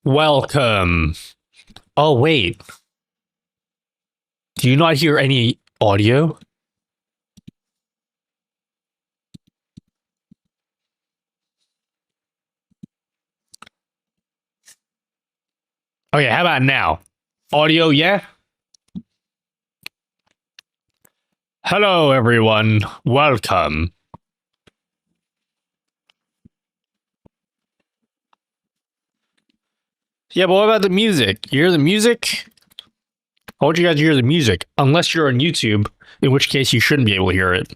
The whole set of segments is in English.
Welcome. Oh, wait. Do you not hear any audio? Okay, how about now? Audio, yeah? Hello, everyone. Welcome. Yeah, but what about the music? You hear the music? I want you guys to hear the music, unless you're on YouTube, in which case you shouldn't be able to hear it.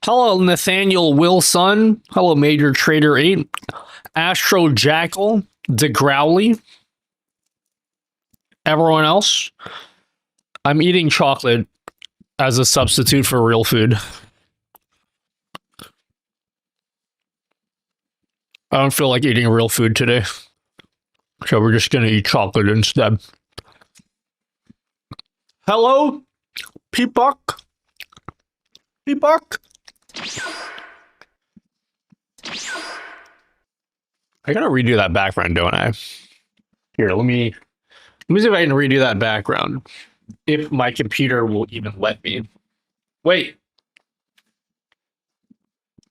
Hello, Nathaniel Wilson. Hello, Major Trader 8. Astro Jackal. DeGrowley. Everyone else. I'm eating chocolate as a substitute for real food. I don't feel like eating real food today. So we're just going to eat chocolate instead. Hello, Peacock. Peacock. I gotta redo that background, don't I? Here, let me see if I can redo that background. If my computer will even let me. Wait.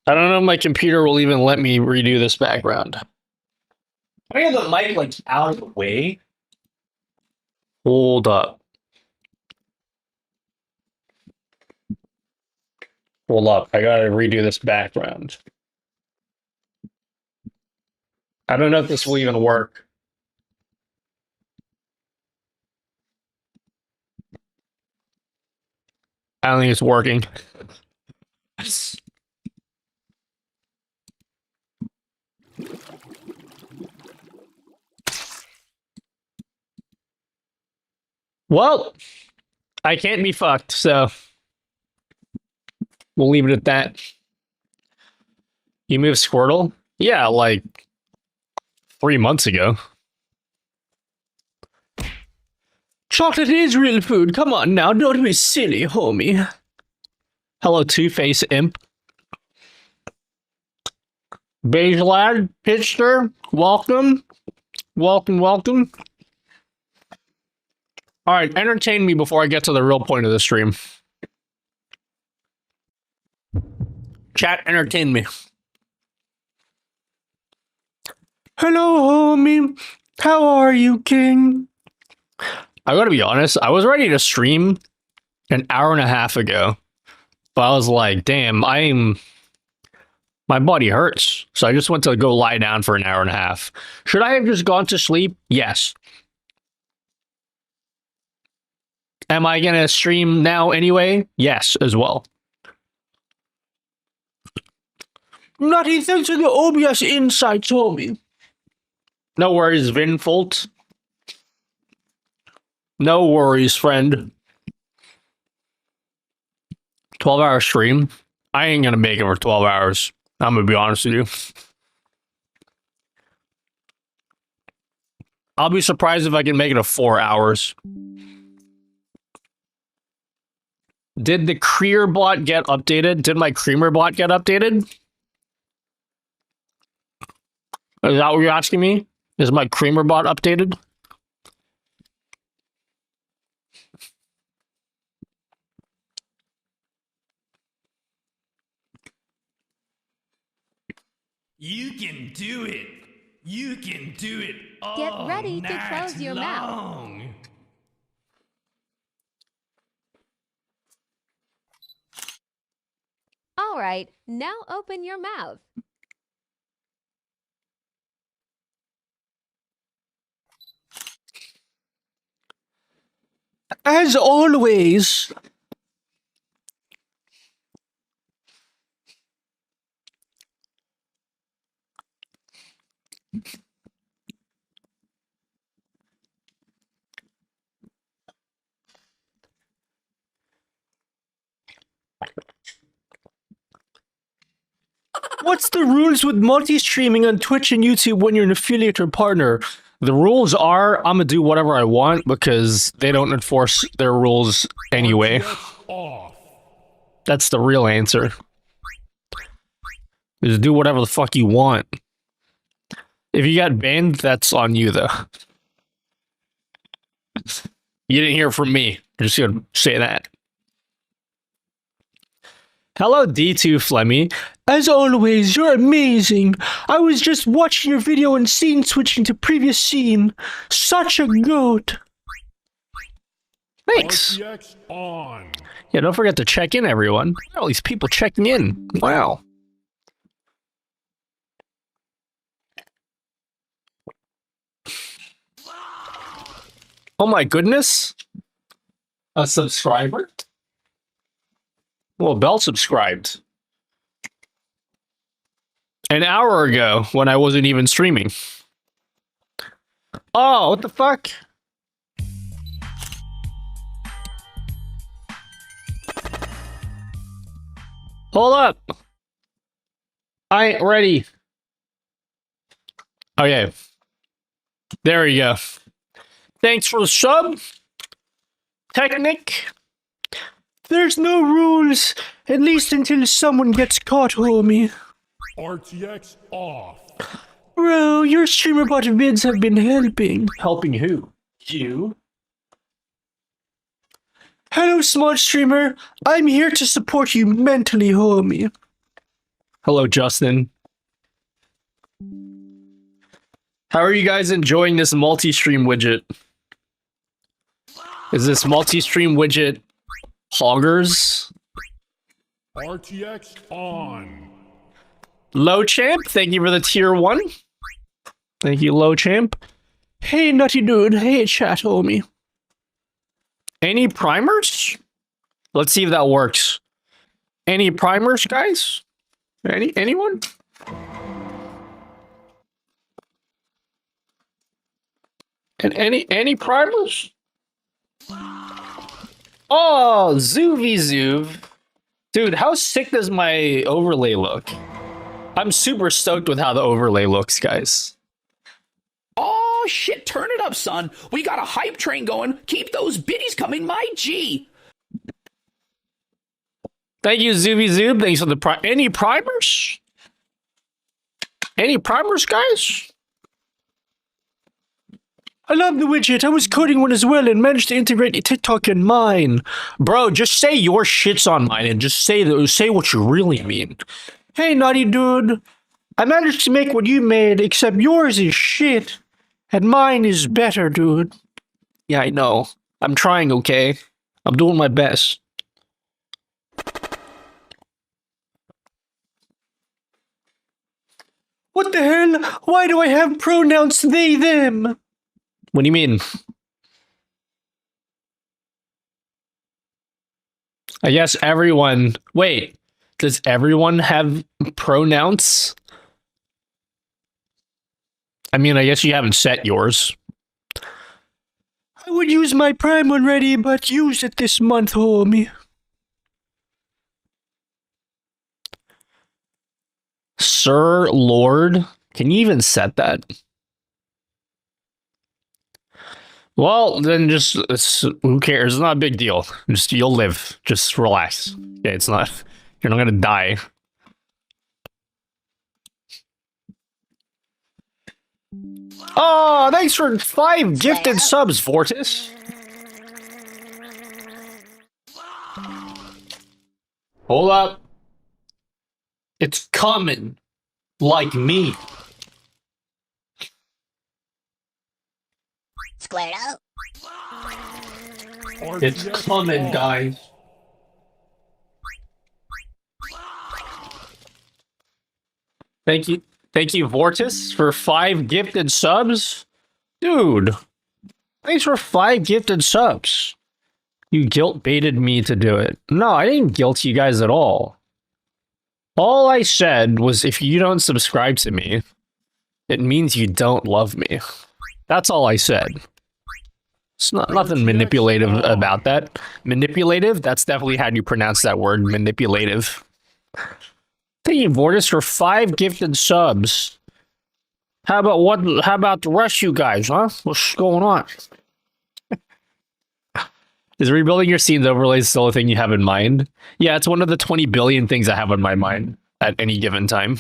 I don't know if my computer will even let me redo this background. I have the mic like out of the way. Hold up. Hold up. I gotta redo this background. I don't know if this will even work. I don't think it's working. Well, I can't be fucked, so we'll leave it at that. You moved Squirtle? Yeah, like 3 months ago. Chocolate is real food. Come on now, don't be silly, homie. Hello, Two-Face Imp. Beige Lad, Pitster, welcome. Welcome. Alright, entertain me before I get to the real point of the stream. Chat, entertain me. Hello, homie. How are you, king? I gotta be honest, I was ready to stream an hour and a half ago. But I was like, damn, my body hurts. So I just went to go lie down for an hour and a half. Should I have just gone to sleep? Yes. Am I gonna stream now anyway? Yes, as well. Nutty, thanks for the OBS insights, homie. No worries, Vinfolt. No worries, friend. 12-hour stream? I ain't gonna make it for 12 hours. I'm gonna be honest with you. I'll be surprised if I can make it to 4 hours. Did the Creamer bot get updated? Did my Creamer bot get updated? Is that what you're asking me? Is my Creamer bot updated? You can do it. You can do it. Get ready to close your mouth. All right, now open your mouth. As always. What's the rules with multi-streaming on Twitch and YouTube when you're an affiliate or partner? The rules are I'm gonna do whatever I want because they don't enforce their rules anyway. That's the real answer. Just do whatever the fuck you want. If you got banned, that's on you, though. You didn't hear from me. I'm just gonna say that. Hello, D2 Flemmy. As always, you're amazing. I was just watching your video and scene switching to previous scene. Such a goat. Thanks. RTX on. Yeah, don't forget to check in, everyone. All these people checking in. Wow. Oh my goodness. A subscriber? Well, Bell subscribed an hour ago when I wasn't even streaming. Oh, what the fuck? Hold up. I ain't ready. Okay. There we go. Thanks for the sub. Technic. There's no rules, at least until someone gets caught, homie. RTX off. Bro, your streamer bot vids have been helping. Helping who? You? Hello, smart streamer. I'm here to support you mentally, homie. Hello, Justin. How are you guys enjoying this multi-stream widget? Is this multi-stream widget hoggers? RTX on. Low Champ, thank you for the tier 1. Thank you, Low Champ. Hey, nutty dude. Hey, chat, homie. Any primers? Let's see if that works. Any primers, guys? Anyone? And any primers? Oh, Zoovy Zoov. Dude, how sick does my overlay look? I'm super stoked with how the overlay looks, guys. Oh, shit, turn it up, son. We got a hype train going. Keep those biddies coming, my G. Thank you, Zoovy Zoob. Thanks for the any primers? Any primers, guys? I love the widget. I was coding one as well and managed to integrate TikTok in mine. Bro, just say your shit's on mine and just say what you really mean. Hey, naughty dude. I managed to make what you made, except yours is shit. And mine is better, dude. Yeah, I know. I'm trying, okay? I'm doing my best. What the hell? Why do I have pronouns they, them? What do you mean? I guess everyone... Wait, does everyone have pronouns? I mean, I guess you haven't set yours. I would use my Prime already, but use it this month, homie. Sir, Lord? Can you even set that? Well, then just, who cares? It's not a big deal. Just, you'll live. Just relax. Yeah, it's not, you're not gonna die. Oh, thanks for 5 gifted subs, Vortis. Hold up. It's coming. Like me. Squared up. It's coming, guys. Thank you, Vortis, for 5 gifted subs. Dude, thanks for 5 gifted subs. You guilt baited me to do it. No, I didn't guilt you guys at all. All I said was if you don't subscribe to me, it means you don't love me. That's all I said. It's not nothing manipulative about that. Manipulative? That's definitely how you pronounce that word, manipulative. Thank you, Vortis, for 5 gifted subs. How about the rest of you guys, huh? What's going on? Is rebuilding your scenes overlays still a thing you have in mind? Yeah, it's one of the 20 billion things I have on my mind at any given time.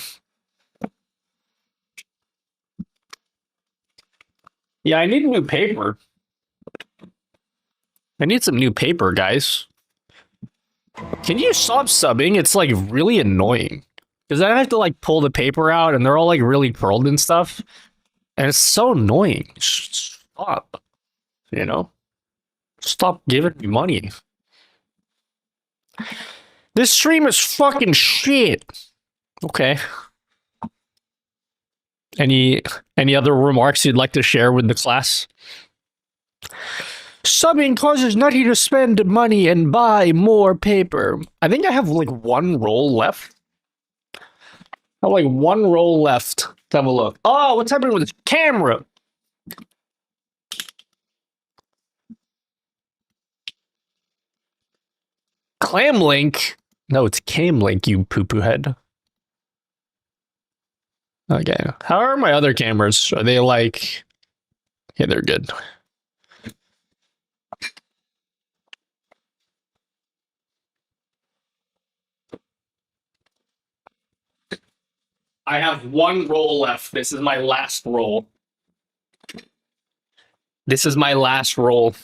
Yeah, I need new paper. I need some new paper, guys. Can you stop subbing? It's like really annoying. Because then I have to like pull the paper out and they're all like really curled and stuff. And it's so annoying. Stop. You know? Stop giving me money. This stream is fucking shit. Okay. Any other remarks you'd like to share with the class? Subbing causes Nutty to spend money and buy more paper. I think I have like one roll left. I have like one roll left. Let's have a look. Oh, what's happening with this camera? Clam Link? No, it's Cam Link, you poo-poo head. Okay. How are my other cameras? Are they like... Yeah, they're good. I have one roll left. This is my last roll. This is my last roll.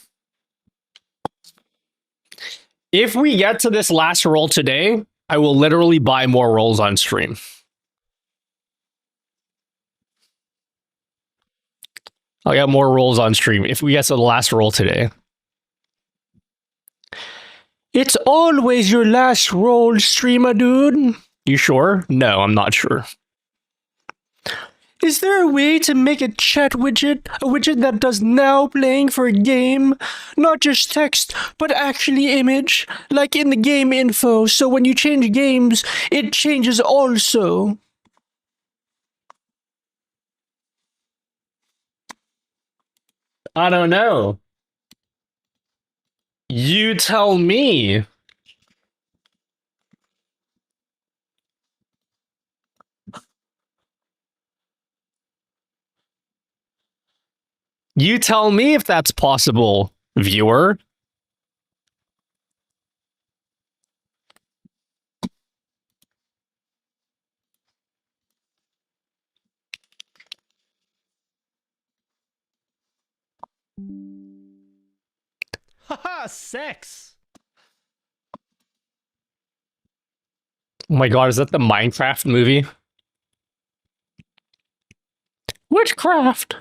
If we get to this last roll today, I will literally buy more rolls on stream. I'll get more rolls on stream if we get to the last roll today. It's always your last roll, streamer dude. You sure? No, I'm not sure. Is there a way to make a chat widget? A widget that does now playing for a game? Not just text, but actually image? Like in the game info, so when you change games, it changes also. I don't know. You tell me. You tell me if that's possible, viewer. Haha, sex. Oh my god, is that the Minecraft movie? Witchcraft.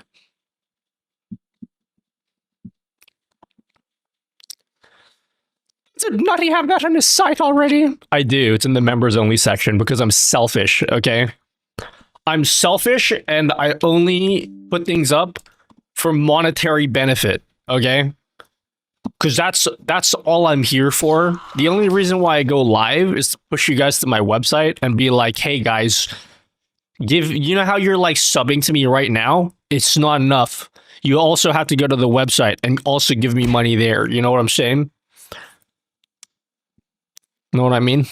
Did Nutty have that on his site already? I do. It's in the members only section because I'm selfish, okay? I'm selfish and I only put things up for monetary benefit, okay? Because that's all I'm here for. The only reason why I go live is to push you guys to my website and be like, hey guys, you know how you're like subbing to me right now? It's not enough. You also have to go to the website and also give me money there. You know what I'm saying? Know what I mean?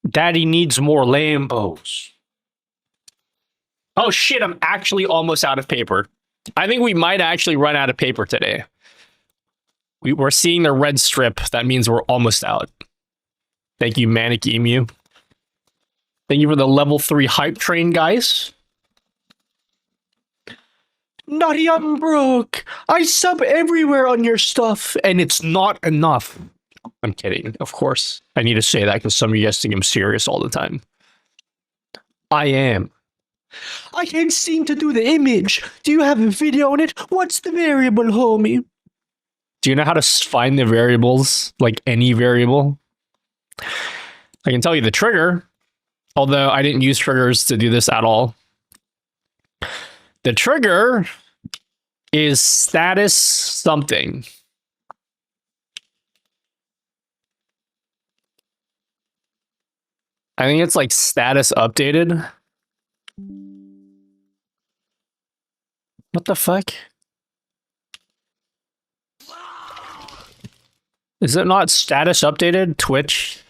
Daddy needs more Lambos. Oh shit, I'm actually almost out of paper. I think we might actually run out of paper today. We're seeing the red strip. That means we're almost out. Thank you, Manic Emu. Thank you for the level 3 hype train, guys. Nutty, I'm broke. I sub everywhere on your stuff, and it's not enough. I'm kidding, of course. I need to say that because some of you guys think I'm serious all the time. I am. I can't seem to do the image. Do you have a video on it? What's the variable, homie? Do you know how to find the variables? Like any variable? I can tell you the trigger, although I didn't use triggers to do this at all. The trigger is status something. I think it's like status updated. What the fuck? Is it not status updated? Twitch?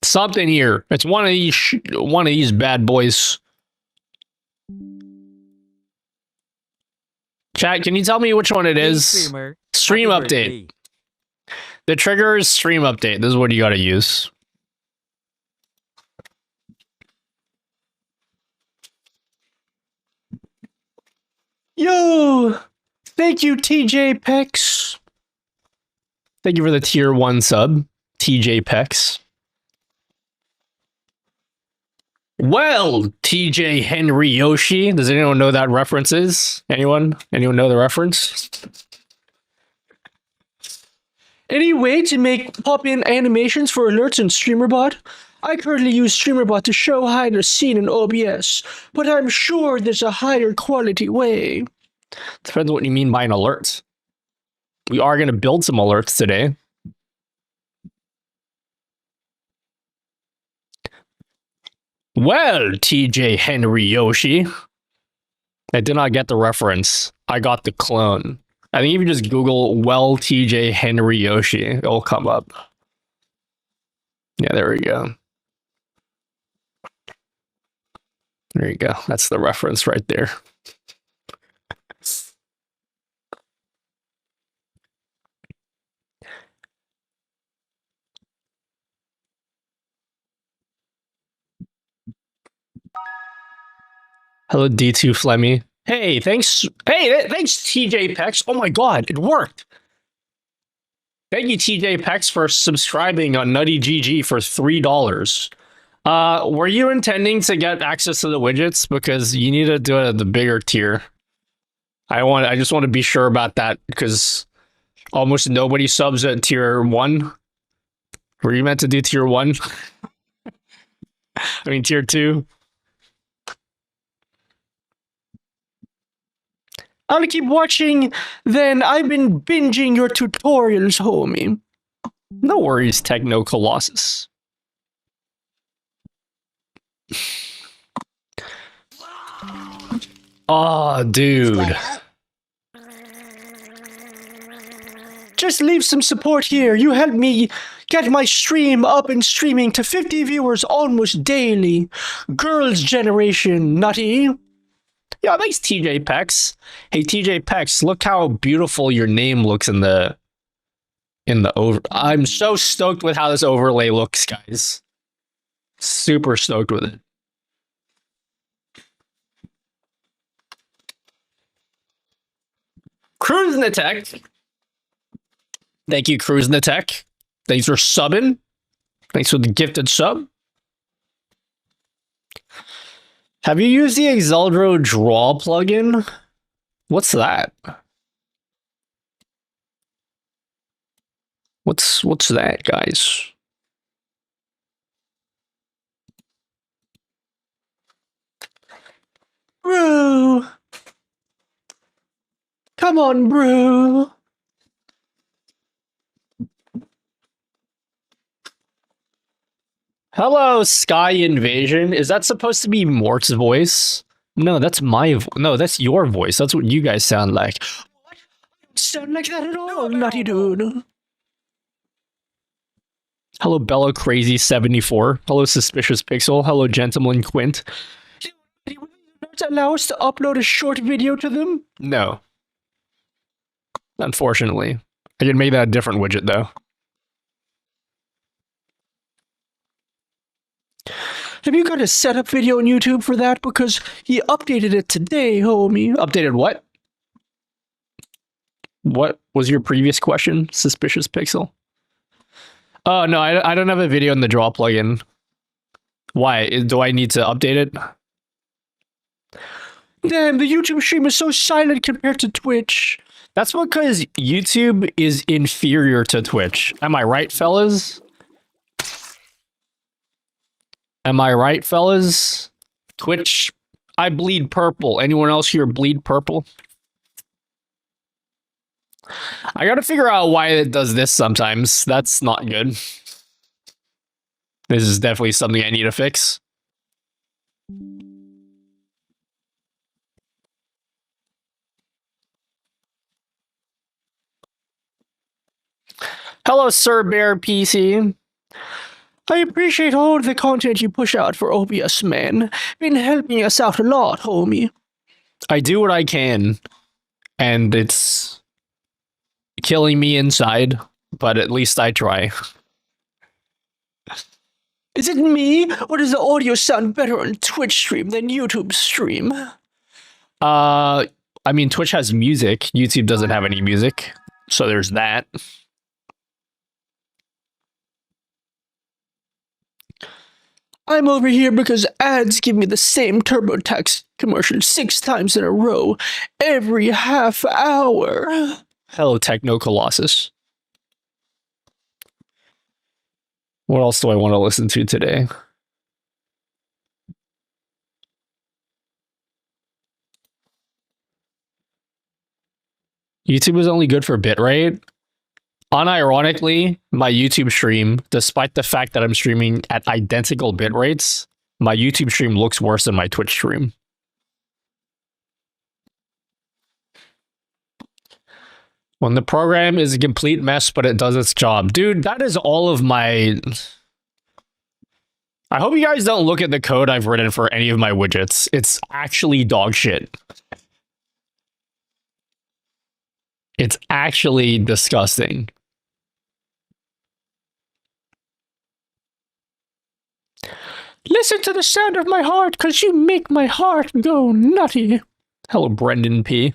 Something here. It's one of these bad boys. Chat, can you tell me which one it is? Stream update. The trigger is stream update. This is what you gotta use. Yo! Thank you, TJ Pex. Thank you for the tier 1 sub, TJ Pex. Well, TJ Henry Yoshi. Does anyone know that reference is? Anyone? Anyone know the reference? Any way to make pop-in animations for alerts in StreamerBot? I currently use StreamerBot to show hide a scene in OBS, but I'm sure there's a higher quality way. Depends on what you mean by an alert. We are going to build some alerts today. Well, TJ Henry Yoshi. I did not get the reference. I got the clone. I think if you just Google well TJ Henry Yoshi, it'll come up. Yeah, there we go. There you go. That's the reference right there. Hello, D2 Flemmy. Hey, thanks. Hey, thanks, TJ Pex. Oh my god, it worked. Thank you, TJ Pex, for subscribing on Nutty GG for $3. Were you intending to get access to the widgets? Because you need to do it at the bigger tier. I just want to be sure about that because almost nobody subs at tier 1. Were you meant to do tier 1? I mean tier 2. I'll keep watching, then. I've been binging your tutorials, homie. No worries, Techno Colossus. Oh, dude. Just leave some support here. You helped me get my stream up and streaming to 50 viewers almost daily. Girls' generation, nutty. Yeah, thanks, TJ Pex. Hey, TJ Pex, look how beautiful your name looks in the over. I'm so stoked with how this overlay looks, guys. Super stoked with it. Cruising the Tech. Thank you, Cruising the Tech. Thanks for subbing. Thanks for the gifted sub. Have you used the Exeldro Draw plugin? What's that? What's that, guys? Bro. Come on, bro. Hello, Sky Invasion. Is that supposed to be Mort's voice? No, that's my no, that's your voice. That's what you guys sound like. What? I don't sound like that at all, nutty dude. Hello, Bella Crazy 74. Hello, Suspicious Pixel. Hello, Gentleman Quint. Will you not allow us to upload a short video to them? No. Unfortunately. I can make that a different widget, though. Have you got a setup video on YouTube for that? Because he updated it today, homie. Updated what? What was your previous question, Suspicious Pixel? Oh, no, I don't have a video in the Draw plugin. Why? Do I need to update it? Damn, the YouTube stream is so silent compared to Twitch. That's because YouTube is inferior to Twitch. Am I right, fellas? Am I right, fellas? Twitch, I bleed purple. Anyone else here bleed purple? I gotta figure out why it does this sometimes. That's not good. This is definitely something I need to fix. Hello, Sir Bear PC. I appreciate all the content you push out for OBS, man. Been helping us out a lot, homie. I do what I can, and it's killing me inside, but at least I try. Is it me, or does the audio sound better on Twitch stream than YouTube stream? I mean, Twitch has music. YouTube doesn't have any music. So there's that. I'm over here because ads give me the same TurboTax commercial 6 times in a row every half hour. Hello, Techno Colossus. What else do I want to listen to today? YouTube is only good for bitrate. Unironically, my YouTube stream, despite the fact that I'm streaming at identical bit rates, my YouTube stream looks worse than my Twitch stream. When the program is a complete mess, but it does its job. Dude, that is all of my... I hope you guys don't look at the code I've written for any of my widgets. It's actually dog shit. It's actually disgusting. Listen to the sound of my heart, because you make my heart go nutty. Hello, Brendan P.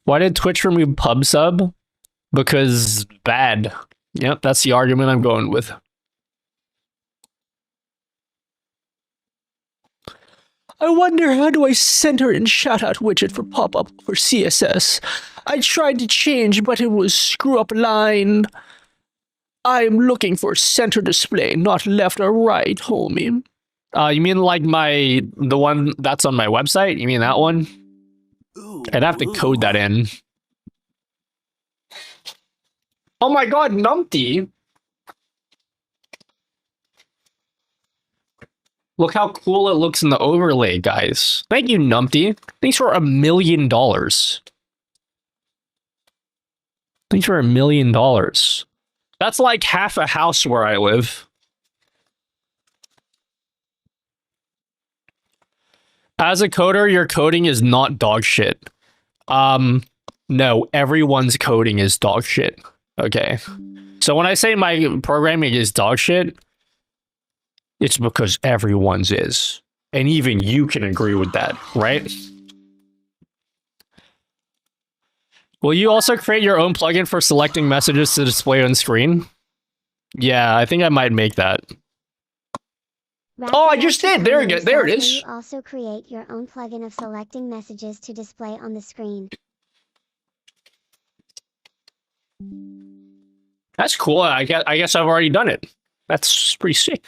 Why did Twitch remove pub sub? Because bad. Yep, that's the argument I'm going with. I wonder, how do I center in shoutout widget for pop-up for CSS? I tried to change, but it was screw up line. I'm looking for center display, not left or right, homie. You mean like the one that's on my website? You mean that one? I'd have to code that in. Oh my god, numpty! Look how cool it looks in the overlay, guys. Thank you, numpty. Thanks for $1 million. Thanks for $1 million. That's like half a house where I live. As a coder, your coding is not dog shit. No, everyone's coding is dog shit. Okay. So when I say my programming is dog shit, it's because everyone's is. And even you can agree with that, right? Will you also create your own plugin for selecting messages to display on screen? Yeah, I think I might make that. Oh, I just did. There it is. You also create your own plugin of selecting messages to display on the screen. That's cool. I guess I've already done it. That's pretty sick.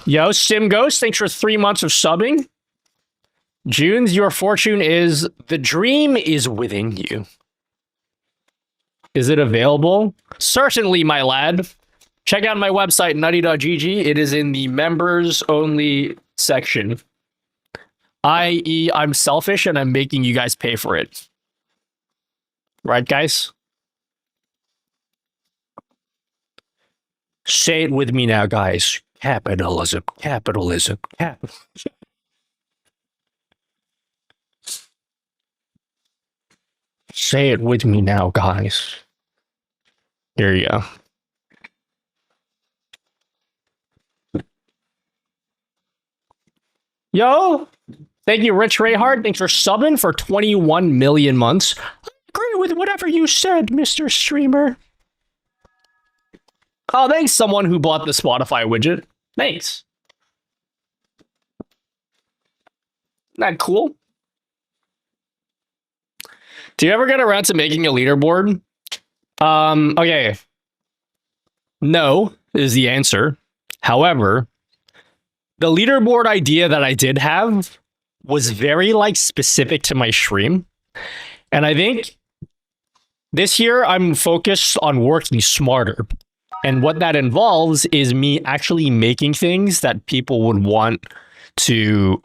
Yo, Sim Ghost, thanks for 3 months of subbing. Junes, your fortune is the dream is within you. Is it available? Certainly, my lad. Check out my website, nutty.gg. It is in the members only section. I.e., I'm selfish and I'm making you guys pay for it. Right, guys? Say it with me now, guys. Capitalism, capitalism, capitalism. Say it with me now, guys. There you go. Yo, thank you, Rich Rayhard. Thanks for subbing for 21 million months. I agree with whatever you said, Mr. Streamer. Oh, thanks, someone who bought the Spotify widget. Thanks. Isn't that cool? Do you ever get around to making a leaderboard? Okay. No is the answer. However, the leaderboard idea that I did have was very specific to my stream. And I think this year I'm focused on working smarter. And what that involves is me actually making things that people would want to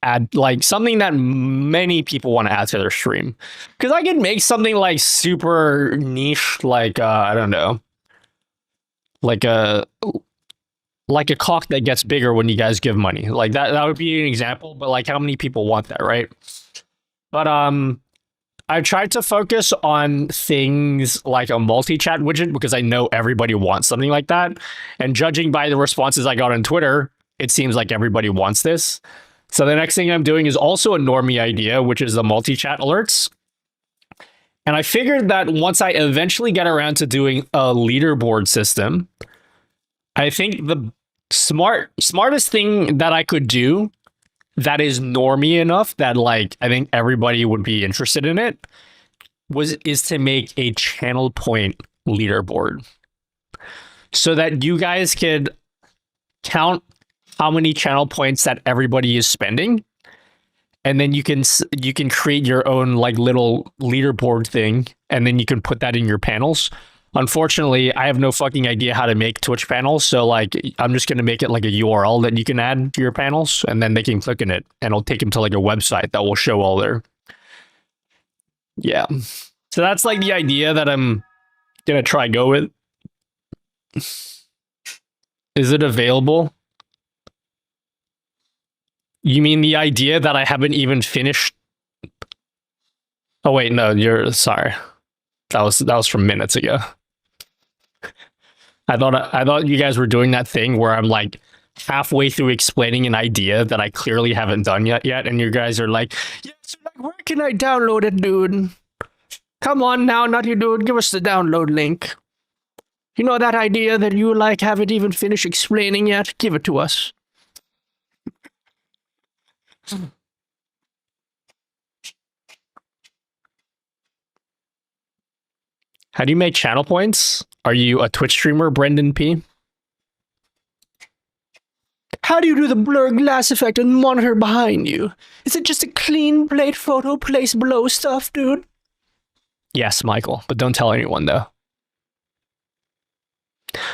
add, something that many people want to add to their stream. Because I could make something super niche, I don't know, like a cock that gets bigger when you guys give money. That would be an example, but how many people want that, right? But I tried to focus on things like a multi-chat widget because I know everybody wants something like that. And judging by the responses I got on Twitter, it seems like everybody wants this. So the next thing I'm doing is also a normie idea, which is the multi-chat alerts. And I figured that once I eventually get around to doing a leaderboard system, I think the smartest thing that I could do that is normie enough that like I think everybody would be interested in it is to make a channel point leaderboard so that you guys could count how many channel points that everybody is spending, and then you can create your own like little leaderboard thing, and then you can put that in your panels. Unfortunately, I have no fucking idea how to make Twitch panels, so like I'm just gonna make it like a URL that you can add to your panels, and then they can click in it, and it'll take them to like a website that will show all their. Yeah, so that's like the idea that I'm gonna try go with. Is it available? You mean the idea that I haven't even finished? Oh wait, no, you're sorry. That was from minutes ago. I thought you guys were doing that thing where I'm like halfway through explaining an idea that I clearly haven't done yet, and you guys are like, "Yes, like, where can I download it, dude? Come on now, Nutty Dude, give us the download link. You know that idea that you like haven't even finished explaining yet? Give it to us." How do you make channel points? Are you a Twitch streamer, Brendan P? How do you do the blur glass effect and monitor behind you? Is it just a clean plate photo place below stuff, dude? Yes, Michael, but don't tell anyone though.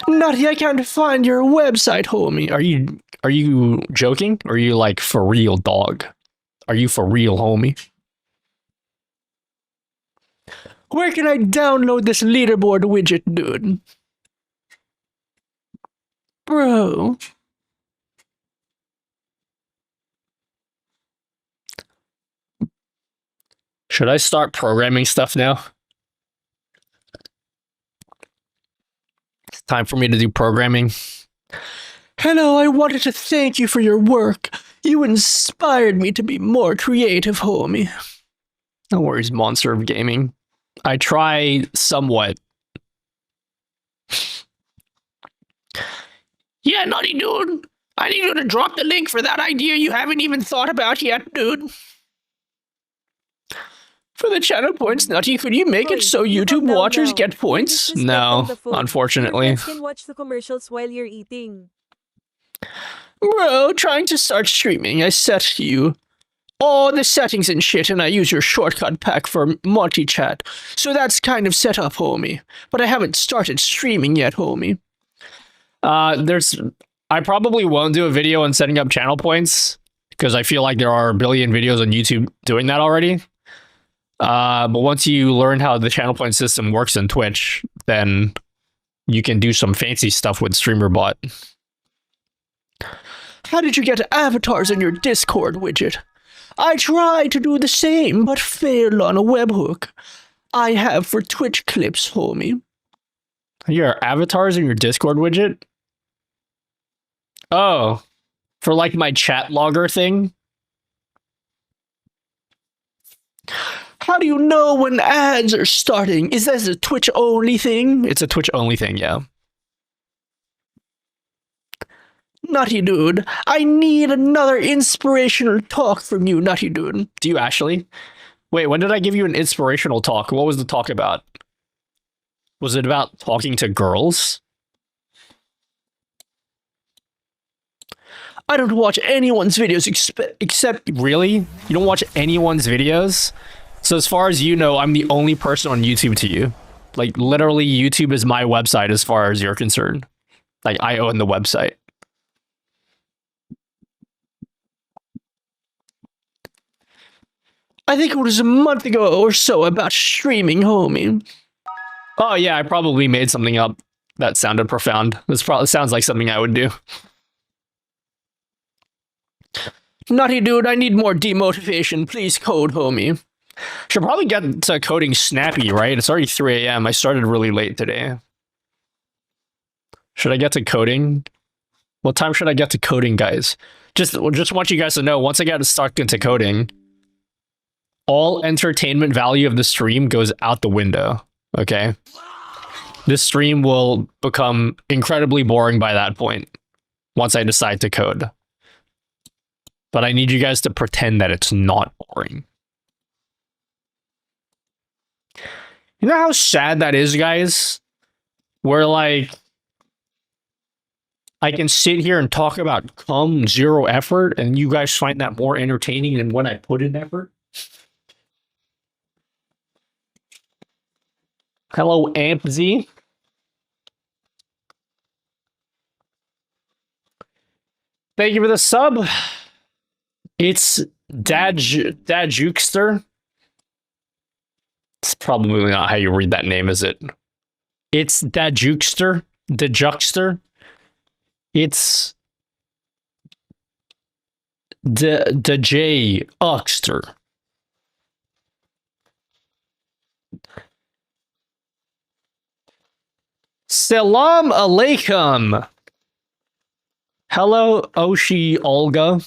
Nutty, I can't find your website, homie. Are you joking? Or are you like for real, dog? Are you for real, homie? Where can I download this leaderboard widget, dude? Bro. Should I start programming stuff now? It's time for me to do programming. Hello, I wanted to thank you for your work. You inspired me to be more creative, homie. No worries, monster of gaming. I try somewhat. Yeah, Nutty Dude. I need you to drop the link for that idea you haven't even thought about yet, dude. For the channel points, Nutty, could you make it so YouTube watchers get points? No, unfortunately. You can watch the commercials while you're eating. Bro, trying to start streaming, I set you all the settings and shit, and I use your shortcut pack for multi-chat. So that's kind of set up, homie. But I haven't started streaming yet, homie. I probably won't do a video on setting up channel points, because I feel like there are a billion videos on YouTube doing that already. But once you learn how the channel point system works in Twitch, then you can do some fancy stuff with StreamerBot. How did you get avatars in your Discord widget? I tried to do the same, but failed on a webhook. I have for Twitch clips, homie. Your avatars in your Discord widget? Oh, for like my chat logger thing? How do you know when ads are starting? Is this a Twitch only thing? It's a Twitch only thing, yeah. Nutty Dude, I need another inspirational talk from you, Nutty Dude. Do you actually? Wait, when did I give you an inspirational talk? What was the talk about? Was it about talking to girls? I don't watch anyone's videos except... Really? You don't watch anyone's videos? So as far as you know, I'm the only person on YouTube to you. Like, literally, YouTube is my website as far as you're concerned. Like, I own the website. I think it was a month ago or so about streaming, homie. Oh yeah, I probably made something up that sounded profound. This probably sounds like something I would do. Nutty Dude, I need more demotivation. Please code, homie. Should probably get to coding snappy, right? It's already 3 a.m. I started really late today. Should I get to coding? What time should I get to coding, guys? Just want you guys to know, once I get stuck into coding, all entertainment value of the stream goes out the window. Okay? This stream will become incredibly boring by that point once I decide to code. But I need you guys to pretend that it's not boring. You know how sad that is, guys? Where, like, I can sit here and talk about zero effort, and you guys find that more entertaining than when I put in effort? Hello, AmpZ. Thank you for the sub. It's Dadjukester. It's probably not how you read that name, is it? It's Dadjukester. Dejuxter. It's J Uxter. Salam alaikum. Hello, Oshi Olga.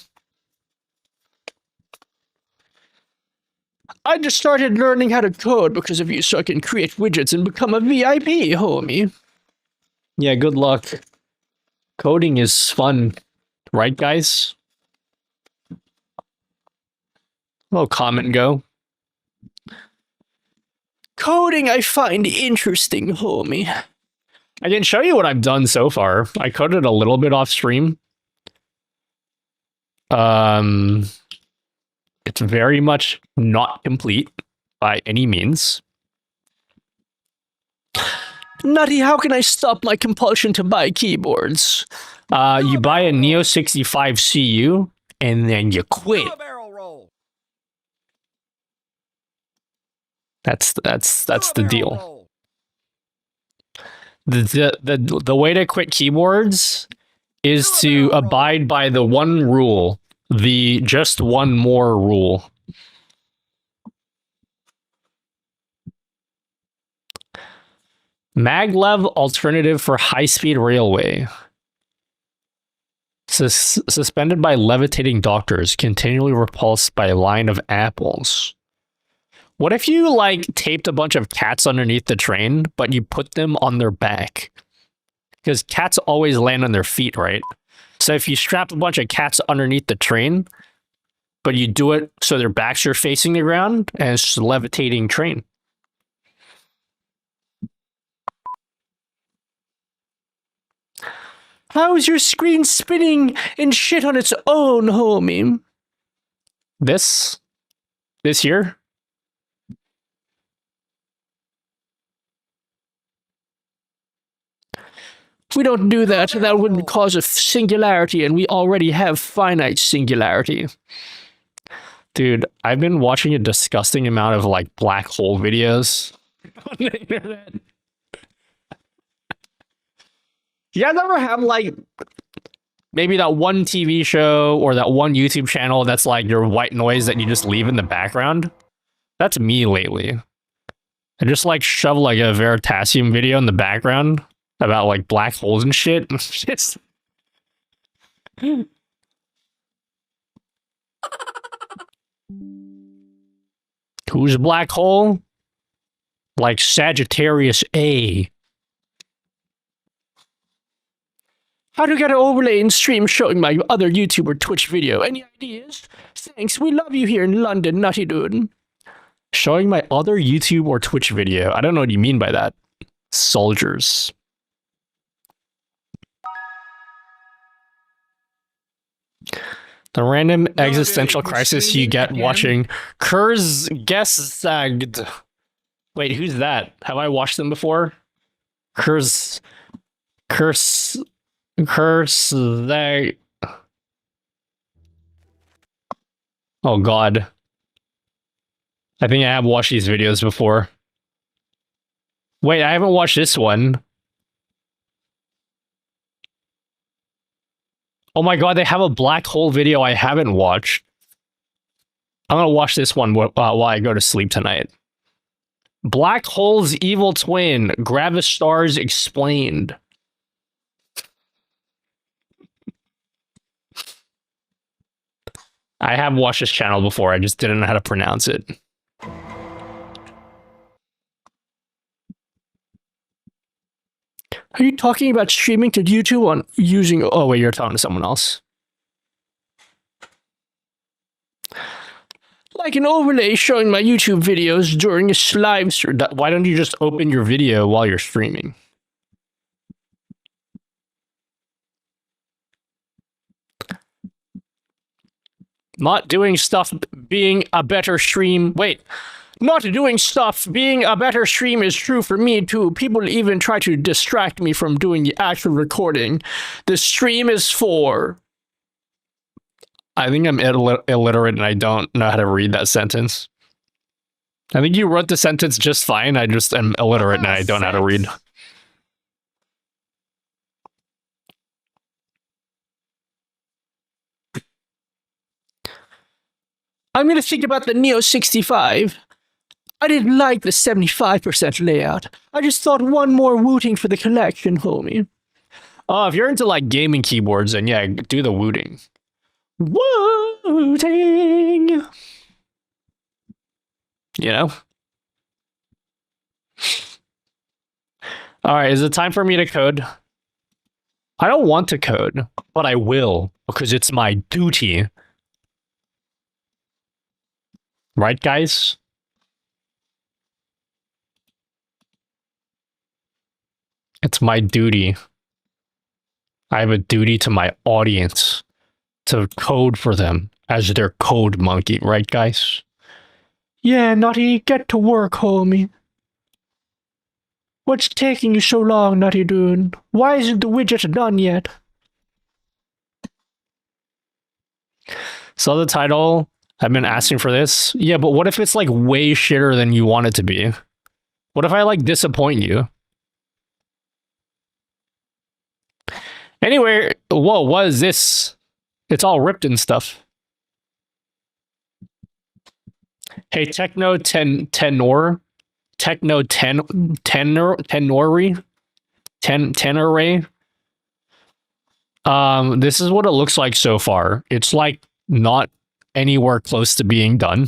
I just started learning how to code because of you, so I can create widgets and become a VIP, homie. Yeah, good luck. Coding is fun, right, guys? Oh, comment go. Coding I find interesting, homie. I can show you what I've done so far. I coded a little bit off stream. It's very much not complete by any means. Nutty, how can I stop my compulsion to buy keyboards? You buy a Neo 65 CU and then you quit. That's the deal. The way to quit keyboards is to abide by the one rule, the just one more rule. Maglev alternative for high-speed railway. Suspended by levitating doctors, continually repulsed by a line of apples. What if you, like, taped a bunch of cats underneath the train, but you put them on their back? Because cats always land on their feet, right? So if you strap a bunch of cats underneath the train, but you do it so their backs are facing the ground, and it's just a levitating train. How is your screen spinning and shit on its own, homie? This here? If we don't do that, that wouldn't cause a singularity, and we already have finite singularity. Dude, I've been watching a disgusting amount of, like, black hole videos on the internet. You guys ever have, like, maybe that one TV show or that one YouTube channel that's, like, your white noise that you just leave in the background? That's me lately. I just, like, shove, like, a Veritasium video in the background about, like, black holes and shit. Just... Who's black hole? Like Sagittarius A. How to get an overlay in stream showing my other YouTube or Twitch video? Any ideas? Thanks, we love you here in London, nutty dude. Showing my other YouTube or Twitch video. I don't know what you mean by that. Soldiers. The random existential crisis you get watching Kurz Gesagd. Wait, who's that? Have I watched them before? Kurz they. Oh god. I think I have watched these videos before. Wait, I haven't watched this one. Oh my god, they have a black hole video I haven't watched. I'm gonna watch this one while I go to sleep tonight. Black hole's evil twin, Gravistars explained. I have watched this channel before. I just didn't know how to pronounce it. Are you talking about streaming to YouTube on using... Oh, wait, you're talking to someone else. Like an overlay showing my YouTube videos during a live stream. Why don't you just open your video while you're streaming? Not doing stuff being a better stream. Wait. Not doing stuff being a better stream is true for me too. People even try to distract me from doing the actual recording. The stream is for... I think I'm illiterate and I don't know how to read that sentence. I think you wrote the sentence just fine. I just am illiterate and I don't know how to read. I'm going to think about the Neo 65. I didn't like the 75% layout. I just thought one more wooting for the collection, homie. Oh, if you're into like gaming keyboards, then yeah, do the wooting. Wooting! You know? Alright, is it time for me to code? I don't want to code, but I will, because it's my duty. Right, guys? It's my duty. I have a duty to my audience to code for them as their code monkey, right, guys? Yeah, Nutty, get to work, homie. What's taking you so long, Nutty dude? Why isn't the widget done yet? So the title, I've been asking for this. Yeah, but what if it's like way shitter than you want it to be? What if I like disappoint you? Anyway, whoa, what is this? It's all ripped and stuff. Hey, Techno Tenor. Techno Tenory. Tenoray. This is what it looks like so far. It's like not anywhere close to being done.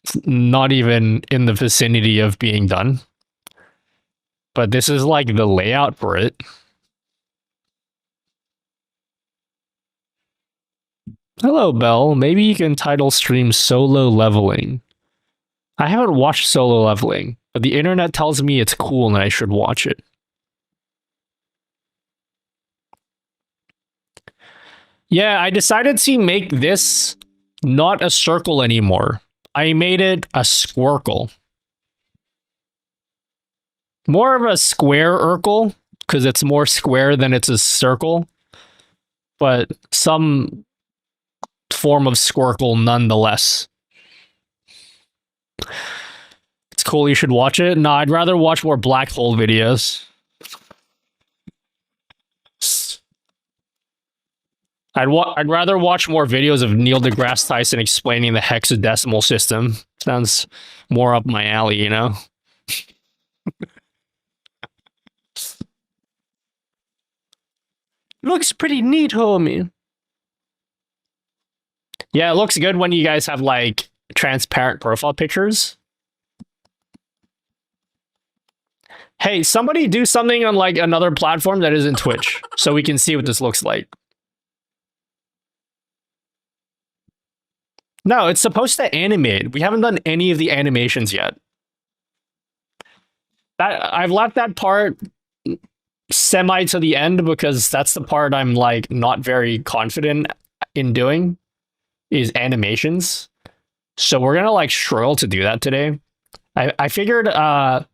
It's not even in the vicinity of being done. But this is like the layout for it. Hello, Bell. Maybe you can title stream Solo Leveling. I haven't watched Solo Leveling, but the internet tells me it's cool and I should watch it. Yeah, I decided to make this not a circle anymore. I made it a squircle. More of a square Urkel, because it's more square than it's a circle. But some form of squircle nonetheless. It's cool, you should watch it. No, I'd rather watch more black hole videos. I'd rather watch more videos of Neil deGrasse Tyson explaining the hexadecimal system. Sounds more up my alley, you know? Looks pretty neat, homie. Yeah, it looks good when you guys have, like, transparent profile pictures. Hey, somebody do something on, like, another platform that isn't Twitch, so we can see what this looks like. No, it's supposed to animate. We haven't done any of the animations yet. I've left that part semi to the end because that's the part I'm like not very confident in doing is animations. So we're gonna like struggle to do that today. I figured I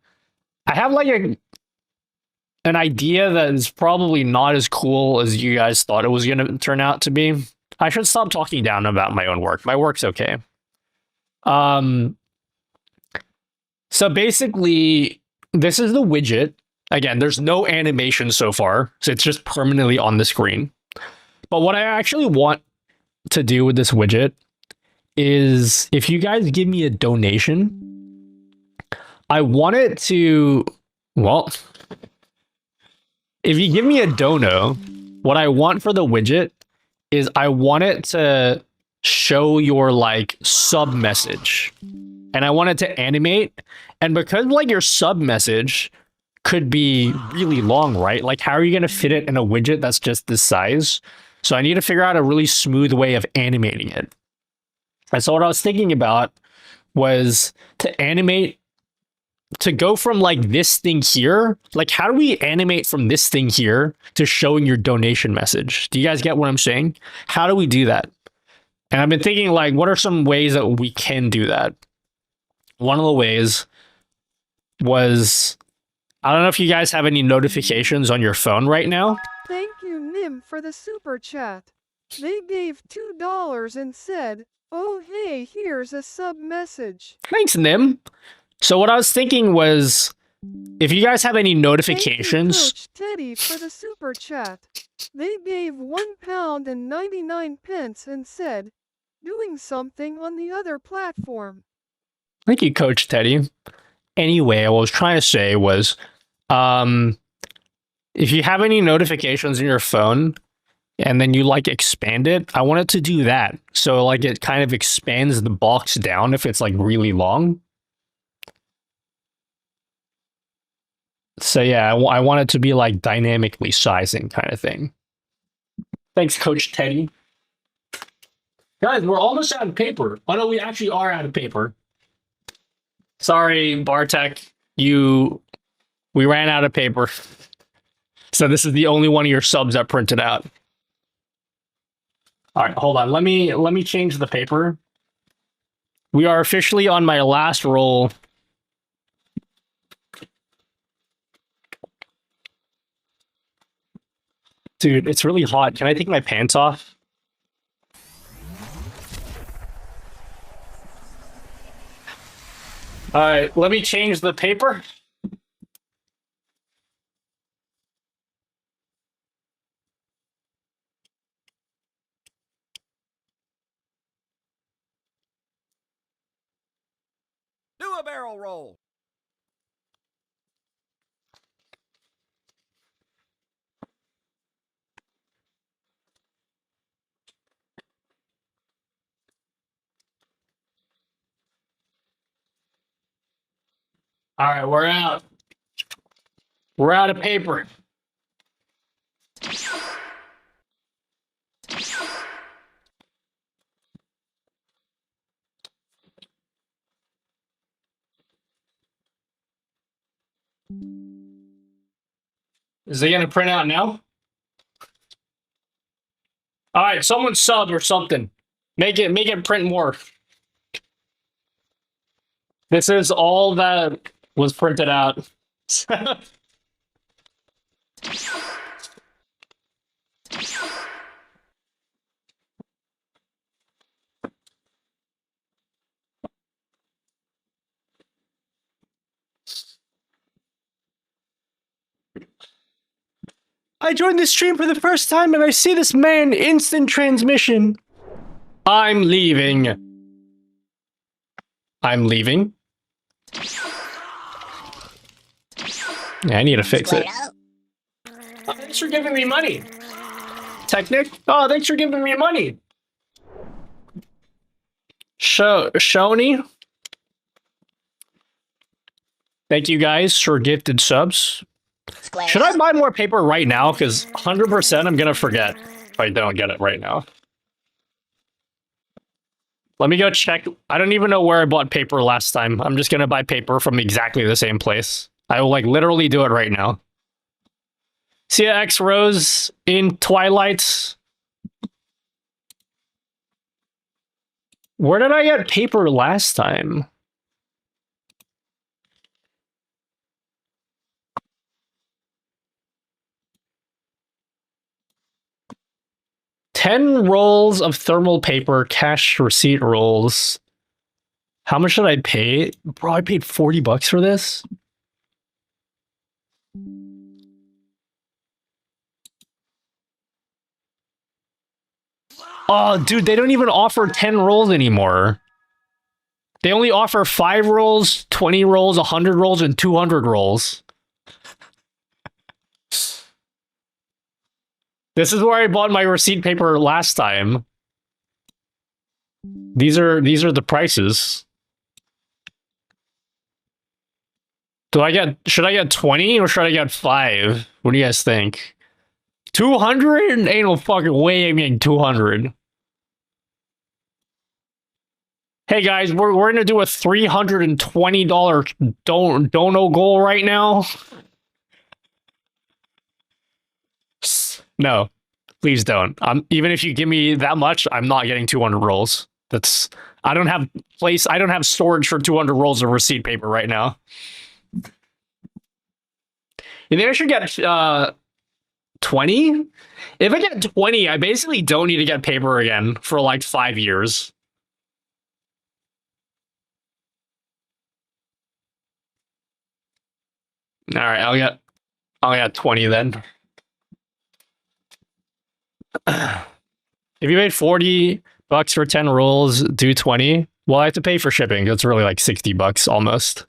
have like an idea that is probably not as cool as you guys thought it was gonna turn out to be. I should stop talking down about my own work. My work's okay. So basically this is the widget. Again, there's no animation so far, so it's just permanently on the screen. But what I actually want to do with this widget is if you guys give me a donation, I want it to, well, if you give me a dono, what I want for the widget is I want it to show your like sub message, and I want it to animate. And because like your sub message could be really long, right? Like, how are you going to fit it in a widget that's just this size? So I need to figure out a really smooth way of animating it. And so what I was thinking about was to animate, to go from like this thing here. Like, how do we animate from this thing here to showing your donation message? Do you guys get what I'm saying? How do we do that? And I've been thinking, like, what are some ways that we can do that? One of the ways was, I don't know if you guys have any notifications on your phone right now. Thank you, Nim, for the super chat. They gave $2 and said, "Oh hey, here's a sub message." Thanks, Nim. So what I was thinking was, if you guys have any notifications. Thank you, Coach Teddy, for the super chat. They gave £1.99 and said, "Doing something on the other platform." Thank you, Coach Teddy. Anyway, what I was trying to say was, if you have any notifications in your phone and then you like expand it, I want it to do that. So like it kind of expands the box down if it's like really long. So yeah, I want it to be like dynamically sizing kind of thing. Thanks, Coach Teddy. Guys, we're almost out of paper. Oh no, we actually are out of paper. Sorry, Bartek, we ran out of paper. So this is the only one of your subs that printed out. All right, hold on. Let me change the paper. We are officially on my last roll. Dude, it's really hot. Can I take my pants off? All right, let me change the paper. Do a barrel roll. All right, we're out. We're out of paper. Is it gonna print out now? All right, someone sub or something. Make it print more. This is all that was printed out. I joined this stream for the first time and I see this man instant transmission. I'm leaving. I'm leaving. Yeah, I need to fix it. Oh, thanks for giving me money. Technic? Oh, thanks for giving me money. Shoni? Thank you guys for gifted subs. Should I buy more paper right now? Because 100% I'm going to forget if I don't get it right now. Let me go check. I don't even know where I bought paper last time. I'm just going to buy paper from exactly the same place. I will like literally do it right now. Cia X Rose in Twilight. Where did I get paper last time? $10 rolls of thermal paper, cash receipt rolls. How much did I pay? Bro, I paid $40 for this. Oh, dude, they don't even offer 10 rolls anymore. They only offer 5 rolls, 20 rolls, 100 rolls, and 200 rolls. This is where I bought my receipt paper last time. These are the prices. Should I get 20 or should I get 5? What do you guys think? 200? Ain't no fucking way I'm getting 200. Hey guys, we're gonna do a $320 dono goal right now. No, please don't. Even if you give me that much, I'm not getting 200 rolls. I don't have storage for 200 rolls of receipt paper right now. You think I should get 20? If I get 20, I basically don't need to get paper again for like 5 years. All right, I'll get 20 then. If you made 40 bucks for 10 rolls, do 20. Well, I have to pay for shipping. It's really like 60 bucks almost.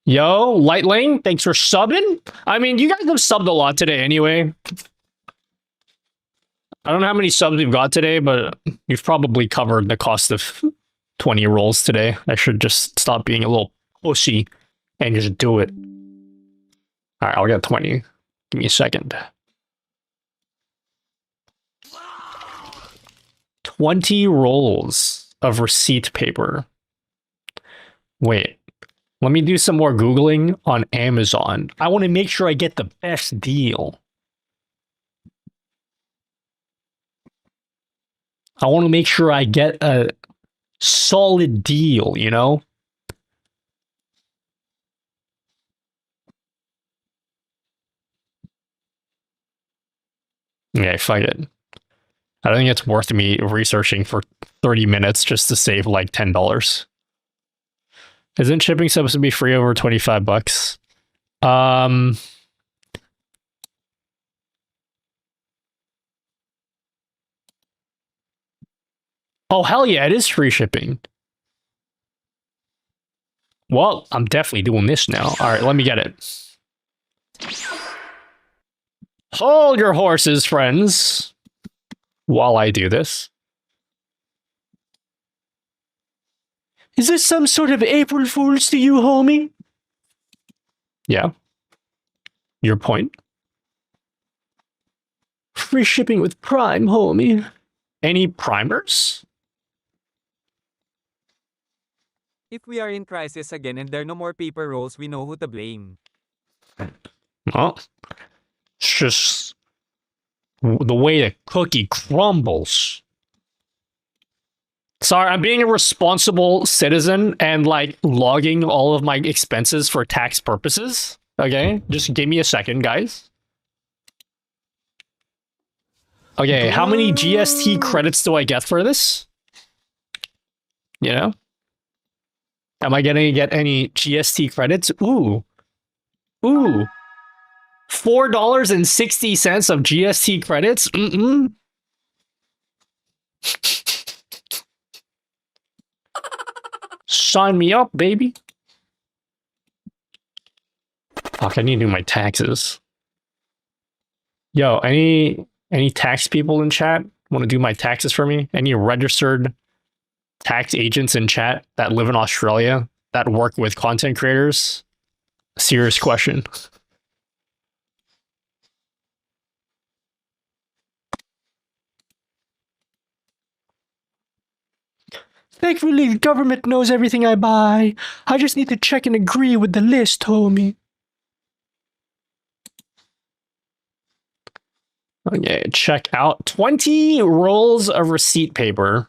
Yo, Lightling, thanks for subbing. I mean, you guys have subbed a lot today anyway. I don't know how many subs we've got today, but you've probably covered the cost of 20 rolls today. I should just stop being a little pussy and just do it. All right, I'll get 20. Give me a second. 20 rolls of receipt paper. Wait, let me do some more Googling on Amazon. I want to make sure I get the best deal. I want to make sure I get a solid deal, you know? Yeah, fuck it. I don't think it's worth me researching for 30 minutes just to save like $10. Isn't shipping supposed to be free over 25 bucks? Oh, hell yeah, it is free shipping. Well, I'm definitely doing this now. All right, let me get it. Hold your horses, friends, while I do this. Is this some sort of April Fool's to you, homie? Yeah. Your point. Free shipping with Prime, homie. Any primers? If we are in crisis again and there are no more paper rolls, we know who to blame. Well, it's just the way the cookie crumbles. Sorry, I'm being a responsible citizen and like logging all of my expenses for tax purposes. Okay, just give me a second, guys. Okay, how many GST credits do I get for this? You know? Am I gonna get any GST credits? Ooh. Ooh. $4.60 of GST credits? Mm-mm. Sign me up, baby. Fuck, I need to do my taxes. Yo, any tax people in chat want to do my taxes for me? Any registered tax agents in chat that live in Australia that work with content creators? Serious question. Thankfully, the government knows everything I buy. I just need to check and agree with the list, homie. Okay, check out 20 rolls of receipt paper.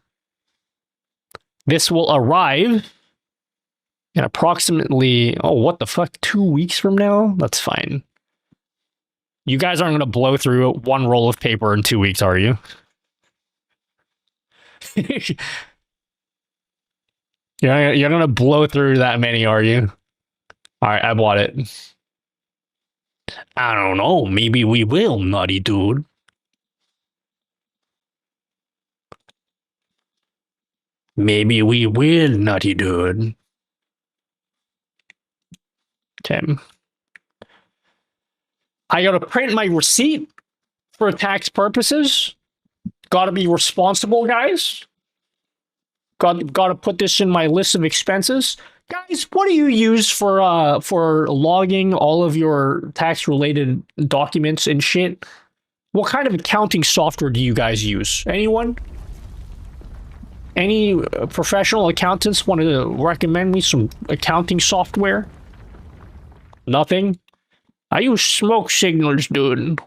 This will arrive in approximately, oh, what the fuck, 2 weeks from now? That's fine. You guys aren't going to blow through one roll of paper in 2 weeks, are you? You're going to blow through that many, are you? All right, I bought it. I don't know. Maybe we will, nutty dude. Maybe we will, nutty dude. Okay. I gotta print my receipt for tax purposes. Gotta be responsible, guys. Gotta put this in my list of expenses. Guys, what do you use for logging all of your tax-related documents and shit? What kind of accounting software do you guys use? Anyone? Any professional accountants want to recommend me some accounting software? Nothing? I use smoke signals, dude.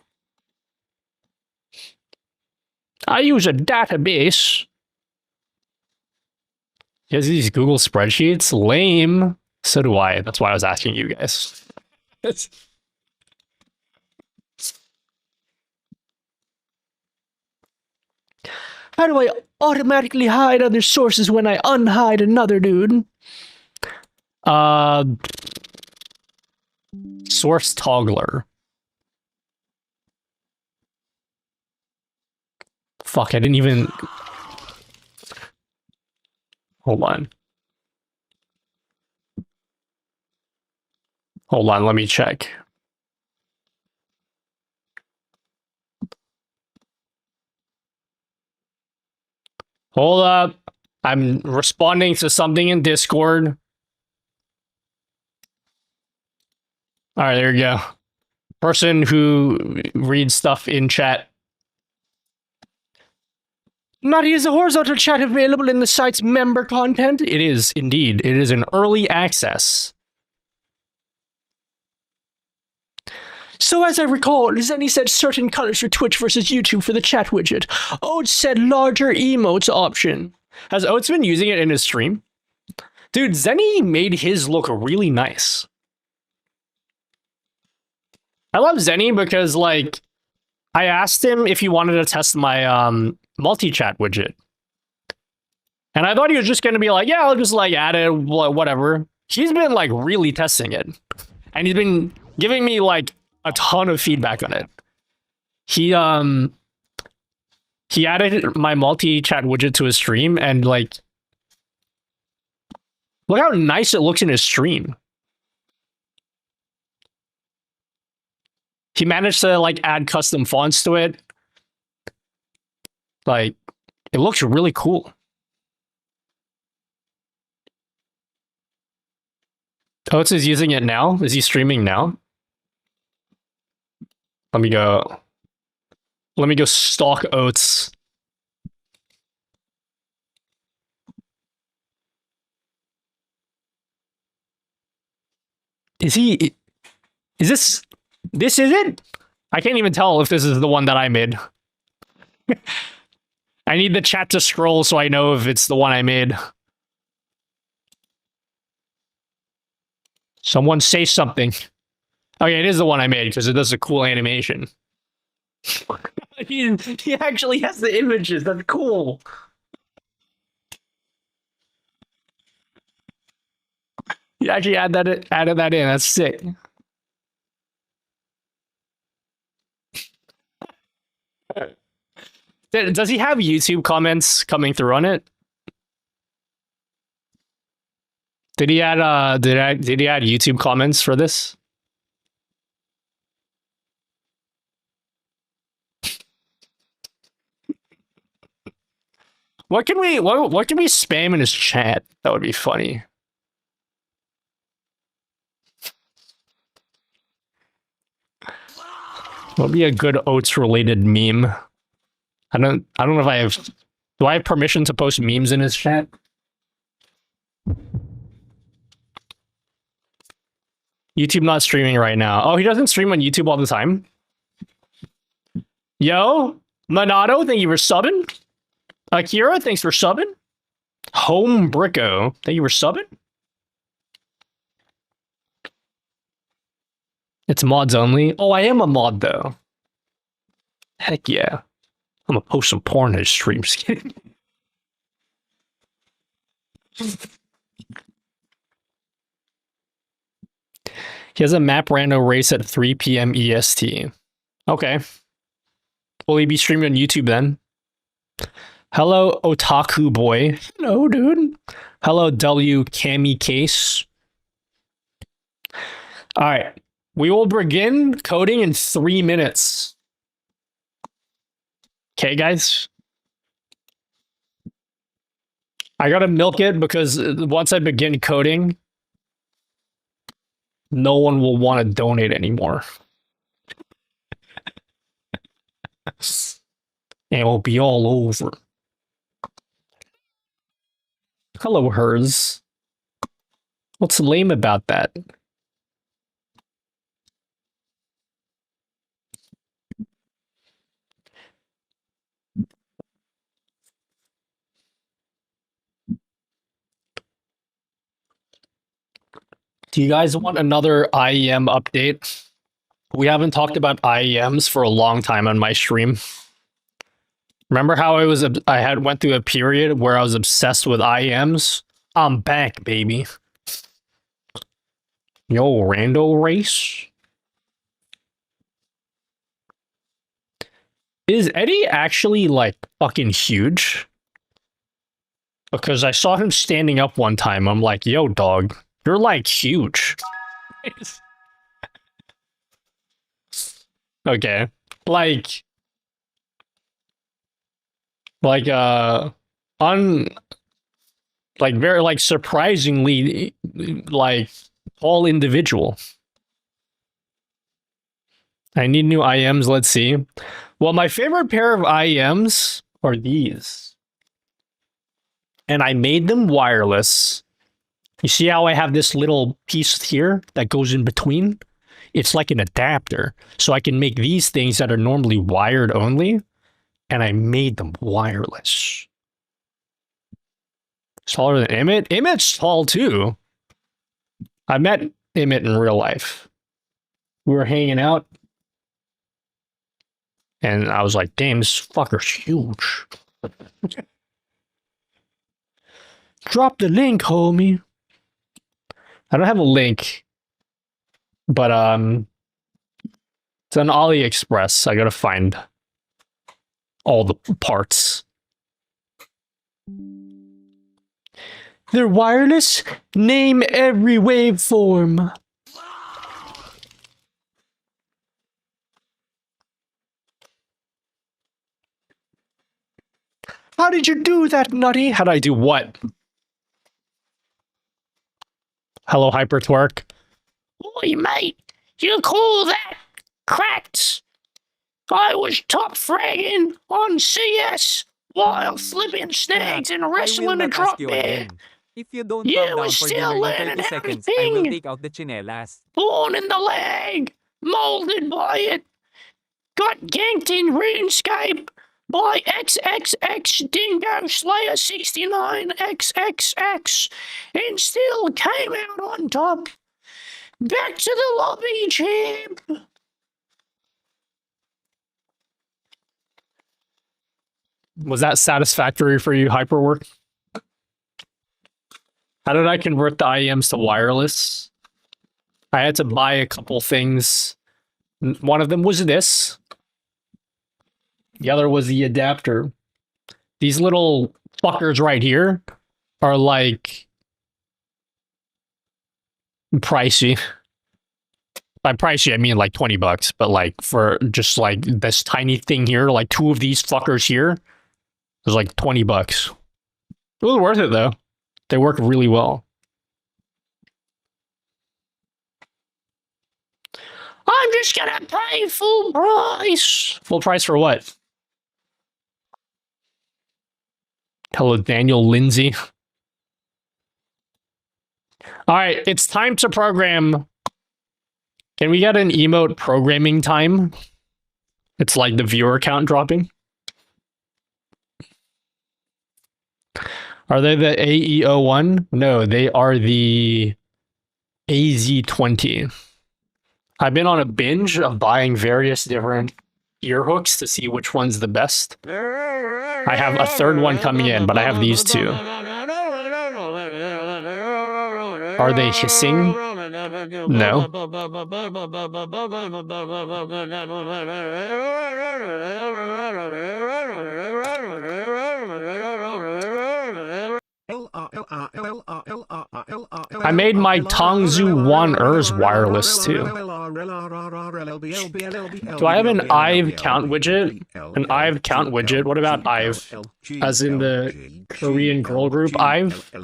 I use a database. Yes, these Google spreadsheets? Lame. So do I. That's why I was asking you guys. How do I automatically hide other sources when I unhide another, dude? Source toggler. Fuck, I didn't even... Hold on. Hold on, let me check. Hold up. I'm responding to something in Discord. All right, there you go. Person who reads stuff in chat. Nutty, is the horizontal chat available in the site's member content? It is, indeed. It is an early access. So as I recall, Zenny said certain colors for Twitch versus YouTube for the chat widget. Oats said larger emotes option. Has Oats been using it in his stream? Dude, Zenny made his look really nice. I love Zenny because, like, I asked him if he wanted to test my multi-chat widget. And I thought he was just going to be like, yeah, I'll just, like, add it, whatever. He's been, like, really testing it. And he's been giving me, like, a ton of feedback on it. He added my multi-chat widget to his stream, and, like, look how nice it looks in his stream. He managed to, like, add custom fonts to it. Like, it looks really cool. Oates is using it now? Is he streaming now? Let me go stalk Oates. Is this is it? I can't even tell if this is the one that I made. I need the chat to scroll so I know if it's the one I made. Someone say something. Okay, it is the one I made because it does a cool animation. he actually has the images. That's cool. You actually added that in. That's sick. Does he have YouTube comments coming through on it? Did he add did he add YouTube comments for this? What can we spam in his chat? That would be funny. What would be a good Oats related meme? I don't know if I have. Do I have permission to post memes in his chat? YouTube not streaming right now. Oh, he doesn't stream on YouTube all the time? Yo, Monado, thank you for subbing. Akira, thanks for subbing. Home Bricko, thank you for subbing. It's mods only. Oh, I am a mod though. Heck yeah. I'm gonna post some porn in his streams. He has a map rando race at 3 p.m. EST. Okay. Will he be streaming on YouTube then? Hello, Otaku Boy. Hello, dude. Hello, W Cami Case. All right. We will begin coding in 3 minutes. Okay, guys? I gotta milk it because once I begin coding, no one will want to donate anymore. And it will be all over. Hello, hers. What's lame about that? Do you guys want another IEM update? We haven't talked about IEMs for a long time on my stream. Remember how I went through a period where I was obsessed with IEMs? I'm back, baby. Yo, rando race. Is Eddie actually like fucking huge? Because I saw him standing up one time. I'm like, yo, dog, you're like huge. Okay. Like very like surprisingly like tall individual. I need new IEMs. Let's see. Well, my favorite pair of IEMs are these. And I made them wireless. You see how I have this little piece here that goes in between? It's like an adapter. So I can make these things that are normally wired only. And I made them wireless. Taller than Emmett? Emmett's tall too. I met Emmett in real life. We were hanging out. And I was like, damn, this fucker's huge. Drop the link, homie. I don't have a link. But it's on AliExpress. I gotta find all the parts. They're wireless. Name every waveform. How did you do that, Nutty? How'd I do what? Hello, Hypertwerk. Oi, mate. You call that cracked? I was top fragging on CS while flipping snags and wrestling a drop bear. If you don't You calm down was for still dinner in learning 30 seconds, I will everything. take out the chinelas. Born in the leg, molded by it. Got ganked in RuneScape by XXX Dingo Slayer 69 XXX and still came out on top. Back to the lobby, champ. Was that satisfactory for you, Hyperwork? How did I convert the IEMs to wireless? I had to buy a couple things. One of them was this. The other was the adapter. These little fuckers right here are like pricey. By pricey, I mean like $20, but like for just like this tiny thing here, like two of these fuckers here, was like $20. It was worth it though. They work really well. I'm just gonna pay full price. Full price for what? Hello, Daniel Lindsay. All right, it's time to program. Can we get an emote programming time? It's like the viewer count dropping. Are they the AE01? No, they are the AZ20. I've been on a binge of buying various different ear hooks to see which one's the best. I have a third one coming in, but I have these two. Are they hissing? No. I made my Tongzu 1 ERS wireless too. Do I have an IVE count widget? An IVE count widget? What about IVE? As in the Korean girl group IVE? You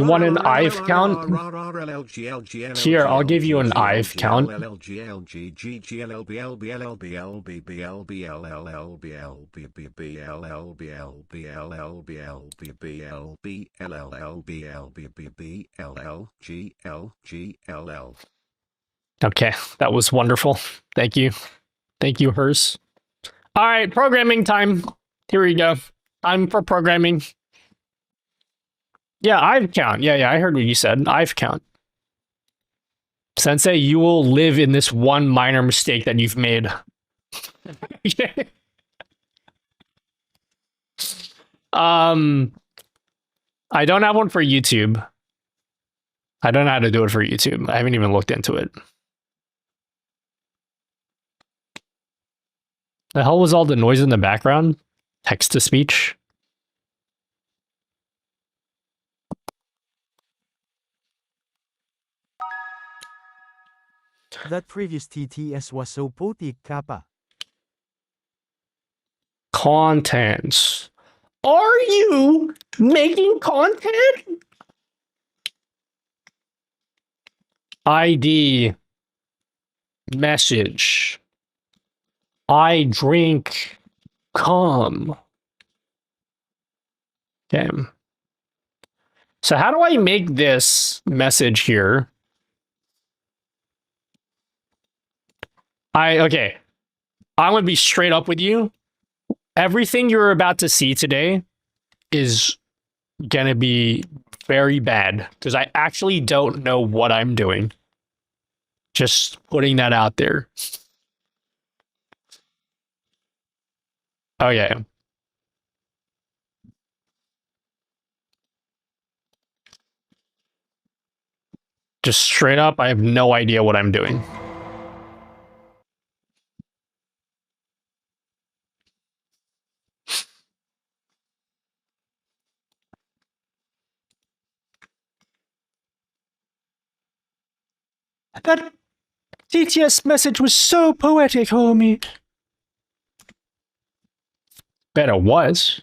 want an IVE count? Here, I'll give you an IVE count. Okay, that was wonderful. Thank you. Thank you, Hers. All right, programming time. Here we go. Time for programming. Yeah, IVE count. Yeah, I heard what you said. IVE count. Sensei, you will live in this one minor mistake that you've made. I don't have one for YouTube. I don't know how to do it for YouTube. I haven't even looked into it. The hell was all the noise in the background? Text to speech? That previous TTS was so poetic, Kappa. Contents. Are you making content? ID. Message. I drink cum. Okay. So how do I make this message here? Okay. I'm going to be straight up with you. Everything you're about to see today is going to be very bad because I actually don't know what I'm doing. Just putting that out there. Okay. Just straight up, I have no idea what I'm doing. That TTS message was so poetic, homie. Bet it was.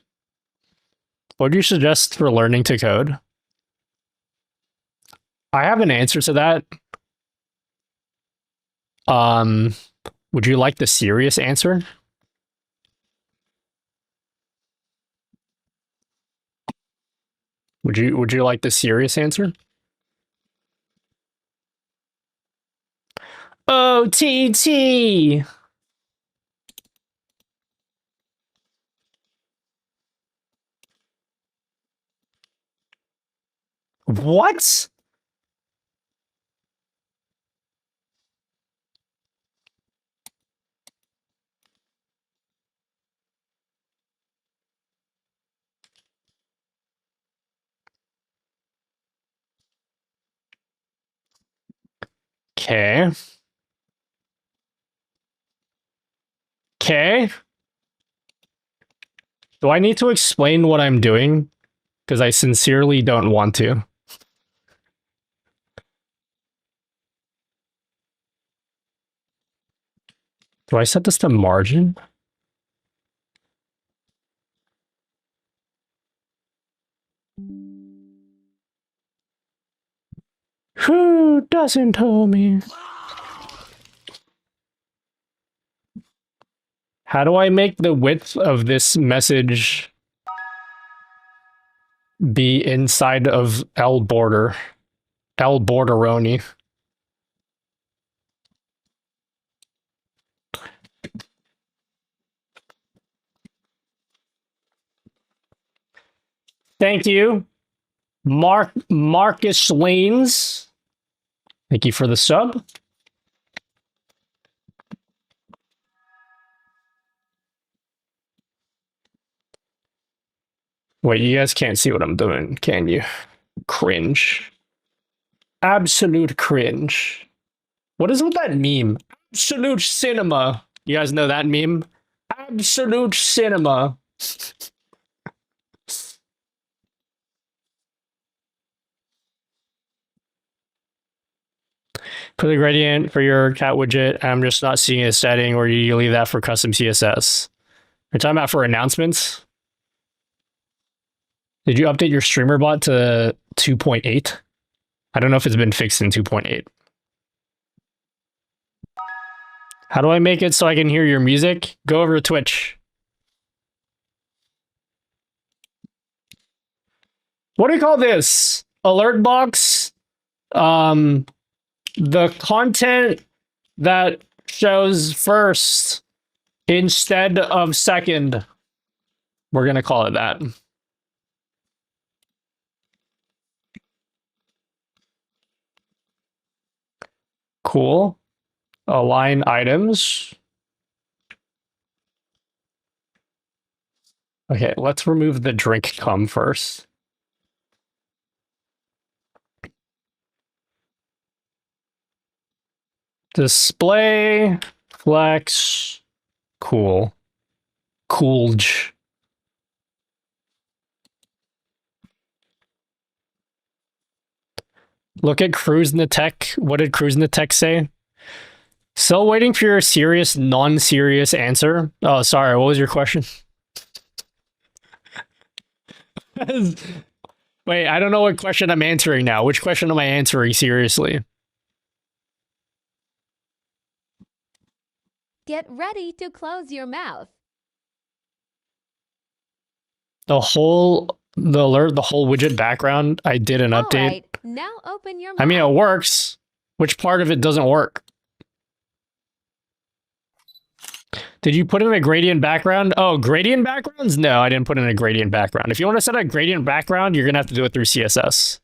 What do you suggest for learning to code? I have an answer to that. Would you like the serious answer? Would you like the serious answer? OTT. What? Okay. Okay. Do I need to explain what I'm doing? Because I sincerely don't want to. Do I set this to margin? Who doesn't tell me? How do I make the width of this message be inside of L border? L borderoni. Thank you. Marcus Lanes. Thank you for the sub. Wait, you guys can't see what I'm doing, can you? Cringe. Absolute cringe. What is with that meme? Absolute cinema. You guys know that meme? Absolute cinema. For the gradient for your cat widget, I'm just not seeing a setting where you leave that for custom CSS. You're talking about for announcements? Did you update your streamer bot to 2.8? I don't know if it's been fixed in 2.8. How do I make it so I can hear your music? Go over to Twitch. What do you call this? Alert box? The content that shows first instead of second. We're going to call it that. Cool. Align items. Okay, let's remove the drink cum first. Display, flex, cool. Coolge. Look at Cruise in the Tech. What did Cruise in the Tech say? Still waiting for your serious, non-serious answer. Oh, sorry. What was your question? Wait, I don't know what question I'm answering now. Which question am I answering seriously? Get ready to close your mouth. The whole widget background, I did an update. All right, now open your mouth. I mean, it works. Which part of it doesn't work? Did you put in a gradient background? Oh, gradient backgrounds? No, I didn't put in a gradient background. If you want to set a gradient background, you're going to have to do it through CSS.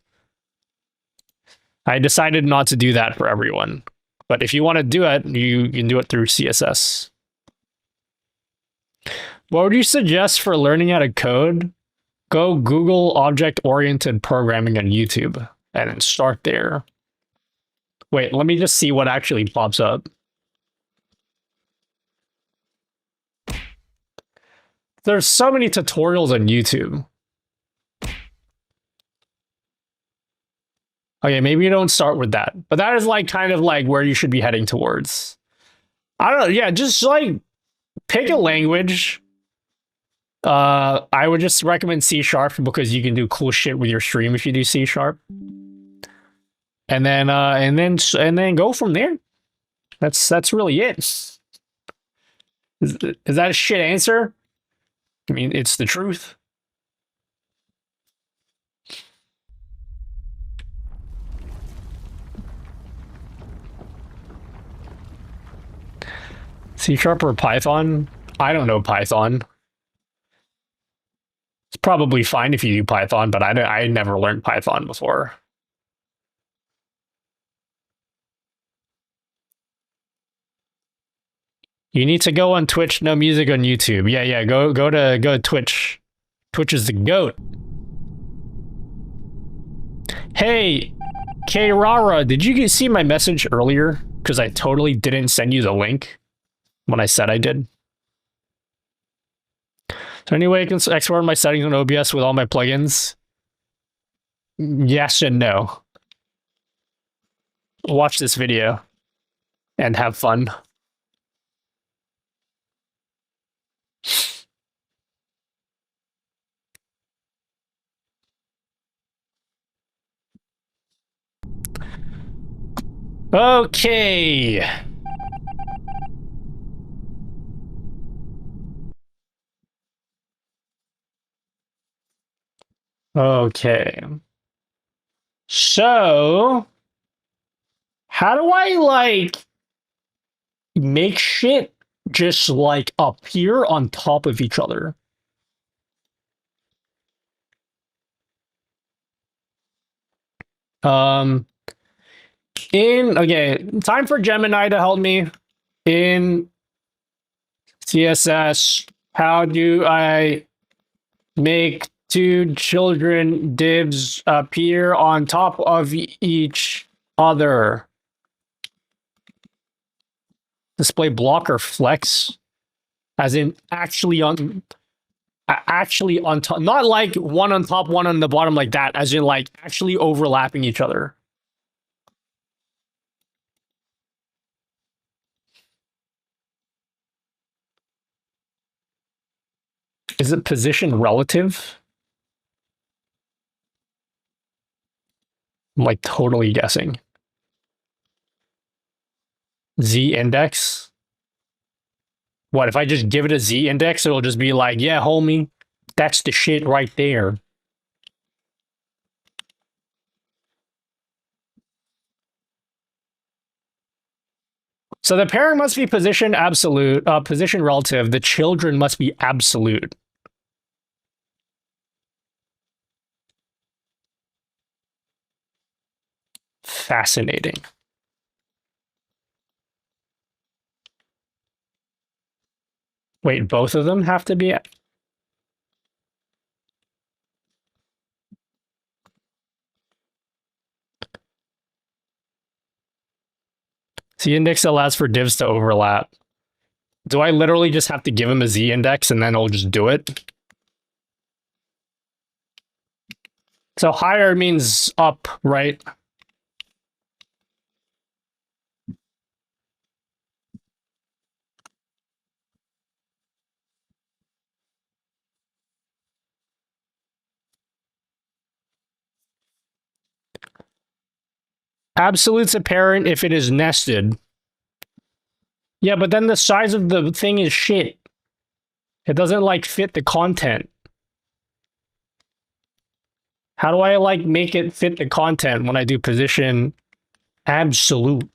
I decided not to do that for everyone. But if you want to do it, you can do it through CSS. What would you suggest for learning how to code? Go Google object-oriented programming on YouTube and then start there. Wait, let me just see what actually pops up. There's so many tutorials on YouTube. Okay, maybe you don't start with that. But that is like kind of like where you should be heading towards. I don't know. Yeah, just like pick a language. I would just recommend C# because you can do cool shit with your stream if you do C#. And then go from there. That's really it. Is that a shit answer? I mean, it's the truth. C# or Python? I don't know Python. It's probably fine if you do Python, but I never learned Python before. You need to go on Twitch, no music on YouTube. Yeah, go to Twitch. Twitch is the GOAT. Hey, K-Rara, did you see my message earlier? Because I totally didn't send you the link when I said I did. So anyway, I can export my settings on OBS with all my plugins. Yes and no. Watch this video and have fun. Okay. Okay. So, how do I, like, make shit just, like, appear on top of each other? Okay, time for Gemini to help me. In CSS, how do I make two children divs appear on top of each other? Display block or flex? As in actually on... Actually on top, not like one on top, one on the bottom like that, as in like actually overlapping each other. Is it position relative? I'm like totally guessing. Z index. What if I just give it a Z index? It'll just be like, yeah, homie, that's the shit right there. So the parent must be position absolute, position relative. The children must be absolute. Fascinating. Wait, both of them have to be. Z index allows for divs to overlap. Do I literally just have to give him a Z index and then it'll just do it? So higher means up, right? Absolute's apparent if it is nested. Yeah, but then the size of the thing is shit. It doesn't like fit the content. How do I like make it fit the content when I do position absolute?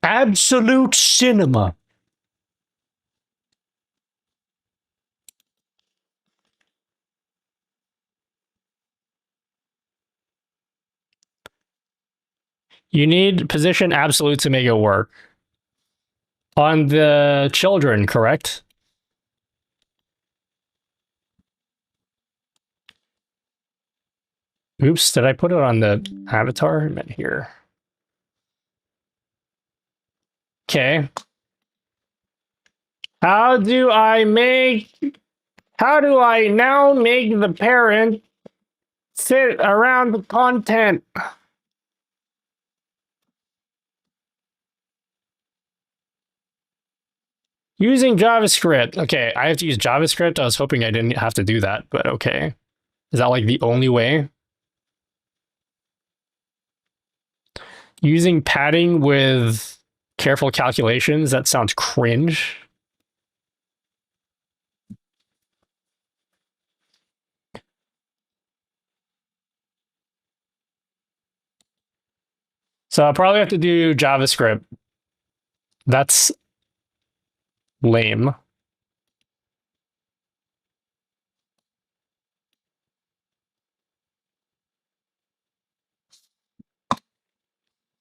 Absolute cinema. You need position absolute to make it work. On the children, correct? Oops, did I put it on the avatar? I meant here. Okay. How do I now make the parent sit around the content? Using JavaScript. Okay, I have to use JavaScript. I was hoping I didn't have to do that, but okay. Is that like the only way? Using padding with careful calculations? That sounds cringe. So I'll probably have to do JavaScript. That's lame.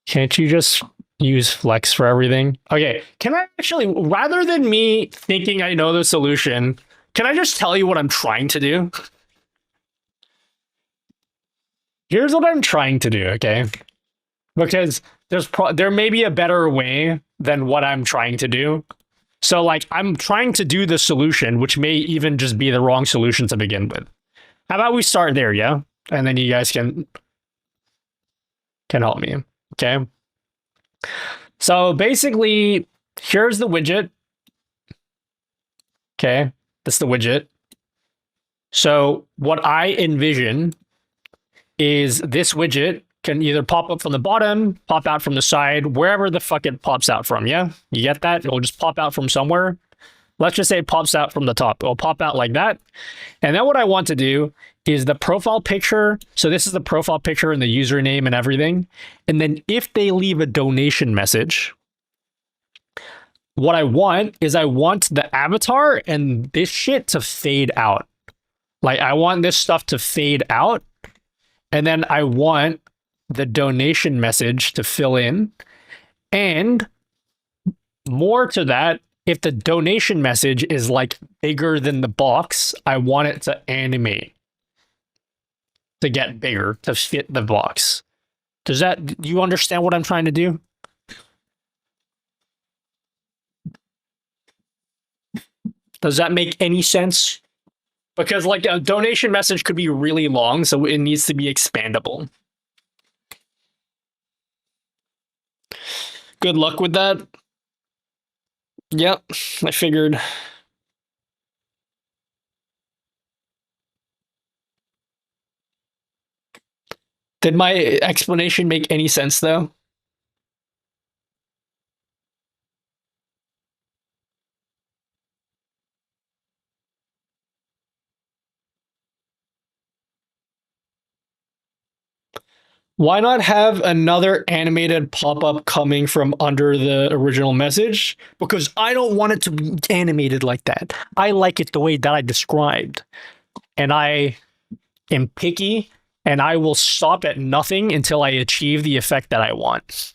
Can't you just use Flex for everything? Okay, can I actually, rather than me thinking I know the solution, can I just tell you what I'm trying to do? Here's what I'm trying to do, okay? Because there may be a better way than what I'm trying to do. So like I'm trying to do the solution, which may even just be the wrong solution to begin with. How about we start there, yeah? And then you guys can help me, okay? So basically, here's the widget. Okay, that's the widget. So what I envision is this widget can either pop up from the bottom, pop out from the side, wherever the fuck it pops out from, yeah? You get that? It'll just pop out from somewhere. Let's just say it pops out from the top. It'll pop out like that. And then what I want to do is the profile picture. So this is the profile picture and the username and everything. And then if they leave a donation message, what I want is I want the avatar and this shit to fade out. Like I want this stuff to fade out. And then I want the donation message to fill in. And more to that, if the donation message is like bigger than the box, I want it to animate. to get bigger to fit the box. Do you understand what I'm trying to do? Does that make any sense? Because like a donation message could be really long, so it needs to be expandable. Good luck with that. Yep, I figured. Did my explanation make any sense though? Why not have another animated pop-up coming from under the original message? Because I don't want it to be animated like that. I like it the way that I described. And I am picky, and I will stop at nothing until I achieve the effect that I want.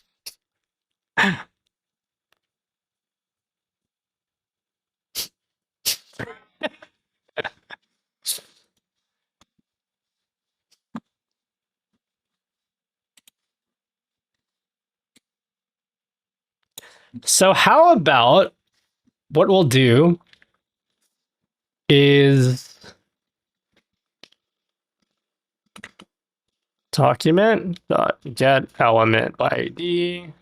So how about what we'll do is document.get element by ID.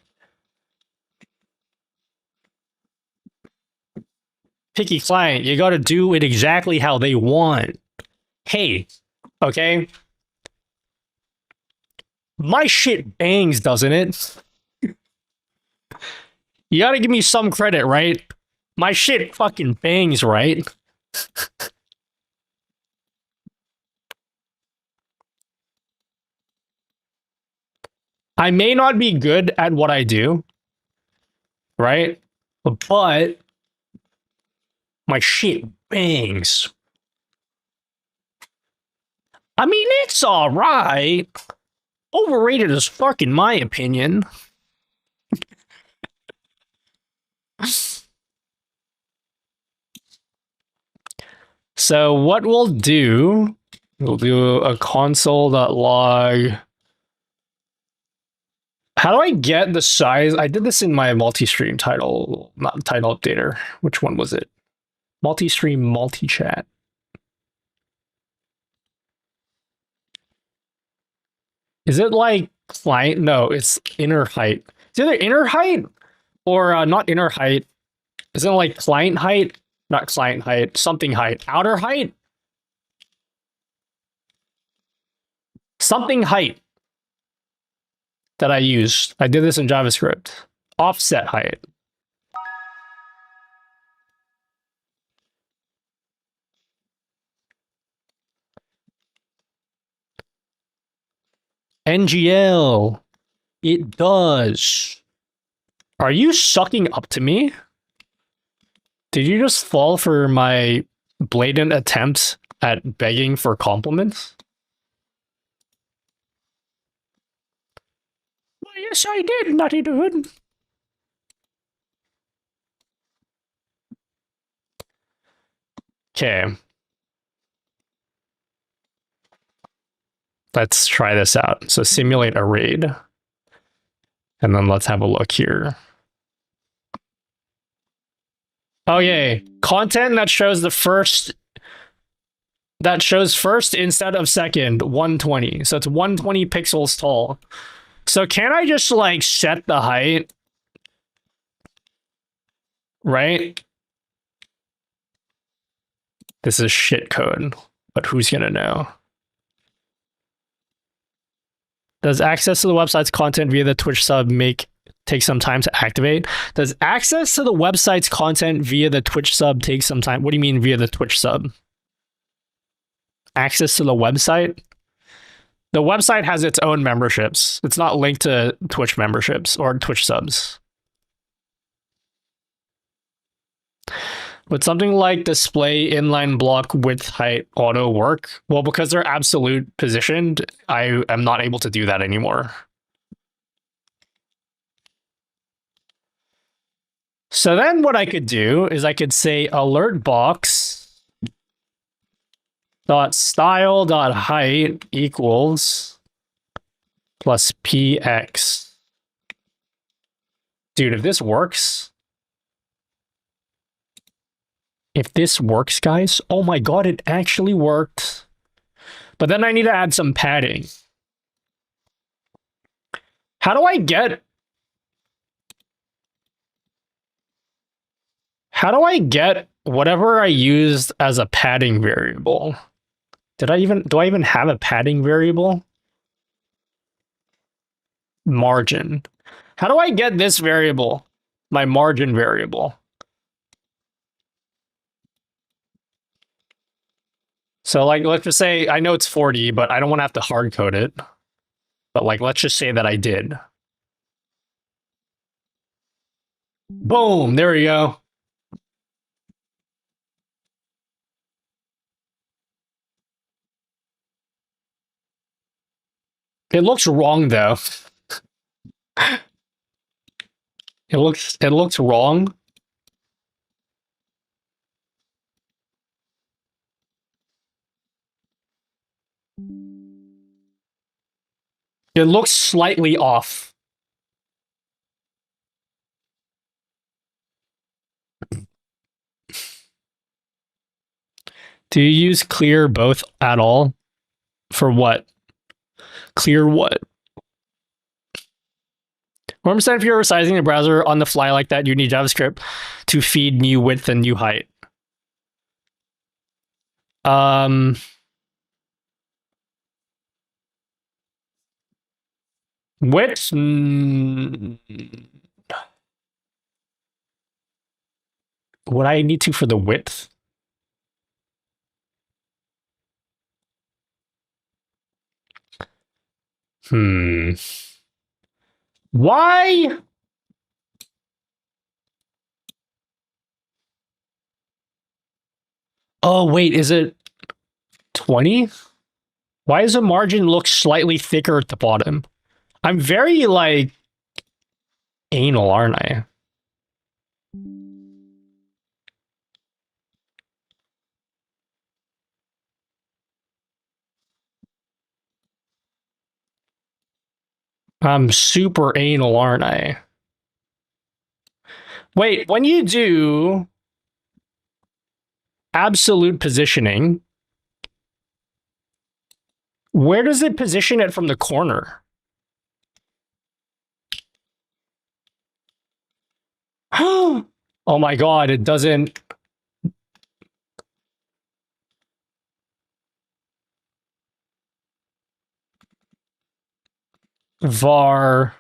Picky client, you got to do it exactly how they want. Hey, okay? My shit bangs, doesn't it? You got to give me some credit, right? My shit fucking bangs, right? I may not be good at what I do, right? But my shit bangs. I mean, it's all right. Overrated as fuck, in my opinion. So what we'll do a console.log. How do I get the size? I did this in my multi-stream title, not title updater. Which one was it? Multi-stream, multi-chat. Is it like client? No, it's inner height. It's either inner height or not inner height. Isn't it like client height? Not client height, something height. Outer height? Something height that I used. I did this in JavaScript. Offset height. NGL. It does. Are you sucking up to me? Did you just fall for my blatant attempt at begging for compliments? Well, yes, I did, Nutty Dude. Okay. Let's try this out. So simulate a raid. And then let's have a look here. Oh, yay. Content that shows the first... That shows first instead of second, 120. So it's 120 pixels tall. So can I just, like, set the height? Right? This is shit code, but who's gonna know? Does access to the website's content via the Twitch sub take some time to activate? Does access to the website's content via the Twitch sub take some time? What do you mean via the Twitch sub? Access to the website? The website has its own memberships. It's not linked to Twitch memberships or Twitch subs. Would something like display inline block width height auto work? Well, because they're absolute positioned, I am not able to do that anymore. So then what I could do is I could say alert box dot style dot height equals plus px. Dude, if this works, guys, oh my god, it actually worked. But then I need to add some padding. How do I get whatever I used as a padding variable? Do I even have a padding variable? Margin. How do I get this variable? My margin variable. So like, let's just say, I know it's 40, but I don't want to have to hard code it. But like, let's just say that I did. Boom, there we go. It looks wrong though. It looks wrong. It looks slightly off. Do you use clear both at all? For what? Clear what? Or understand if you're resizing the browser on the fly like that, you need JavaScript to feed new width and new height. Width? Would I need to for the width? Why? Oh, wait, is it 20? Why does the margin look slightly thicker at the bottom? I'm very, like, anal, aren't I? I'm super anal, aren't I? Wait, when you do absolute positioning, where does it position it from the corner? Oh my god, it doesn't. Var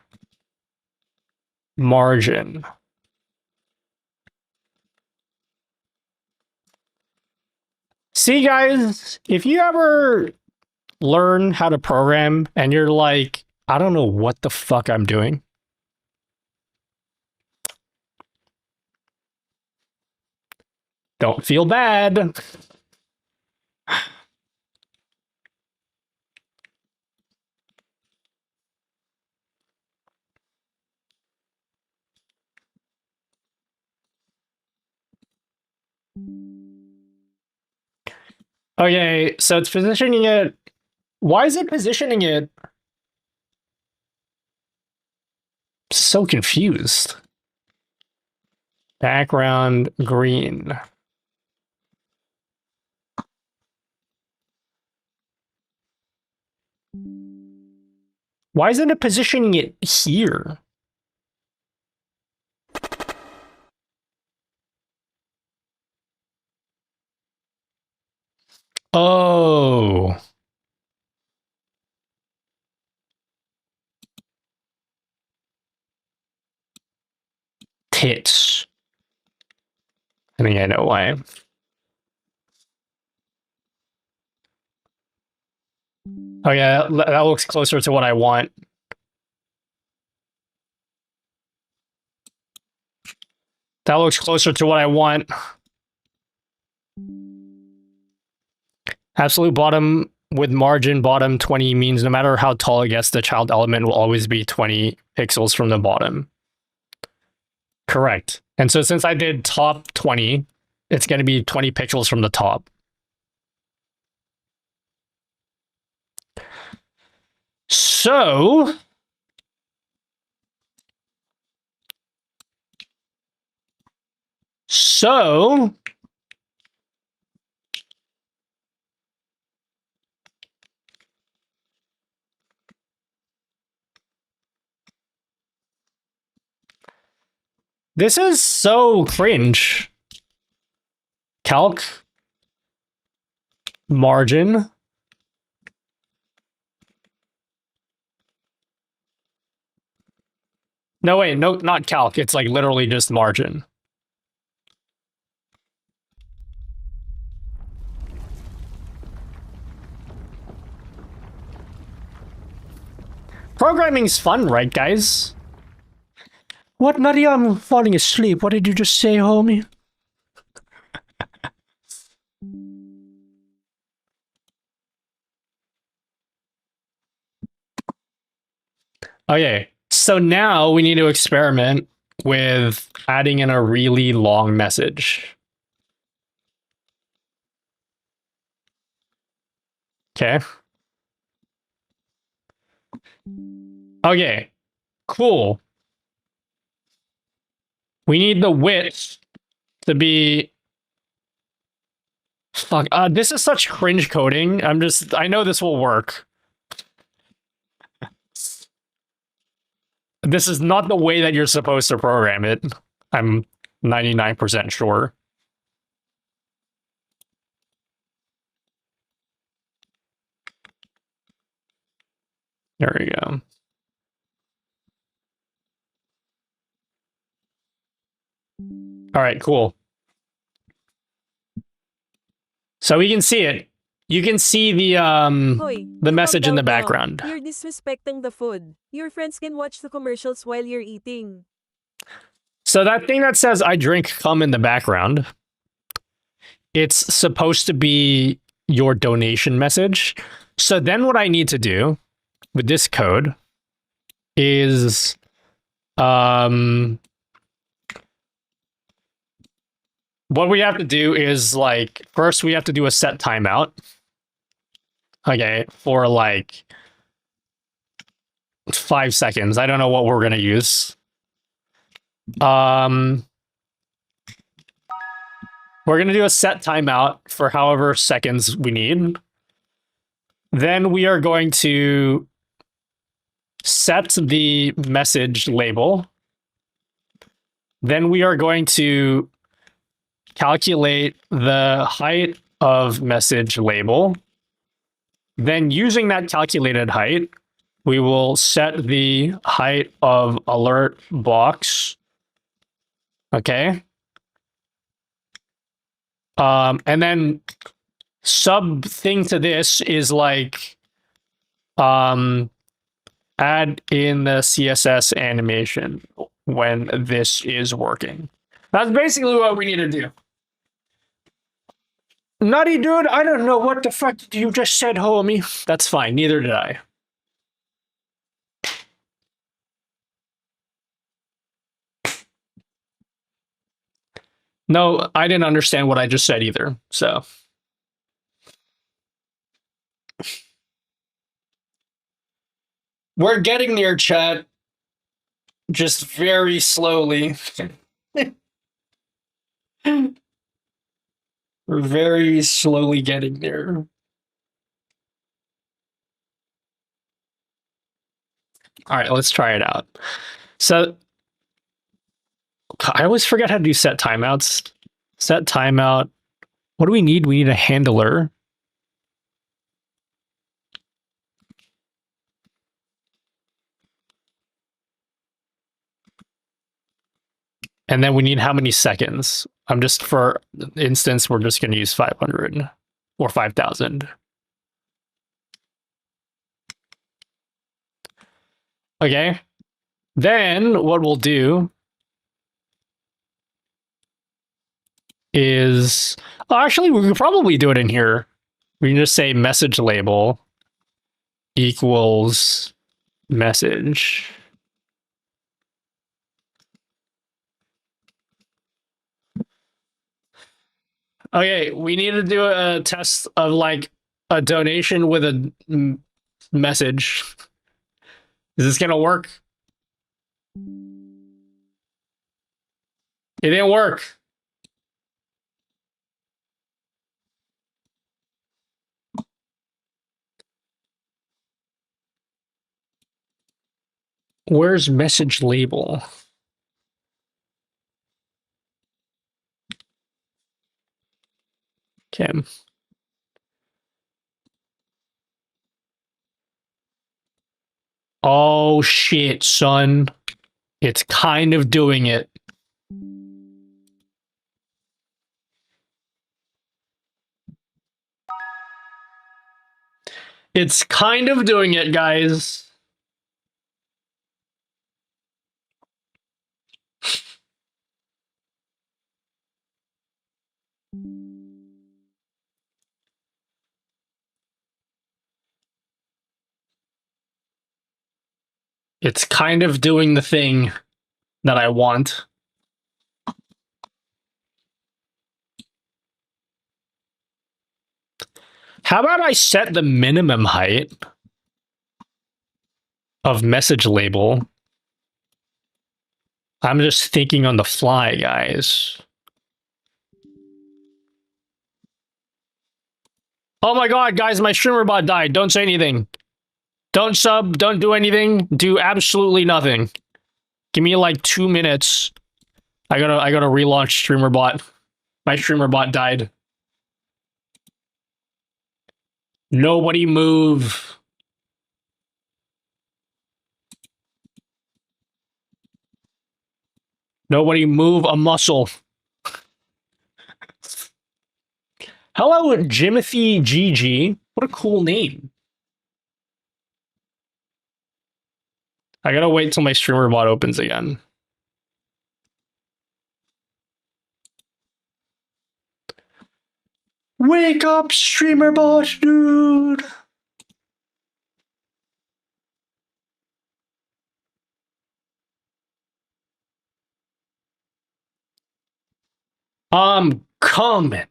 margin. See, guys, if you ever learn how to program and you're like, I don't know what the fuck I'm doing. Don't feel bad. Okay, so it's positioning it. Why is it positioning it? So confused. Background green. Why isn't it positioning it here? Oh. Tits. I think I know why. Oh yeah, that looks closer to what I want. That looks closer to what I want. Absolute bottom with margin bottom 20 means no matter how tall it gets, the child element will always be 20 pixels from the bottom. Correct. And so since I did top 20, it's going to be 20 pixels from the top. So this is so cringe. Calc margin. No, wait, no, not calc. It's like literally just margin. Programming's fun, right, guys? What, Nutty? I'm falling asleep. What did you just say, homie? Okay, so now we need to experiment with adding in a really long message. Okay. Okay, cool. We need the width to be... Fuck, this is such cringe coding. I know this will work. This is not the way that you're supposed to program it. I'm 99% sure. There we go. All right, cool. So we can see it. You can see the Hoy, message in the calm down now. background. You're disrespecting the food. Your friends can watch the commercials while you're eating. So that thing that says "I drink cum" in the background, it's supposed to be your donation message. So then what I need to do with this code is what we have to do is, like, first we have to do a set timeout. Okay, for like 5 seconds. I don't know what we're going to use. We're going to do a set timeout for however seconds we need. Then we are going to set the message label. Then we are going to calculate the height of message label. Then using that calculated height, we will set the height of alert box. Okay. And then sub thing to this is like add in the CSS animation when this is working. That's basically what we need to do. Nutty dude, I don't know what the fuck you just said, homie. That's fine, neither did I. No, I didn't understand what I just said either, so. We're getting there, chat. Just very slowly. We're very slowly getting there. All right, let's try it out. So I always forget how to do set timeouts. Set timeout. What do we need? We need a handler. And then we need how many seconds? I'm just, for instance, we're just going to use 500 or 5,000. Okay. Then what we'll do is, actually, we could probably do it in here. We can just say message label equals message. Okay, we need to do a test of like a donation with a message. Is this gonna work? It didn't work. Where's message label? Okay. Oh shit, son. It's kind of doing it. It's kind of doing it, guys. It's kind of doing the thing that I want. How about I set the minimum height of message label? I'm just thinking on the fly, guys. Oh my god, guys, my streamer bot died. Don't say anything. Don't sub, don't do anything. Do absolutely nothing. Give me like 2 minutes. I gotta relaunch streamer bot. My streamer bot died. Nobody move. Nobody move a muscle. Hello, Jimothy GG. What a cool name. I gotta wait till my streamer bot opens again. Wake up, streamer bot, dude. I'm coming.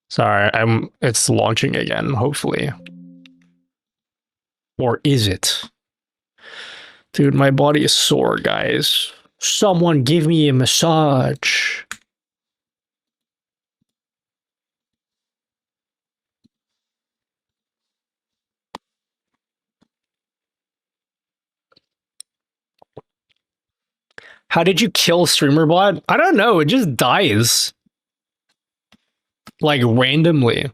Sorry, it's launching again, hopefully. Or is it? Dude, my body is sore, guys. Someone give me a massage. How did you kill StreamerBot? I don't know, it just dies. Like, randomly.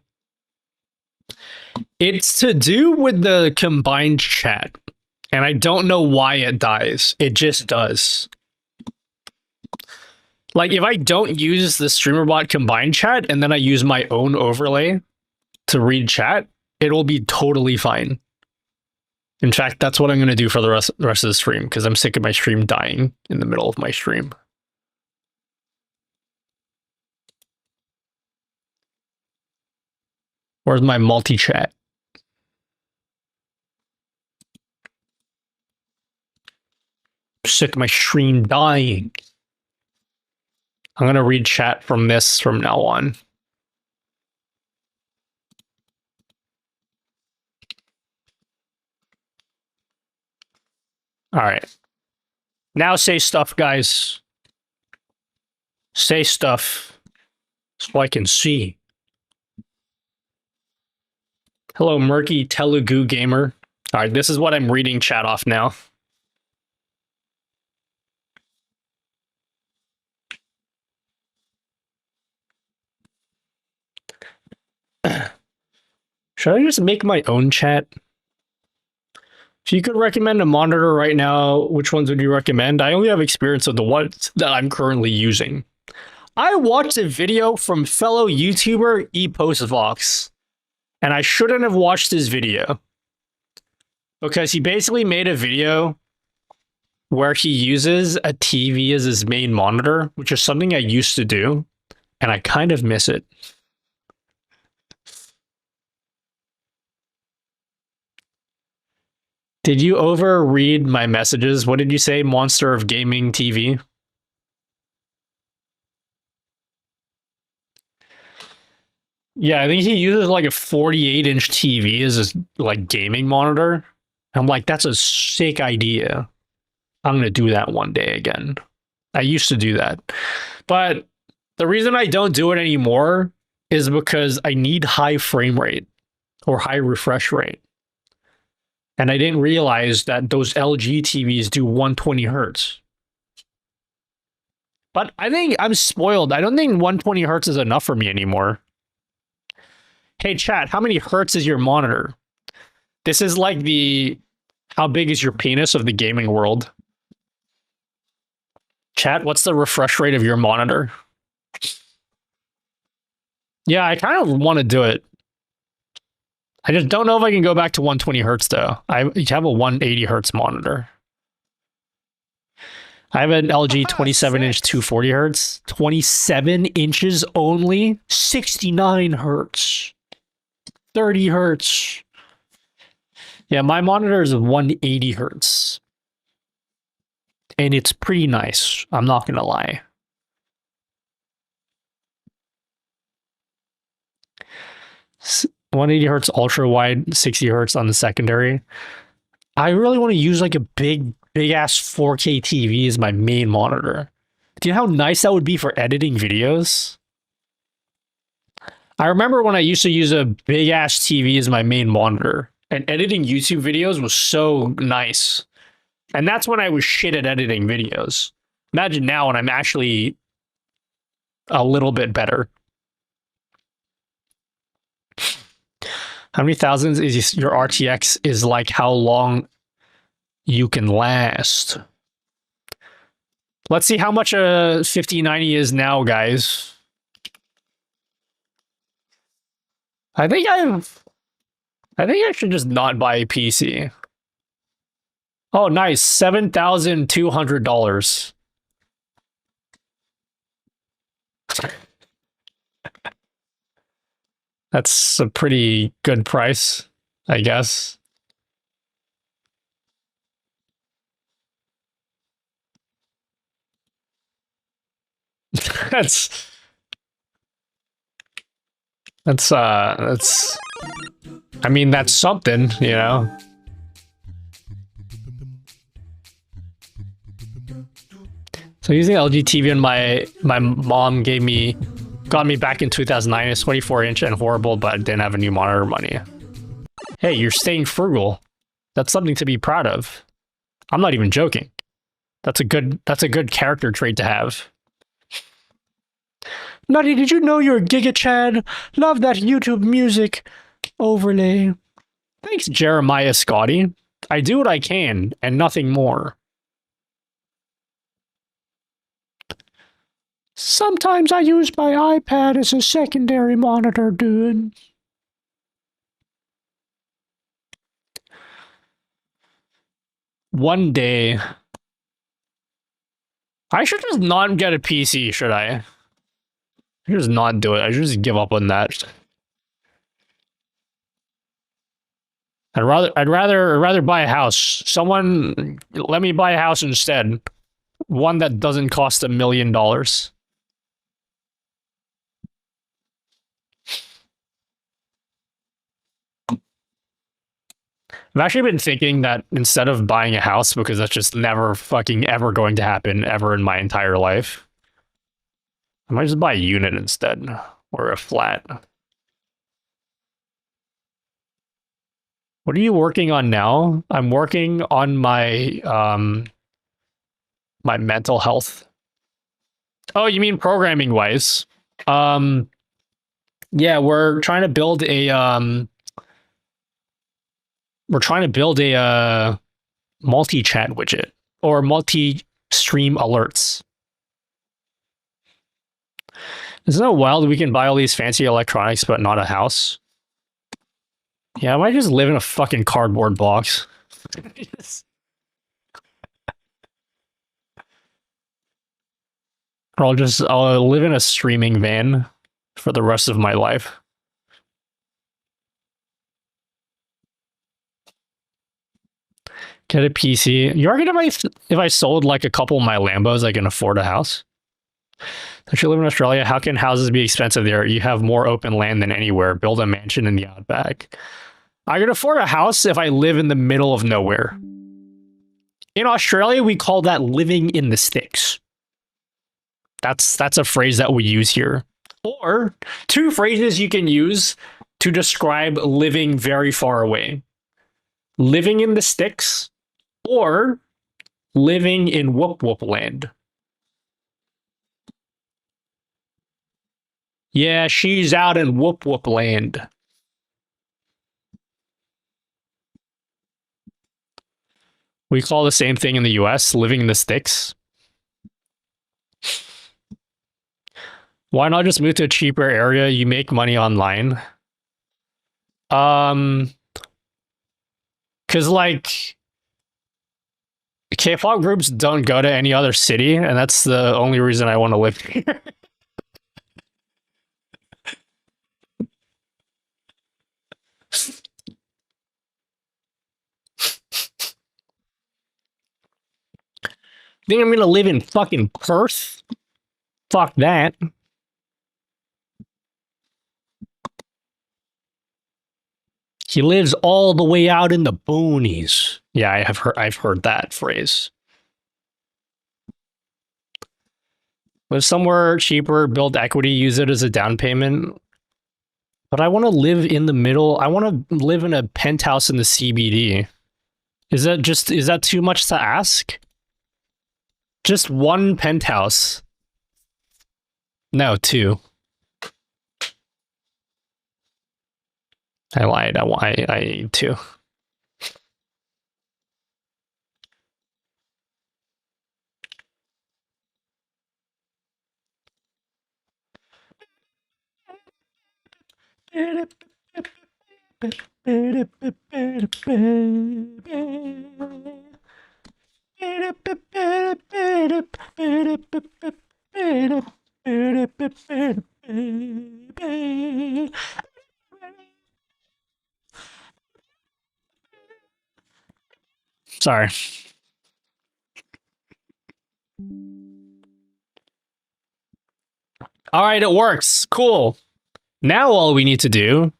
It's to do with the combined chat. And I don't know why it dies. It just does. Like, if I don't use the StreamerBot combined chat and then I use my own overlay to read chat, it'll be totally fine. In fact, that's what I'm going to do for the rest of the stream, because I'm sick of my stream dying in the middle of my stream. Where's my multi-chat? Sick of my stream dying. I'm going to read chat from this from now on. All right. Now say stuff, guys. Say stuff so I can see. Hello, Murky Telugu Gamer. All right, this is what I'm reading chat off now. Should I just make my own chat? If you could recommend a monitor right now, which ones would you recommend? I only have experience with the ones that I'm currently using. I watched a video from fellow YouTuber ePostvox, and I shouldn't have watched his video. Because he basically made a video where he uses a TV as his main monitor, which is something I used to do, and I kind of miss it. Did you overread my messages? What did you say, Monster of Gaming TV? Yeah, I think he uses like a 48-inch TV as his like gaming monitor. I'm like, that's a sick idea. I'm gonna do that one day again. I used to do that, but the reason I don't do it anymore is because I need high frame rate or high refresh rate. And I didn't realize that those LG TVs do 120 hertz. But I think I'm spoiled. I don't think 120 hertz is enough for me anymore. Hey, chat, how many hertz is your monitor? This is like the how big is your penis of the gaming world. Chat, what's the refresh rate of your monitor? Yeah, I kind of want to do it. I just don't know if I can go back to 120 hertz though. I have a 180 hertz monitor. I have an LG 27-inch 240 hertz. 27 inches only. 69 hertz. 30 hertz. Yeah, my monitor is 180 hertz. And it's pretty nice. I'm not going to lie. S 180 hertz ultra wide, 60 hertz on the secondary. I really want to use like a big ass 4K TV as my main monitor. Do you know how nice that would be for editing videos? I remember when I used to use a big ass TV as my main monitor, and editing YouTube videos was so nice. And that's when I was shit at editing videos. Imagine now when I'm actually a little bit better. How many thousands is your RTX is like how long you can last? Let's see how much a 5090 is now, guys. I think I should just not buy a PC. Oh, nice. $7,200. That's a pretty good price, I guess. that's I mean, that's something, you know. So using LG TV and my mom got me back in 2009. It's 24-inch and horrible, but didn't have a new monitor money. Hey, you're staying frugal. That's something to be proud of. I'm not even joking. That's a good character trait to have. Nutty, did you know you're a Giga Chad? Love that YouTube music overlay. Thanks, Jeremiah Scotty. I do what I can and nothing more. Sometimes I use my iPad as a secondary monitor, dude. One day. I should just not get a PC, should I? I should just not do it. I should just give up on that. I'd rather buy a house. Someone let me buy a house instead. One that doesn't cost $1 million. I've actually been thinking that instead of buying a house, because that's just never fucking ever going to happen ever in my entire life, I might just buy a unit instead, or a flat. What are you working on now? I'm working on my my mental health. Oh, you mean programming wise? Yeah, we're trying to build a multi-chat widget or multi-stream alerts. Isn't it wild we can buy all these fancy electronics but not a house? Yeah, I might just live in a fucking cardboard box. Or I'll live in a streaming van for the rest of my life. Get a PC. You reckon if I sold like a couple of my Lambos, I can afford a house? Don't you live in Australia? How can houses be expensive there? You have more open land than anywhere. Build a mansion in the outback. I can afford a house if I live in the middle of nowhere. In Australia, we call that living in the sticks. That's a phrase that we use here. Or two phrases you can use to describe living very far away. Living in the sticks or living in whoop whoop land. Yeah, she's out in whoop whoop land. We call the same thing in the US, living in the sticks. Why not just move to a cheaper area? You make money online. Cause like K-pop groups don't go to any other city, and that's the only reason I want to live here. Think I'm gonna live in fucking Perth? Fuck that. He lives all the way out in the boonies. Yeah, I've heard that phrase. Live somewhere cheaper, build equity, use it as a down payment. But I want to live in the middle. I want to live in a penthouse in the CBD. Is that too much to ask? Just one penthouse. No, two. I lied. I need two. Sorry. All right, it works. Cool. Now all we need to do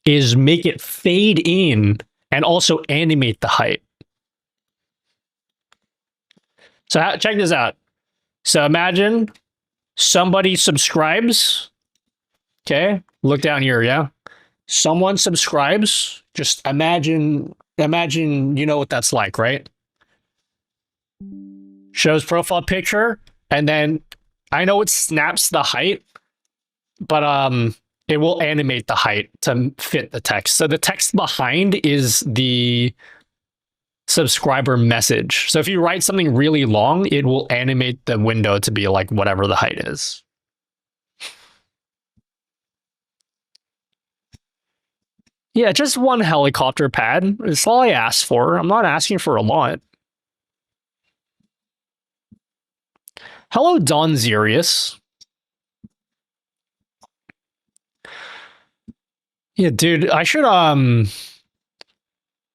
is make it fade in and also animate the height. So check this out. So imagine somebody subscribes. Okay, look down here, yeah? Someone subscribes. Just imagine you know what that's like, right? Shows profile picture, and then I know it snaps the height, but it will animate the height to fit the text. So the text behind is the subscriber message. So if you write something really long, it will animate the window to be like whatever the height is. Yeah, just one helicopter pad. It's all I asked for. I'm not asking for a lot. Hello, Don Zerius. Yeah, dude, I should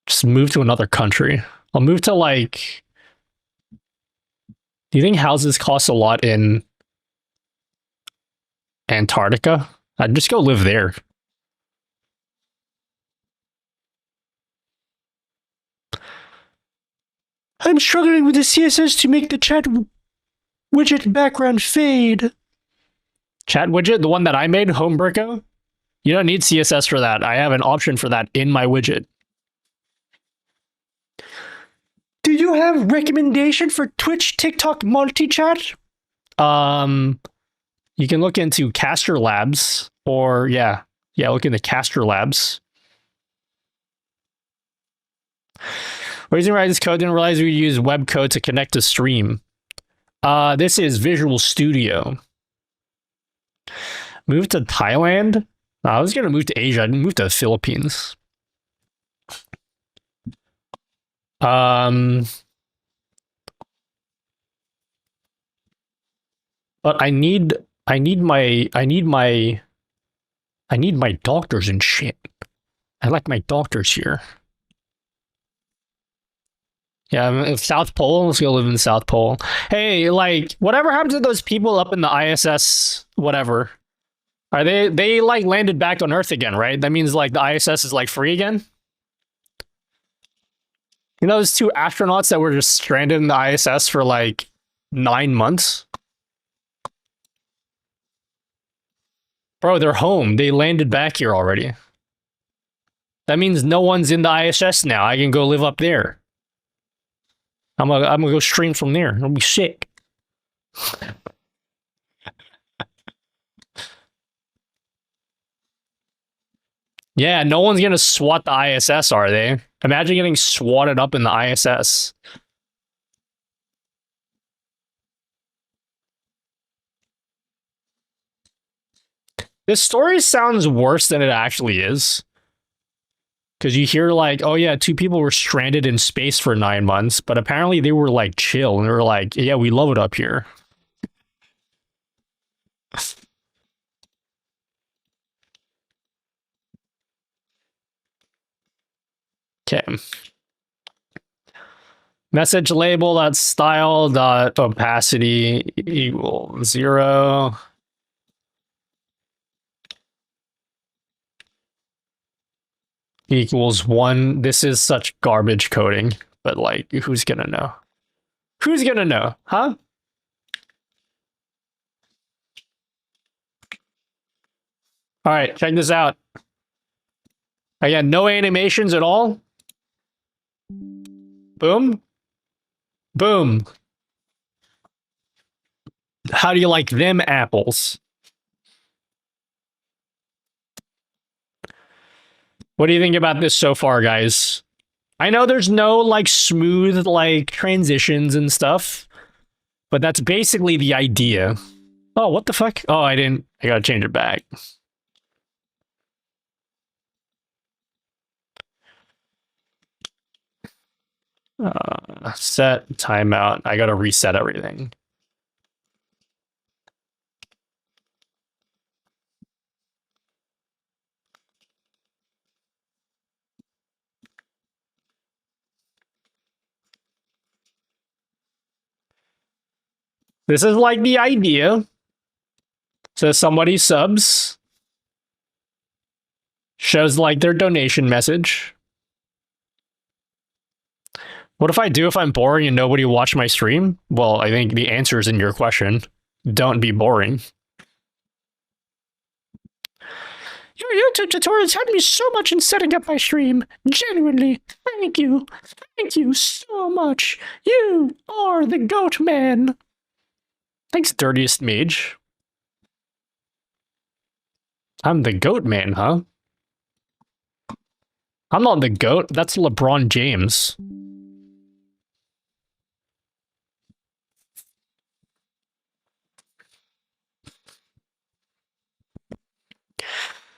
just move to another country. I'll move to like. Do you think houses cost a lot in Antarctica? I'd just go live there. I'm struggling with the CSS to make the chat widget background fade. Chat widget, the one that I made, Homebrico? You don't need CSS for that. I have an option for that in my widget. Do you have recommendation for Twitch, TikTok, multi-chat? You can look into Caster Labs, or yeah, look into Caster Labs. Reason why this code, didn't realize we use web code to connect to stream. This is Visual Studio. Move to Thailand? I was gonna move to Asia. I didn't move to the Philippines. But I need my doctors and shit. I like my doctors here. Yeah, South Pole. Let's go live in the South Pole. Hey, like, whatever happened to those people up in the ISS, whatever? Are they like landed back on Earth again, right? That means like the ISS is like free again? You know those two astronauts that were just stranded in the ISS for like 9 months? Bro, they're home. They landed back here already. That means no one's in the ISS now. I can go live up there. I'm gonna go stream from there. It'll be sick. Yeah, no one's gonna swat the ISS, are they? Imagine getting swatted up in the ISS. This story sounds worse than it actually is. Because you hear like, oh yeah, 2 people were stranded in space for 9 months, but apparently they were like chill and they were like, yeah, we love it up here. Okay. Message label dot style dot opacity equal 0. Equals 1. This is such garbage coding, but like, who's gonna know? Who's gonna know, huh? All right, check this out. Again, no animations at all. Boom. Boom. How do you like them apples? What do you think about this so far, guys? I know there's no like smooth like transitions and stuff, but that's basically the idea. Oh, what the fuck? Oh, I gotta change it back. Set timeout. I gotta reset everything. This is like the idea. So somebody subs, shows like their donation message. What if I do if I'm boring and nobody watched my stream? Well, I think the answer is in your question. Don't be boring. Your YouTube tutorials helped me so much in setting up my stream. Genuinely, thank you. Thank you so much. You are the goat man. Thanks, Dirtiest Mage. I'm the goat man, huh? I'm not the goat. That's LeBron James.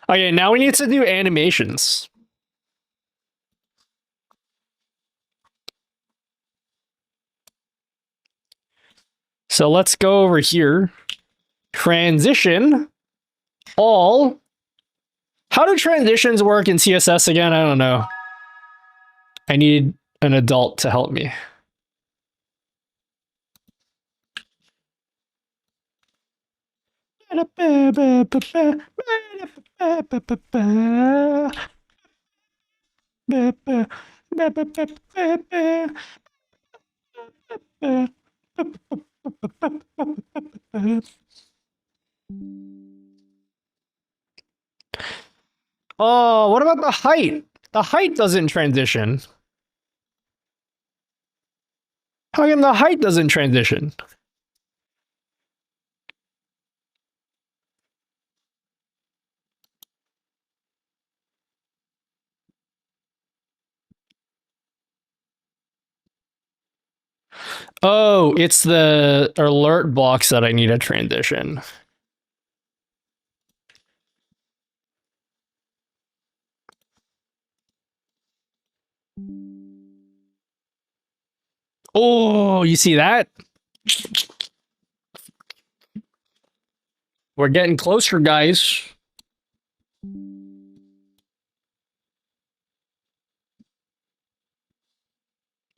Okay, now we need to do animations. So let's go over here. Transition. All. How do transitions work in CSS again? I don't know. I need an adult to help me. Oh, what about the height? The height doesn't transition. How come the height doesn't transition? Oh, it's the alert box that I need to transition. Oh, you see that? We're getting closer, guys.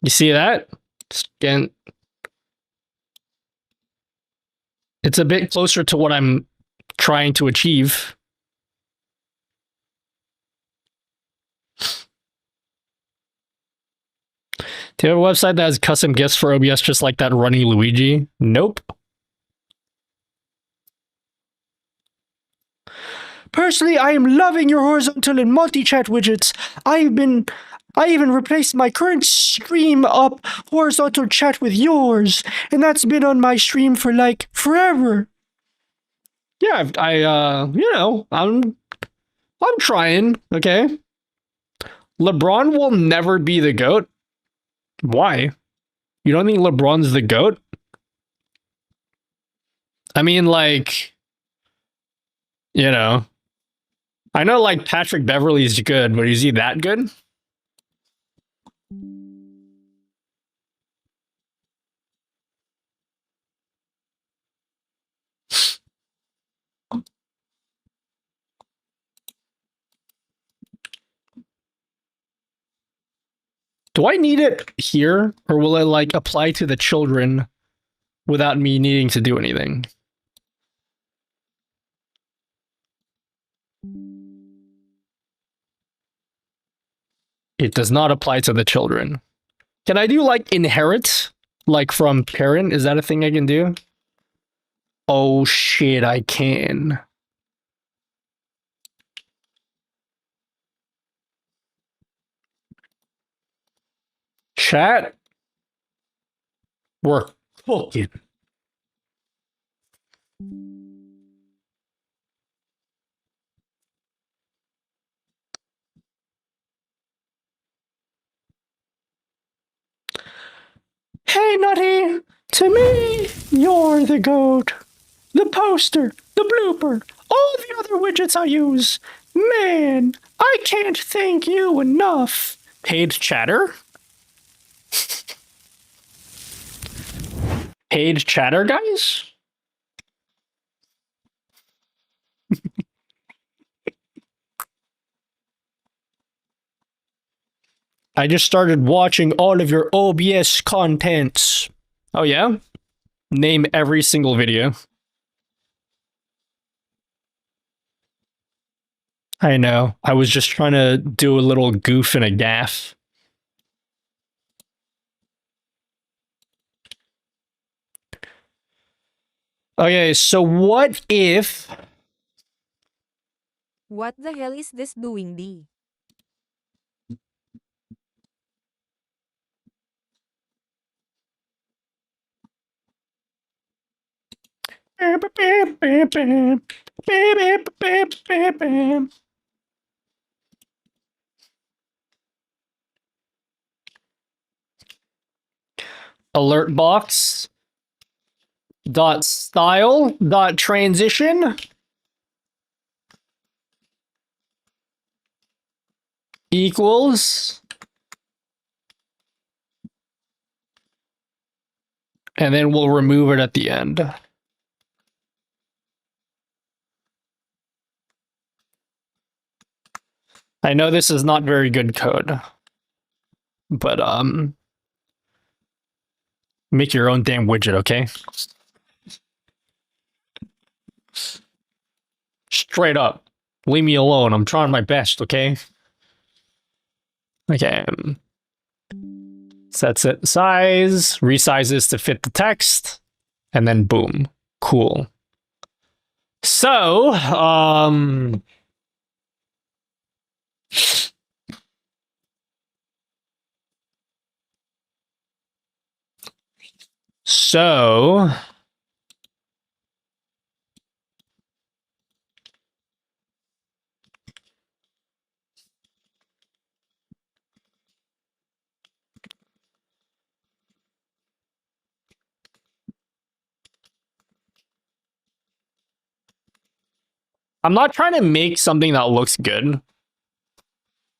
You see that? Again, it's a bit closer to what I'm trying to achieve. Do you have a website that has custom GIFs for OBS just like that Runny Luigi? Nope. Personally, I am loving your horizontal and multi-chat widgets. I even replaced my current stream up horizontal chat with yours, and that's been on my stream for like forever. Yeah, I'm trying, okay? LeBron will never be the GOAT. Why? You don't think LeBron's the GOAT? I mean, like, you know, I know like Patrick Beverley's good, but is he that good? Do I need it here, or will it like apply to the children without me needing to do anything? It does not apply to the children. Can I do like inherit, like from parent? Is that a thing I can do? Oh shit, I can. Chat, we're cooking. Hey, Nutty! To me, you're the GOAT. The poster, the blooper, all the other widgets I use. Man, I can't thank you enough. Paid chatter? Paid chatter, guys? I just started watching all of your OBS contents. Oh yeah? Name every single video. I know. I was just trying to do a little goof and a gaff. Okay, so what if... What the hell is this doing, D? Alert box dot style dot transition equals, and then we'll remove it at the end. I know this is not very good code, but make your own damn widget, okay? Straight up. Leave me alone. I'm trying my best, okay? Okay. Sets it size, resizes to fit the text, and then boom. Cool. So, I'm not trying to make something that looks good.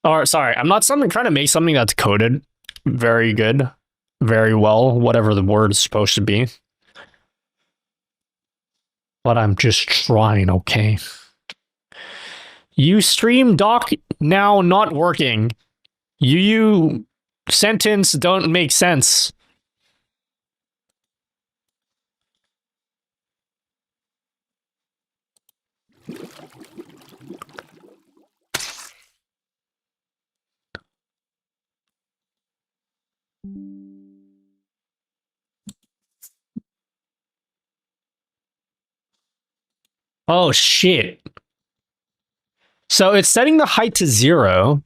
Or sorry, I'm not trying to make something that's coded very good, very well, whatever the word is supposed to be. But I'm just trying, okay? Ustream doc now not working. sentence don't make sense. Oh shit. So it's setting the height to 0.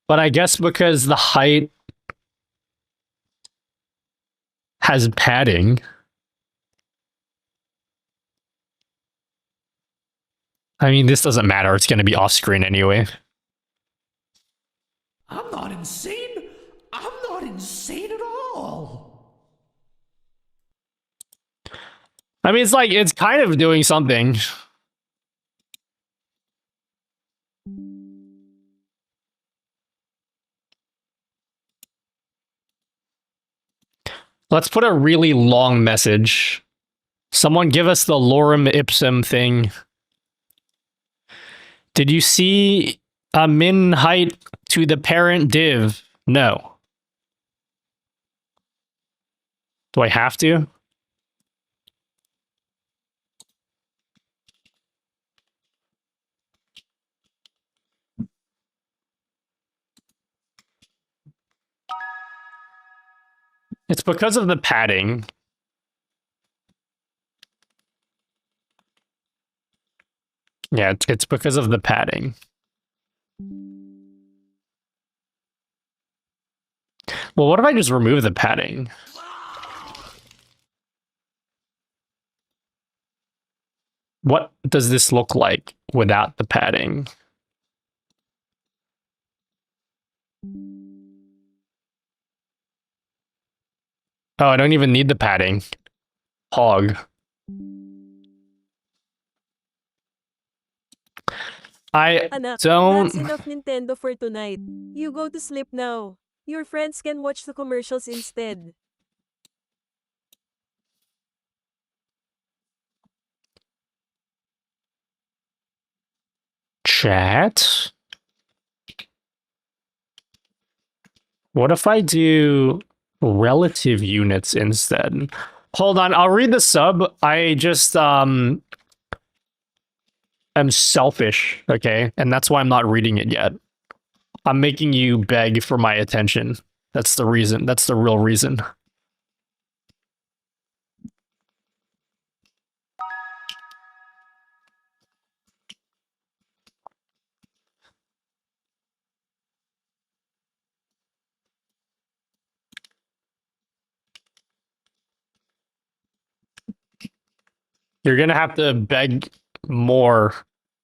But I guess because the height has padding. I mean, this doesn't matter. It's going to be off screen anyway. I'm not insane. I'm not insane at all. I mean, it's like, it's kind of doing something. Let's put a really long message. Someone give us the lorem ipsum thing. Did you see a min height to the parent div? No. Do I have to? It's because of the padding. Yeah, it's because of the padding. Well, what if I just remove the padding? What does this look like without the padding? Oh, I don't even need the padding. Hog. I Anak, don't... that's enough Nintendo for tonight. You go to sleep now. Your friends can watch the commercials instead. Chat? What if I do relative units instead? Hold on, I'll read the sub. I just am selfish, okay? And that's why I'm not reading it yet. I'm making you beg for my attention. That's the reason. That's the real reason. You're gonna have to beg more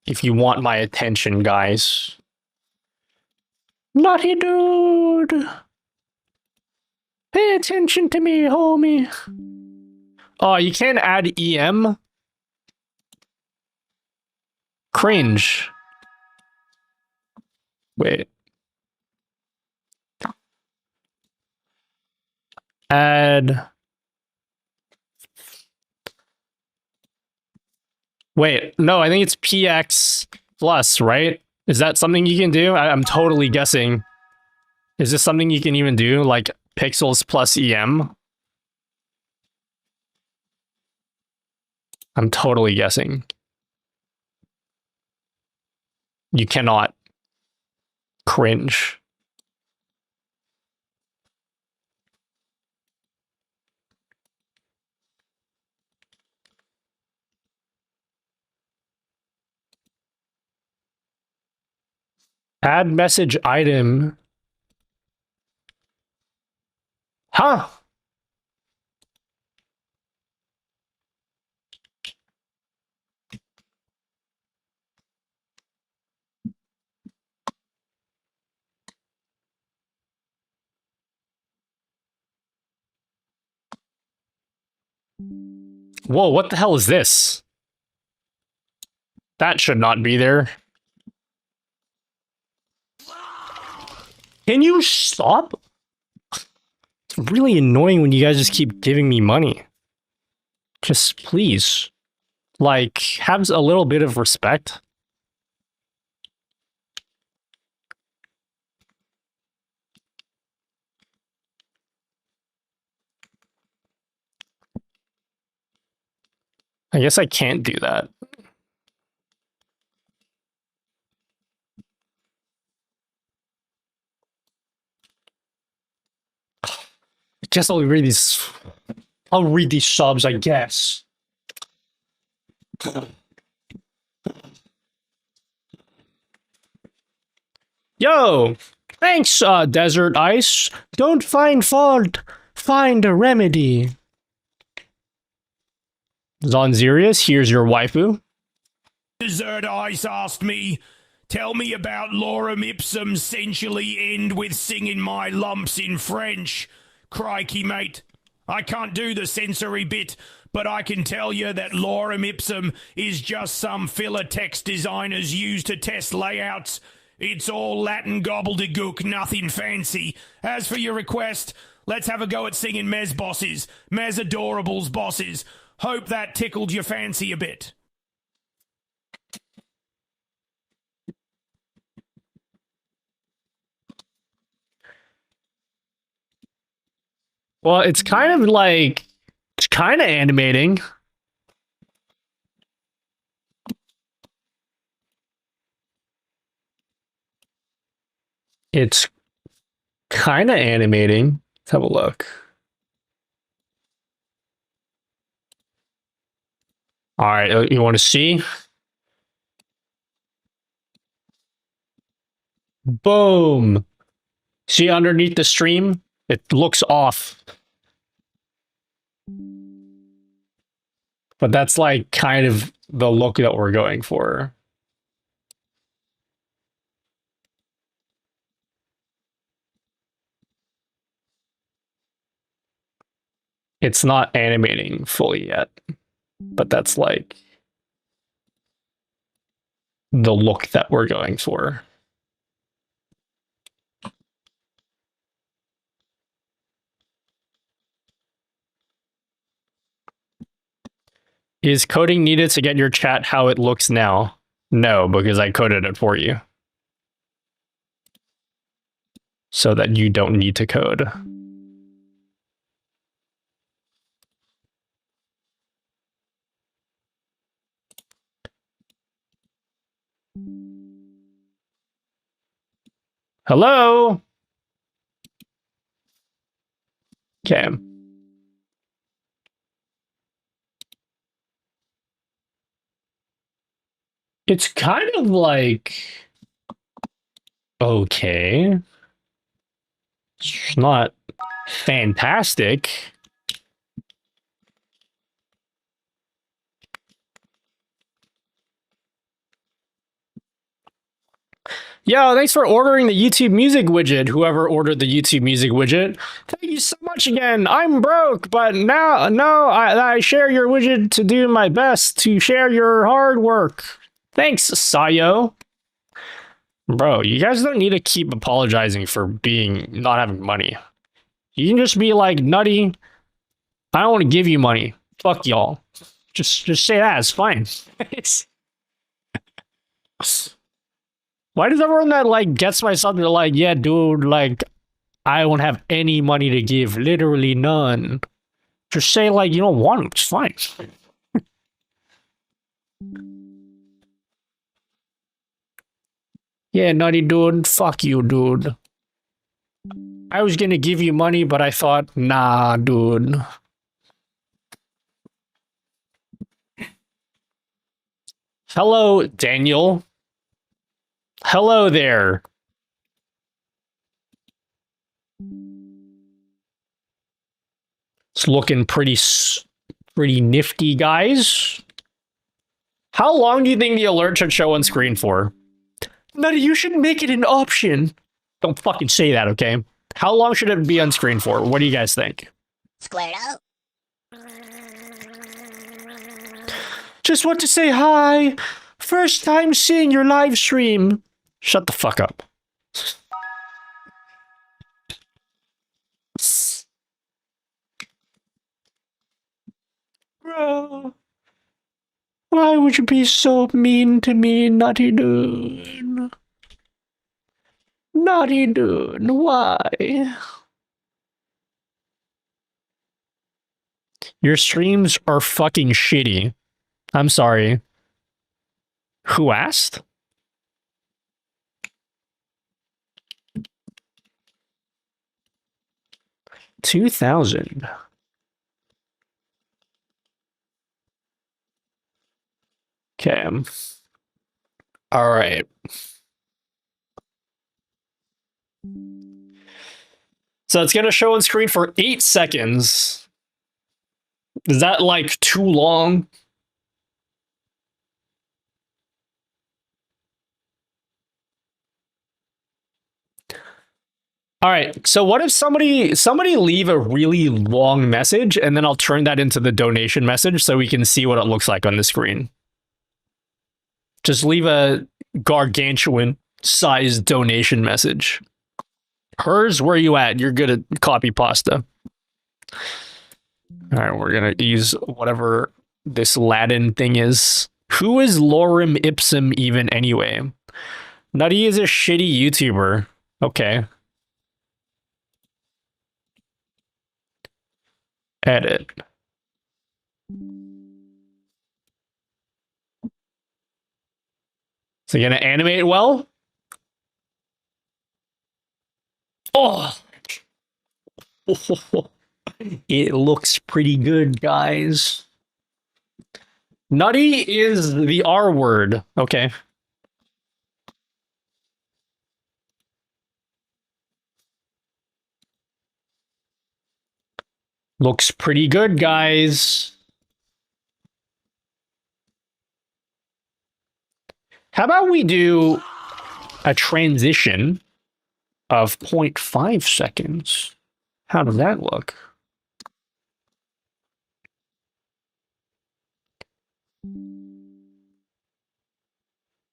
if you want my attention, guys. Naughty dude! Pay attention to me, homie. Oh, you can't add EM? Cringe. Wait. Add... Wait, no, I think it's PX plus, right? Is that something you can do? I'm totally guessing. Is this something you can even do? Like pixels plus EM? I'm totally guessing. You cannot. Cringe. Add message item. Huh? Whoa, what the hell is this? That should not be there. Can you stop? It's really annoying when you guys just keep giving me money. Just please. Like, have a little bit of respect. I guess I can't do that. I guess I'll read these. I'll read these subs, I guess. Yo! Thanks, Desert Ice. Don't find fault. Find a remedy. Zonzerius, here's your waifu. Desert Ice asked me, tell me about lorem ipsum essentially end with singing my lumps in French. Crikey, mate. I can't do the sensory bit, but I can tell you that lorem ipsum is just some filler text designers use to test layouts. It's all Latin gobbledygook, nothing fancy. As for your request, let's have a go at singing Mez bosses, Mez adorables bosses. Hope that tickled your fancy a bit. Well, it's kind of like, it's kind of animating. It's kind of animating. Let's have a look. All right, you want to see? Boom. See underneath the stream? It looks off. But that's like kind of the look that we're going for. It's not animating fully yet, but that's like the look that we're going for. Is coding needed to get your chat how it looks now? No, because I coded it for you. So that you don't need to code. Hello? Okay. It's kind of like... okay. It's not fantastic. Yo, thanks for ordering the YouTube Music widget. Whoever ordered the YouTube Music widget, thank you so much again. I'm broke, but now, I share your widget to do my best to share your hard work. Thanks, Sayo. Bro, you guys don't need to keep apologizing for not having money. You can just be like, Nutty, I don't want to give you money. Fuck y'all. Just say that. It's fine. Why does everyone that like gets my something like, yeah, dude, like, I don't have any money to give, literally none. Just say like you don't want it. It's fine. Yeah, Nutty dude, fuck you, dude. I was gonna give you money, but I thought, nah, dude. Hello, Daniel. Hello there. It's looking pretty nifty, guys. How long do you think the alert should show on screen for? Nutty, you should make it an option. Don't fucking say that, okay? How long should it be on screen for? What do you guys think? Squared up. Just want to say hi. First time seeing your live stream. Shut the fuck up. Bro. Why would you be so mean to me, Nutty dude? Nutty dude, why? Your streams are fucking shitty. I'm sorry. Who asked? $2,000. Okay. All right. So it's going to show on screen for 8 seconds. Is that like too long? All right. So what if somebody leave a really long message and then I'll turn that into the donation message so we can see what it looks like on the screen. Just leave a gargantuan sized donation message. Hers, where you at? You're good at copy pasta. All right, we're going to use whatever this Latin thing is. Who is lorem ipsum even anyway? Nutty is a shitty YouTuber. Okay. Edit. So you're going to animate it well? Oh. It looks pretty good, guys. Nutty is the R word. Okay. Looks pretty good, guys. How about we do a transition of 0.5 seconds? How does that look?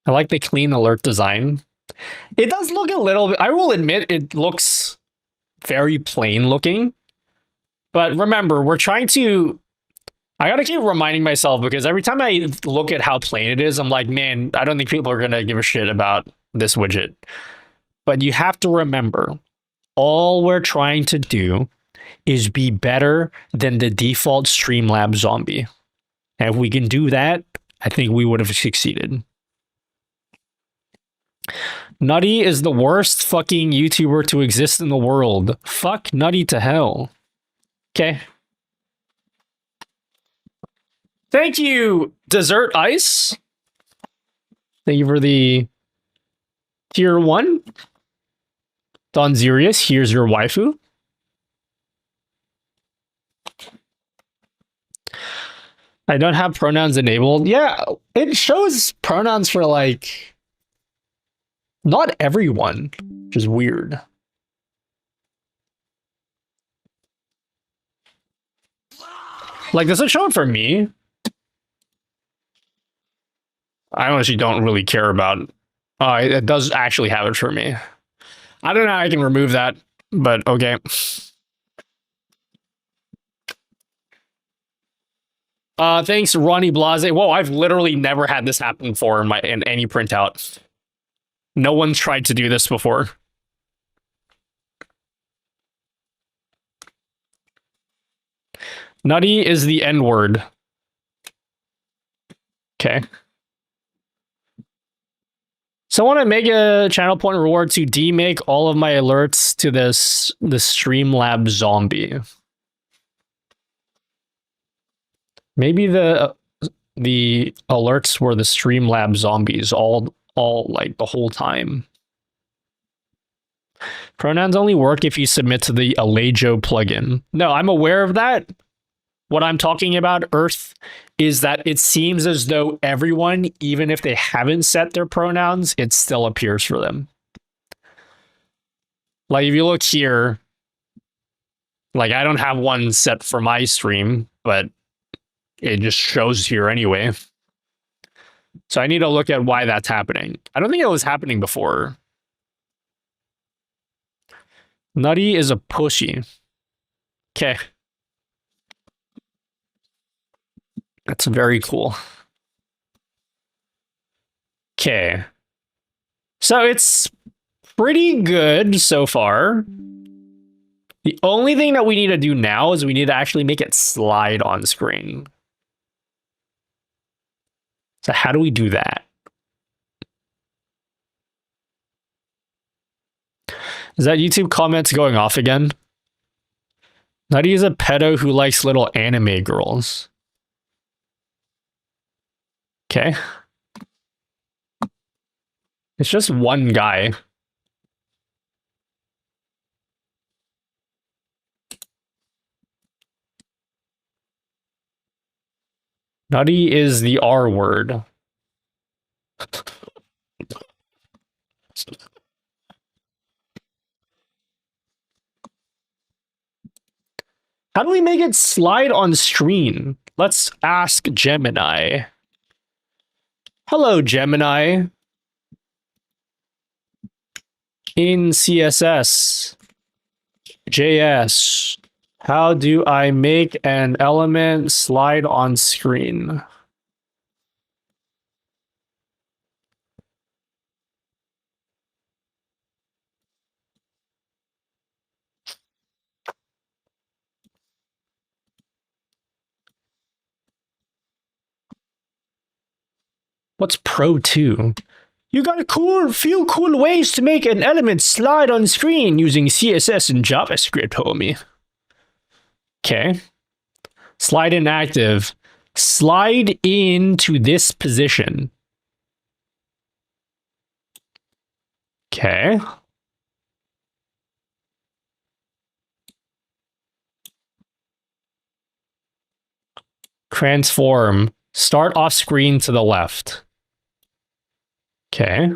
I like the clean alert design. It does look a little bit, I will admit, it looks very plain looking. But remember, we're trying to, I gotta keep reminding myself because every time I look at how plain it is, I'm like, man, I don't think people are gonna give a shit about this widget. But you have to remember, all we're trying to do is be better than the default Streamlabs zombie. And if we can do that, I think we would have succeeded. Nutty is the worst fucking YouTuber to exist in the world. Fuck Nutty to hell. Okay. Thank you, Dessert Ice. Thank you for the tier 1. Don Zerius, here's your waifu. I don't have pronouns enabled. Yeah, it shows pronouns for like not everyone, which is weird. Like, does it show it for me? I honestly don't really care about. It does actually have it for me. I don't know how I can remove that, but okay. Thanks, Ronnie Blase. Whoa, I've literally never had this happen before in any printout. No one's tried to do this before. Nutty is the N-word. Okay. So I want to make a channel point reward to demake all of my alerts to the Streamlabs zombie. Maybe the alerts were the Streamlabs zombies all like the whole time. Pronouns only work if you submit to the Alejo plugin. No, I'm aware of that. What I'm talking about, Earth, is that it seems as though everyone, even if they haven't set their pronouns, it still appears for them. Like if you look here, like I don't have one set for my stream, but it just shows here anyway. So I need to look at why that's happening. I don't think it was happening before. Nutty is a pushy. Okay. That's very cool. Okay. So it's pretty good so far. The only thing that we need to do now is we need to actually make it slide on screen. So how do we do that? Is that YouTube comments going off again? Nutty is a pedo who likes little anime girls. Okay. It's just one guy. Nutty is the R word. How do we make it slide on screen? Let's ask Gemini. Hello, Gemini. In CSS, JS, how do I make an element slide on screen? What's Pro 2? You got a few cool ways to make an element slide on screen using CSS and JavaScript, homie. Okay. Slide inactive. Slide into this position. Okay. Transform. Start off screen to the left. Okay.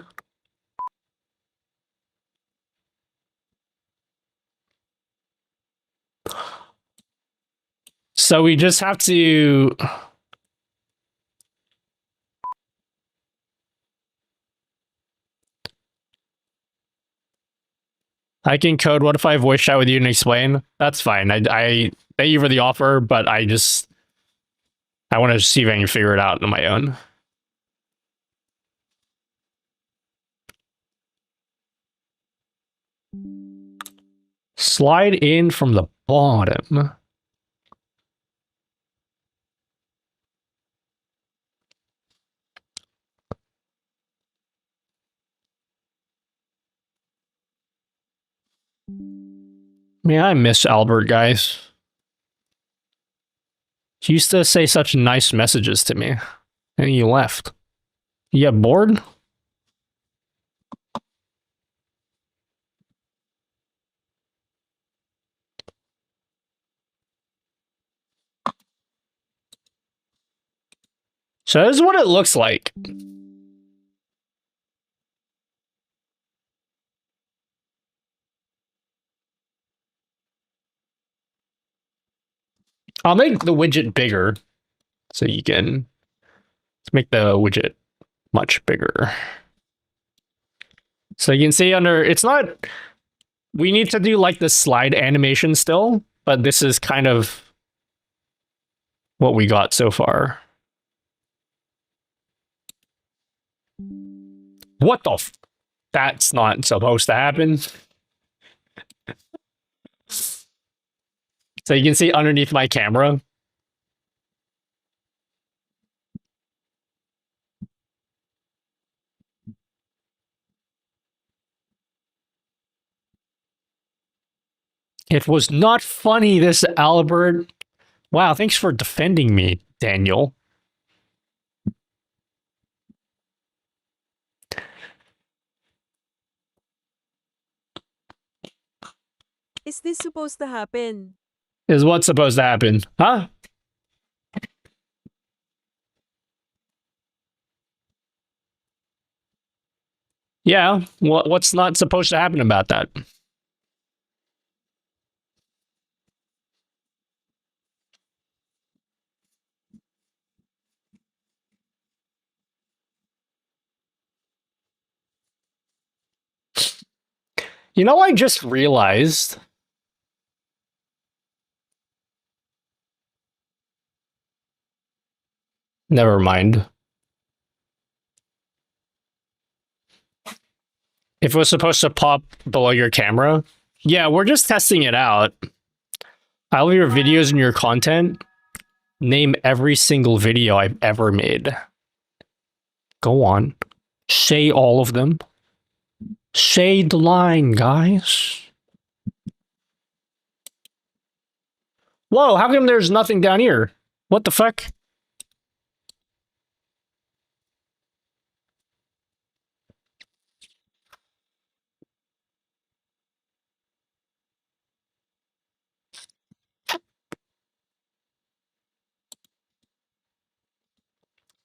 So we just have to... I can code. What if I voice chat with you and explain? That's fine. I thank you for the offer, but I want to see if I can figure it out on my own. Slide in from the bottom. Man, I miss Albert, guys. He used to say such nice messages to me. And he left. You get bored? So this is what it looks like. I'll make the widget bigger so you can make the widget much bigger. So you can see under, it's not, we need to do like the slide animation still, but this is kind of what we got so far. What the f? That's not supposed to happen. So you can see underneath my camera. It was not funny, this Albert. Wow, thanks for defending me, Daniel. Is this supposed to happen? Is what's supposed to happen? Huh? Yeah, what's not supposed to happen about that? You know, I just realized. Never mind. If it was supposed to pop below your camera. Yeah, we're just testing it out. I love your videos and your content. Name every single video I've ever made. Go on. Say all of them. Say the line, guys. Whoa, how come there's nothing down here? What the fuck?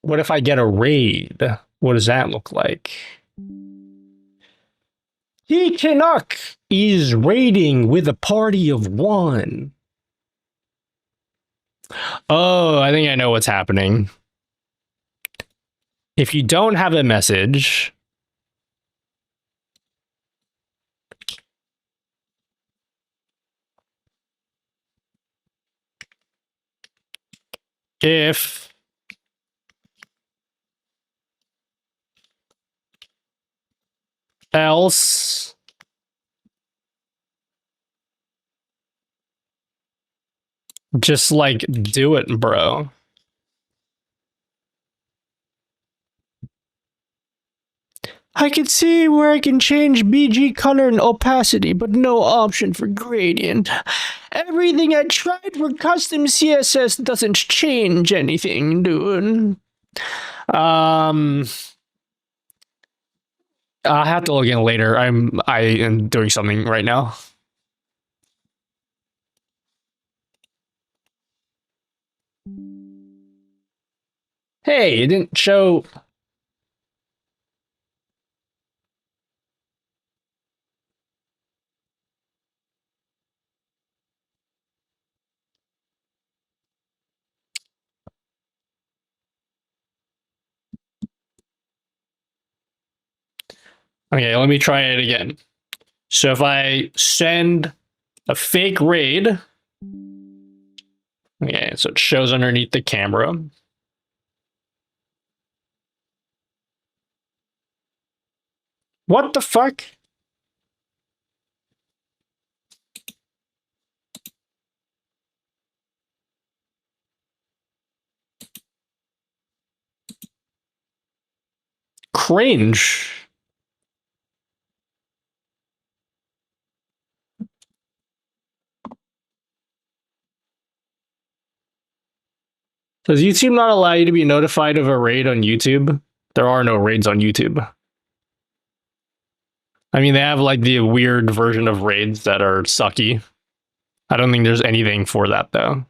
What if I get a raid? What does that look like? He Canuck is raiding with a party of one. Oh, I think I know what's happening. If you don't have a message, if else just like do it, bro. I can see where I can change BG color and opacity, but no option for gradient. Everything I tried for custom CSS doesn't change anything, dude. I have to look in later. I am doing something right now. Hey, it didn't show. Okay, let me try it again. So if I send a fake raid, okay, so it shows underneath the camera. What the fuck? Cringe. Does YouTube not allow you to be notified of a raid on YouTube? There are no raids on YouTube. I mean, they have like the weird version of raids that are sucky. I don't think there's anything for that though.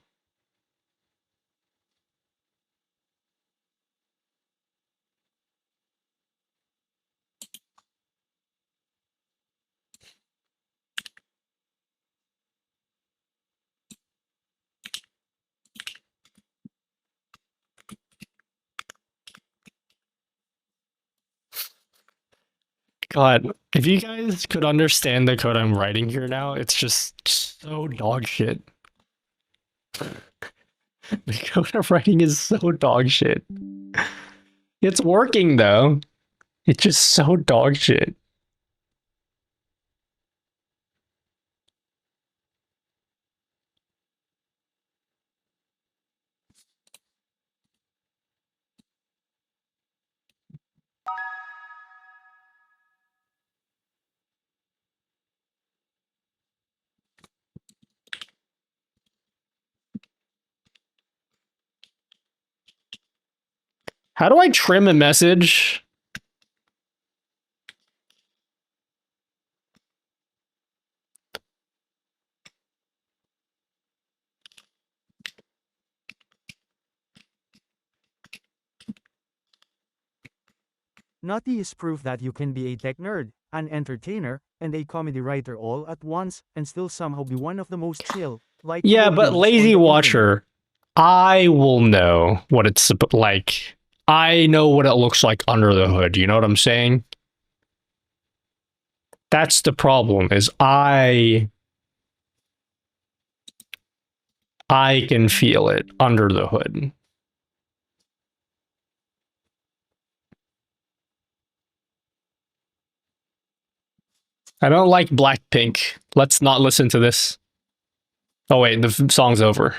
God, if you guys could understand the code I'm writing here now, it's just so dog shit. The code I'm writing is so dog shit. It's working though. It's just so dog shit. How do I trim a message? Nutty is proof that you can be a tech nerd, an entertainer, and a comedy writer all at once, and still somehow be one of the most chill, like Yeah, but lazy watcher, I will know what it's like. I know what it looks like under the hood. You know what I'm saying? That's the problem, is I can feel it under the hood. I don't like Blackpink. Let's not listen to this. Oh wait, the song's over.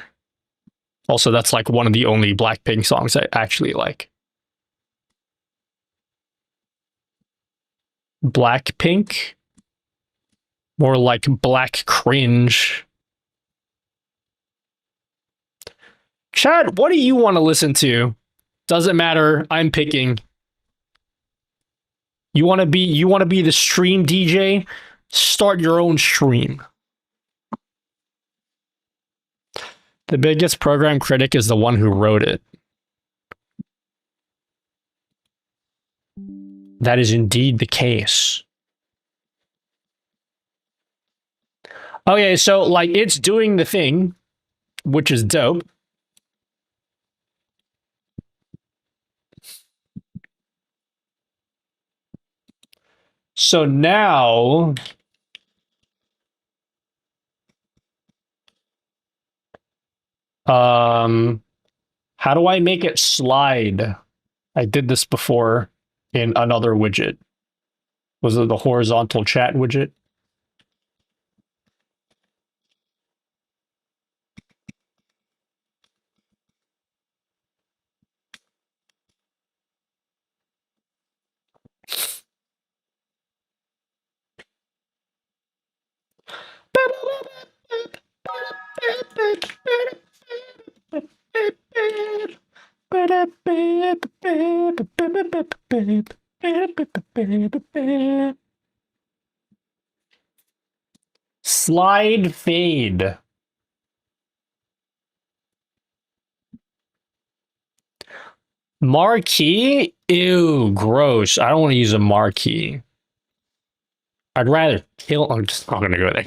Also, that's like one of the only Blackpink songs I actually like. Blackpink? More like black cringe. Chad, what do you want to listen to? Doesn't matter. I'm picking. You want to be the stream DJ? Start your own stream. The biggest program critic is the one who wrote it. That is indeed the case. Okay, so like it's doing the thing, which is dope. So now how do I make it slide? I did this before in another widget. Was it the horizontal chat widget? Slide fade. Marquee? Ew, gross. I don't want to use a marquee. I'd rather kill. I'm just not gonna go there.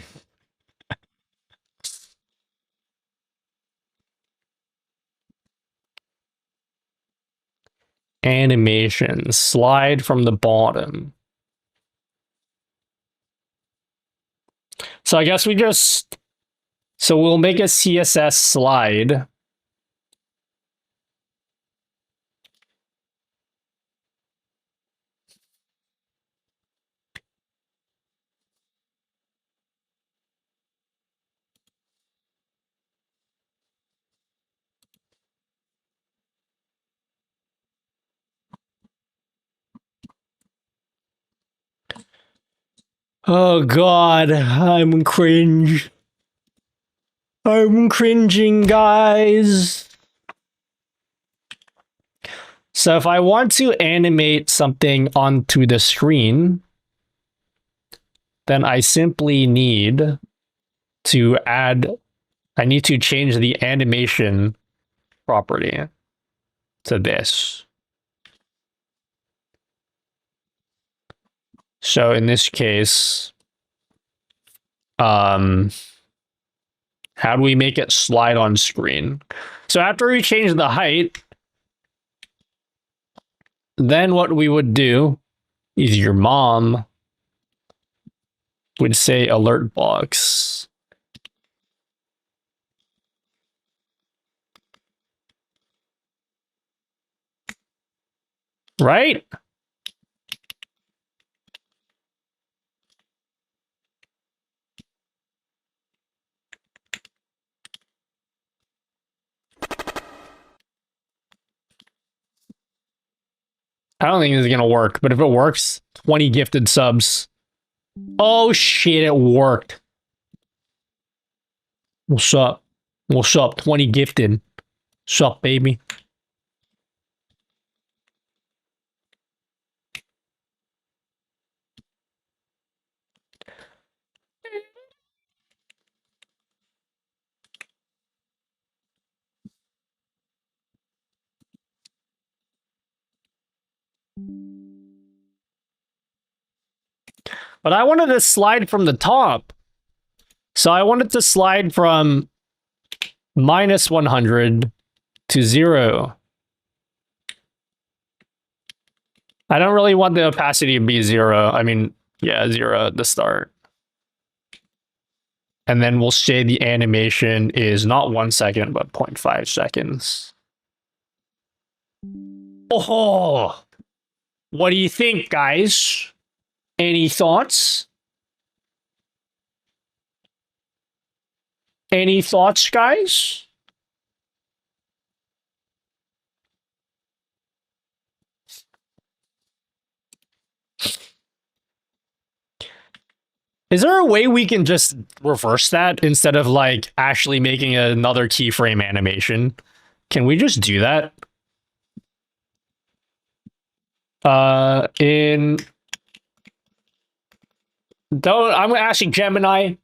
Animation. Slide from the bottom. So I guess we just... So we'll make a CSS slide. Oh god, I'm cringe. I'm cringing, guys. So if I want to animate something onto the screen, then I simply need to I need to change the animation property to this. So in this case, how do we make it slide on screen? So after we change the height, then what we would do is your mom would say alert box. Right? I don't think this is going to work, but if it works, 20 gifted subs. Oh shit, it worked. What's up? What's up? 20 gifted. What's up, baby? But I wanted to slide from the top. So I wanted to slide from -100 to 0. I don't really want the opacity to be 0. I mean, yeah, 0 at the start. And then we'll say the animation is not 1 second, but 0.5 seconds. Oh, what do you think, guys? Any thoughts? Any thoughts, guys? Is there a way we can just reverse that instead of like actually making another keyframe animation? Can we just do that? I'm asking Gemini.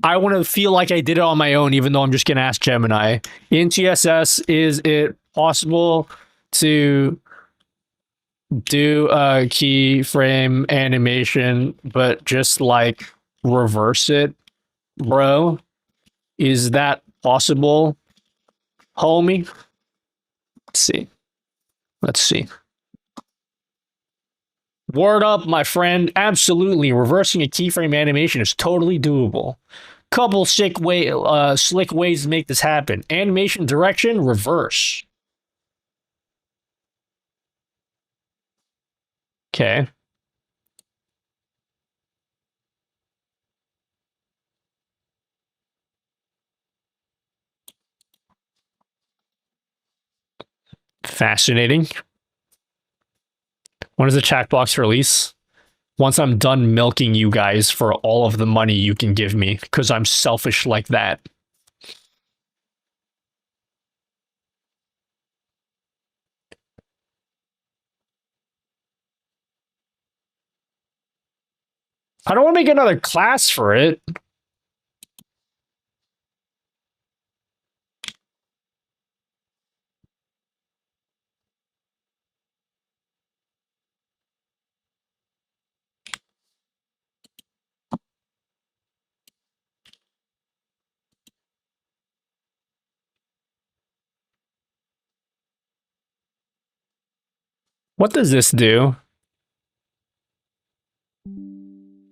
I want to feel like I did it on my own, even though I'm just going to ask Gemini. In TSS, is it possible to do a keyframe animation, but just like reverse it, bro? Is that possible, homie? Let's see. Let's see. Word up, my friend. Absolutely. Reversing a keyframe animation is totally doable. Couple slick ways to make this happen. Animation direction, reverse. Okay. Fascinating. When does the chat box release? Once I'm done milking you guys for all of the money you can give me, because I'm selfish like that. I don't want to make another class for it. What does this do?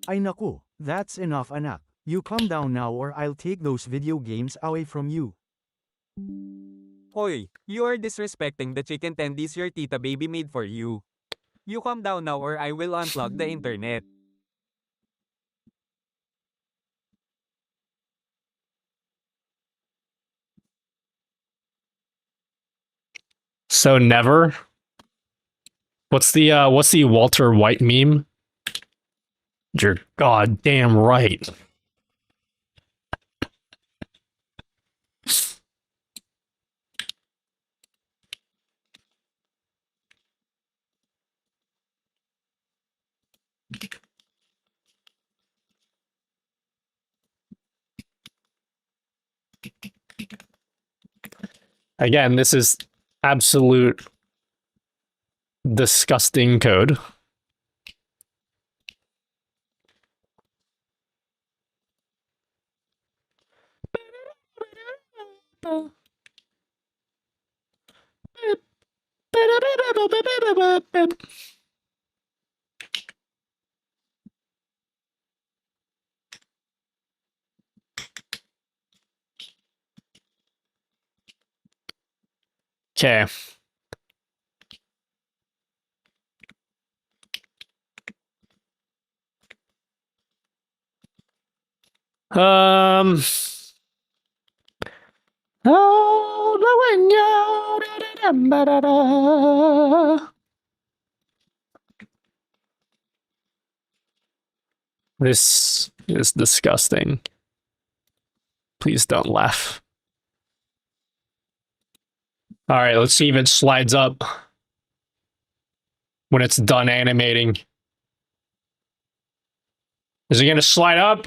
Ay naku, that's enough anak. You calm down now or I'll take those video games away from you. Hoy, you are disrespecting the chicken tendies your tita baby made for you. You calm down now or I will unplug the internet. So never? What's the Walter White meme? You're goddamn right. Again, this is absolute disgusting code. Okay. This is disgusting. Please don't laugh. All right, let's see if it slides up when it's done animating. Is it going to slide up?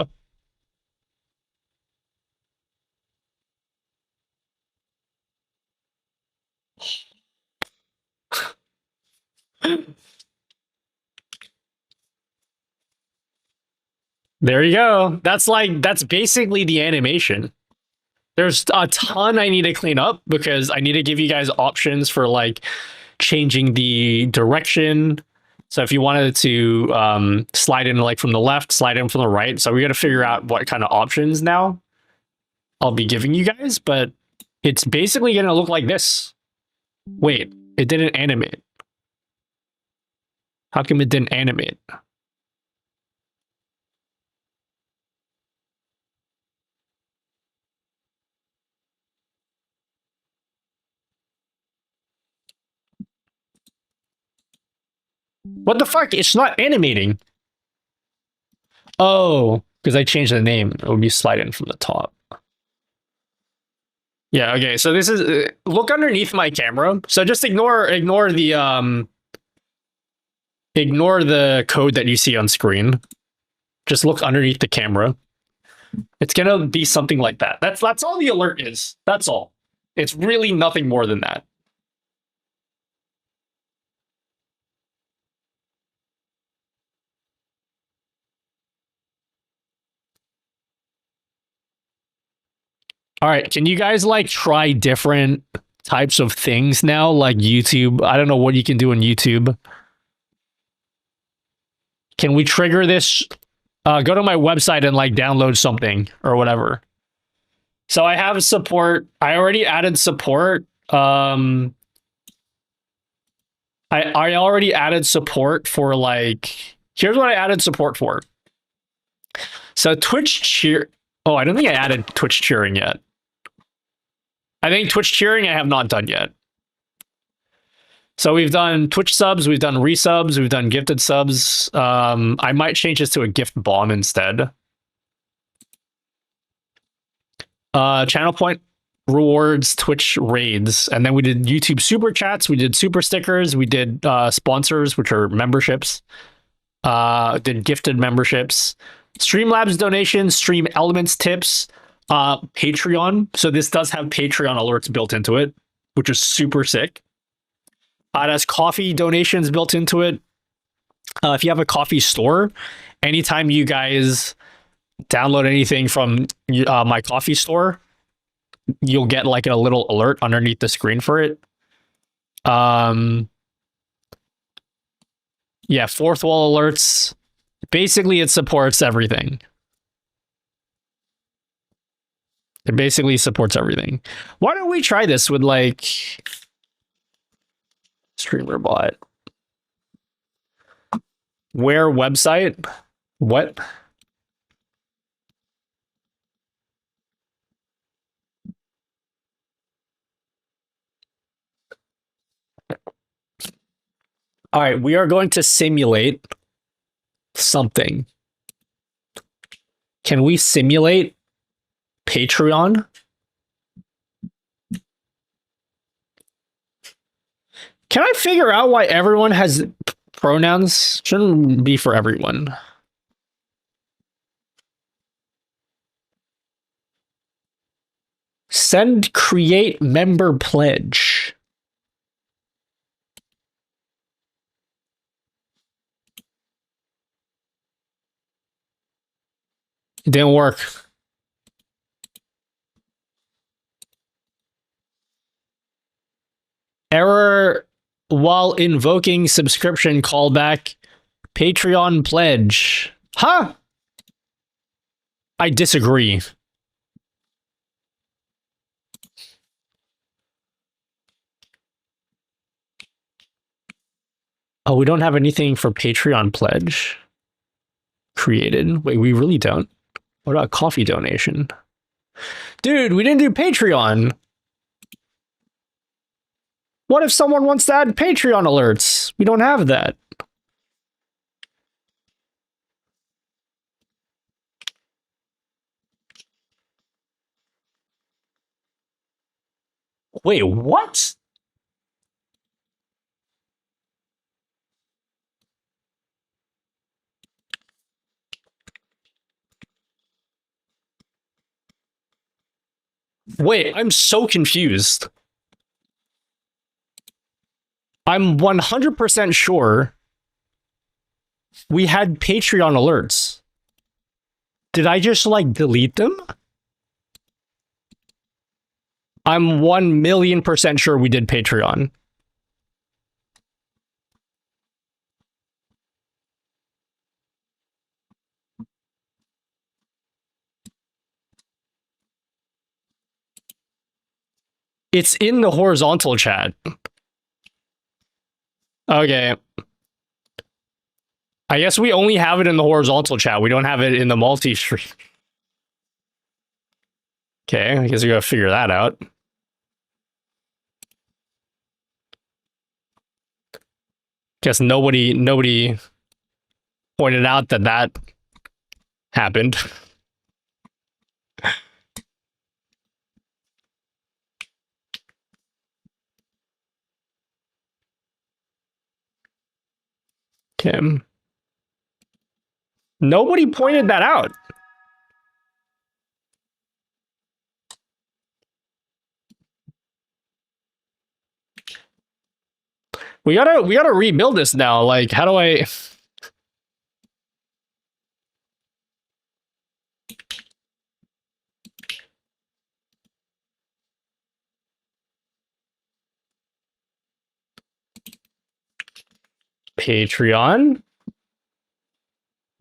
There you go. That's basically the animation. There's a ton I need to clean up because I need to give you guys options for like changing the direction. So if you wanted to slide in like from the left, slide in from the right. So we got to figure out what kind of options now I'll be giving you guys, but it's basically going to look like this. Wait, it didn't animate. How come it didn't animate? What the fuck? It's not animating. Oh, because I changed the name. It would be slide in from the top. Yeah, okay. So this is look underneath my camera. So just ignore the code that you see on screen. Just look underneath the camera. It's gonna be something like that. That's all the alert is. That's all. It's really nothing more than that. All right, can you guys like try different types of things now, like YouTube? I don't know what you can do in YouTube. Can we trigger this? Go to my website and like download something or whatever. So I have support. I already added support. I already added support for like. Here's what I added support for. So Twitch cheer. Oh, I don't think I added Twitch cheering yet. I think Twitch cheering I have not done yet. So we've done Twitch subs, we've done resubs, we've done gifted subs. I might change this to a gift bomb instead. Channel point rewards, Twitch raids, and then we did YouTube super chats, we did super stickers, we did sponsors, which are memberships. Did gifted memberships, Streamlabs donations, Stream Elements tips, Patreon. So this does have Patreon alerts built into it, which is super sick. It has coffee donations built into it. If you have a coffee store, anytime you guys download anything from my coffee store, you'll get like a little alert underneath the screen for it. Yeah, fourth wall alerts. Basically, it supports everything. It basically supports everything. Why don't we try this with like streamer bot? Where website? What? All right, we are going to simulate something. Can we simulate Patreon? Can I figure out why everyone has pronouns? Shouldn't be for everyone. Send create member pledge. It didn't work. Error while invoking subscription callback Patreon pledge. Huh? I disagree. Oh, we don't have anything for Patreon pledge created. Wait, we really don't. What about coffee donation? Dude, we didn't do Patreon. What if someone wants to add Patreon alerts? We don't have that. Wait, what? Wait, I'm so confused. I'm 100% sure we had Patreon alerts. Did I just like delete them? I'm 1,000,000% sure we did Patreon. It's in the horizontal chat. Okay. I guess we only have it in the horizontal chat. We don't have it in the multi-stream. Okay, I guess we gotta figure that out. Guess nobody pointed out that happened. Okay. Nobody pointed that out. We gotta rebuild this now. Like, how do I? Patreon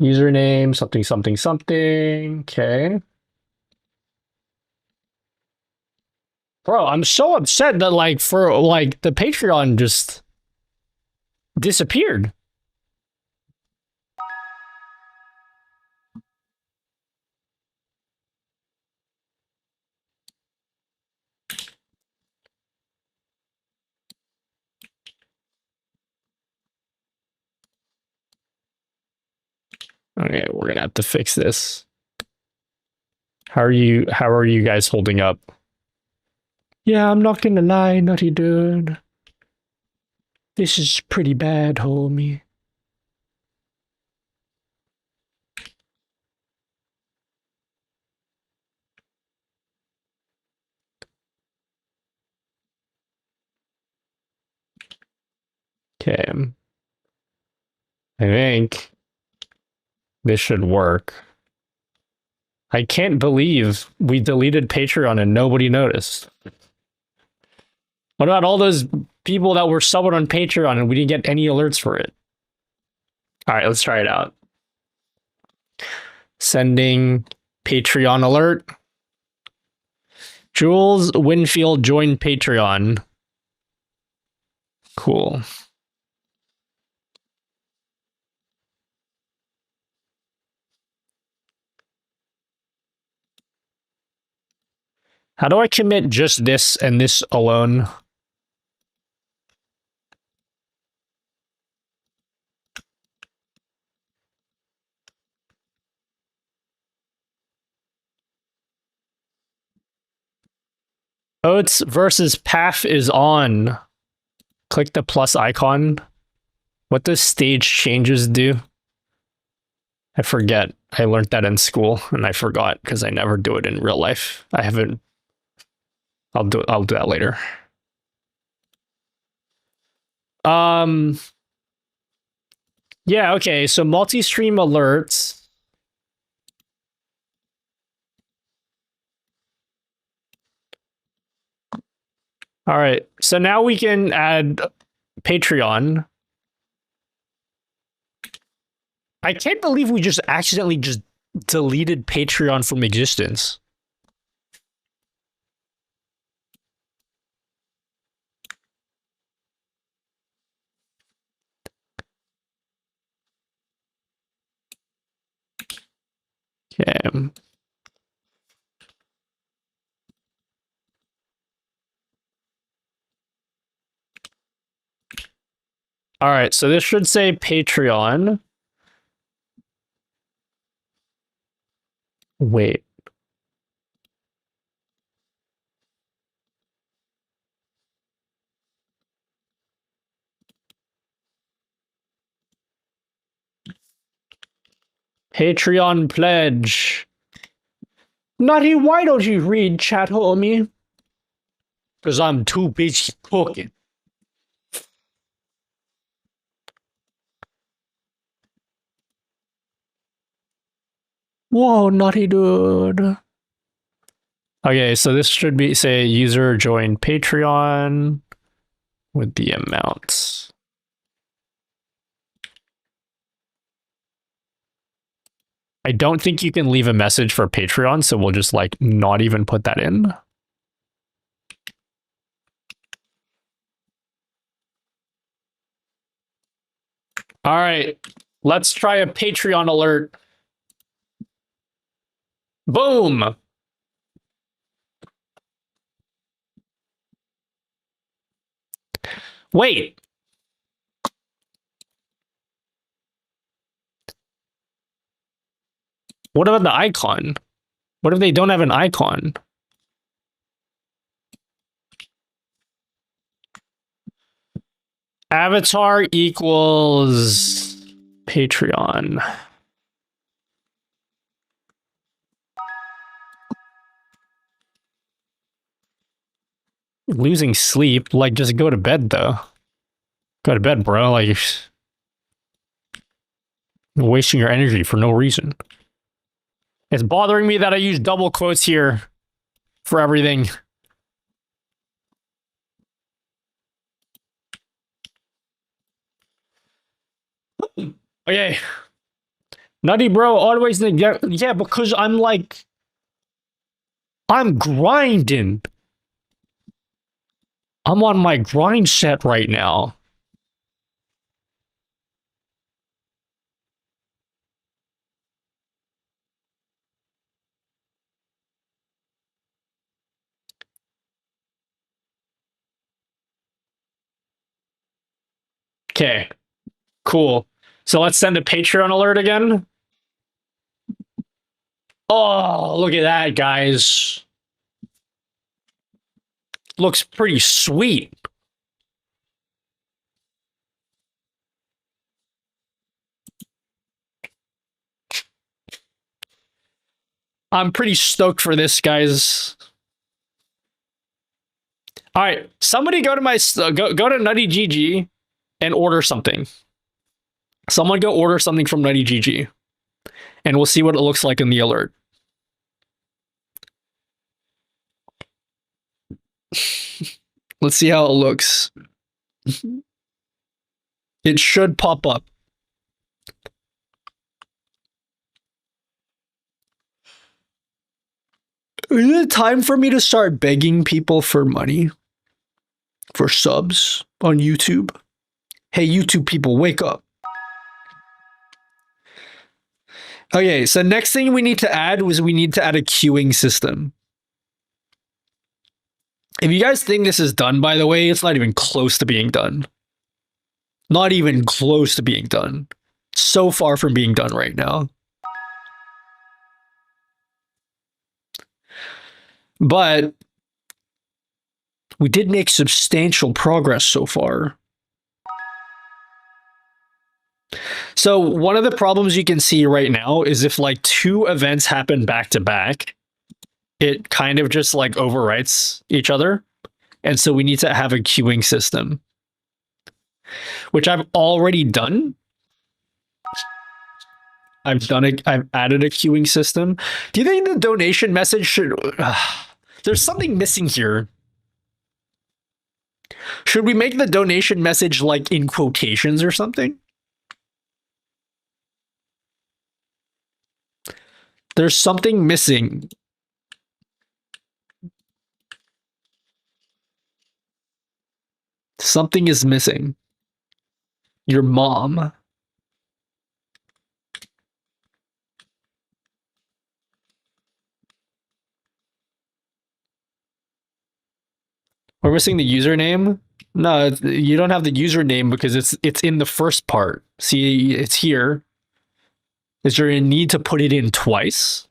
username something something something. Okay. Bro, I'm so upset that like for like the Patreon just disappeared. Okay, we're gonna have to fix this. How are you guys holding up? Yeah, I'm not gonna lie, Nutty Dude. This is pretty bad, homie. Okay. I think this should work. I can't believe we deleted Patreon and nobody noticed. What about all those people that were subbing on Patreon and we didn't get any alerts for it? All right, let's try it out. Sending Patreon alert. Jules Winfield joined Patreon. Cool. How do I commit just this and this alone? Oats versus Path is on. Click the plus icon. What does stage changes do? I forget. I learned that in school and I forgot because I never do it in real life. I haven't. I'll do that later. Yeah, okay. So multi-stream alerts. All right. So now we can add Patreon. I can't believe we just accidentally just deleted Patreon from existence. Okay. All right, so this should say Patreon. Wait. Patreon pledge. Nutty, why don't you read chat, homie? Because I'm too busy cooking. Whoa, Nutty Dude. Okay, so this should be, say, user joined Patreon with the amounts. I don't think you can leave a message for Patreon, so we'll just like not even put that in. All right, let's try a Patreon alert. Boom. Wait. What about the icon? What if they don't have an icon? Avatar equals Patreon. Losing sleep, like just go to bed though. Go to bed, bro. Like you're wasting your energy for no reason. It's bothering me that I use double quotes here for everything. Okay. Nutty bro, always yeah, because I'm like I'm grinding. I'm on my grind set right now. Okay. Cool. So let's send a Patreon alert again. Oh, look at that, guys. Looks pretty sweet. I'm pretty stoked for this, guys. All right, somebody go to my go to Nutty GG and order something. Someone go order something from Nutty GG, and we'll see what it looks like in the alert. Let's see how it looks. It should pop up. Is it time for me to start begging people for money? For subs on YouTube? Hey, YouTube people, wake up. Okay, so next thing we need to add was we need to add a queuing system. If you guys think this is done, by the way, it's not even close to being done. Not even close to being done. So far from being done right now. But we did make substantial progress so far. So one of the problems you can see right now is if like two events happen back to back, it kind of just like overwrites each other. And so we need to have a queuing system, which I've already done. I've added a queuing system. Do you think the donation message should... there's something missing here. Should we make the donation message like in quotations or something? There's something missing. Something is missing. Your mom. We're missing the username? No, you don't have the username because it's in the first part. See, it's here. Is there a need to put it in twice?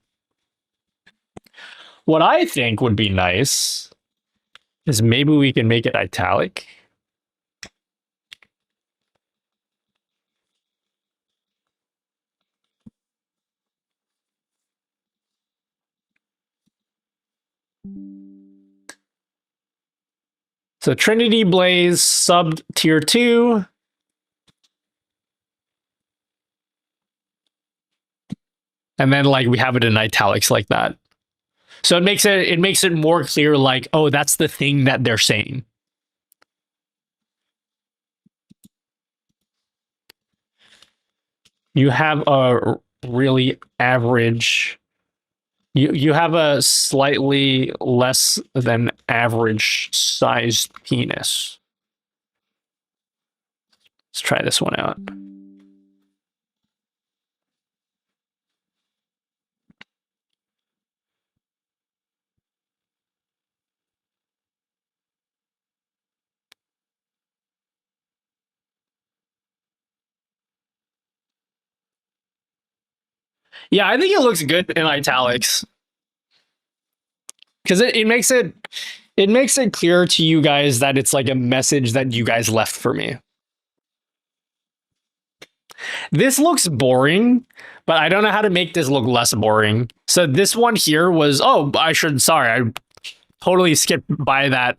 What I think would be nice is maybe we can make it italic. So Trinity Blaze sub tier 2. And then like we have it in italics like that. So it makes it more clear like, oh, that's the thing that they're saying. You have a really average, you have a slightly less than average sized penis. Let's try this one out. Yeah, I think it looks good in italics because it makes it clear to you guys that it's like a message that you guys left for me. This looks boring, but I don't know how to make this look less boring. So this one here was, oh, I totally skipped by that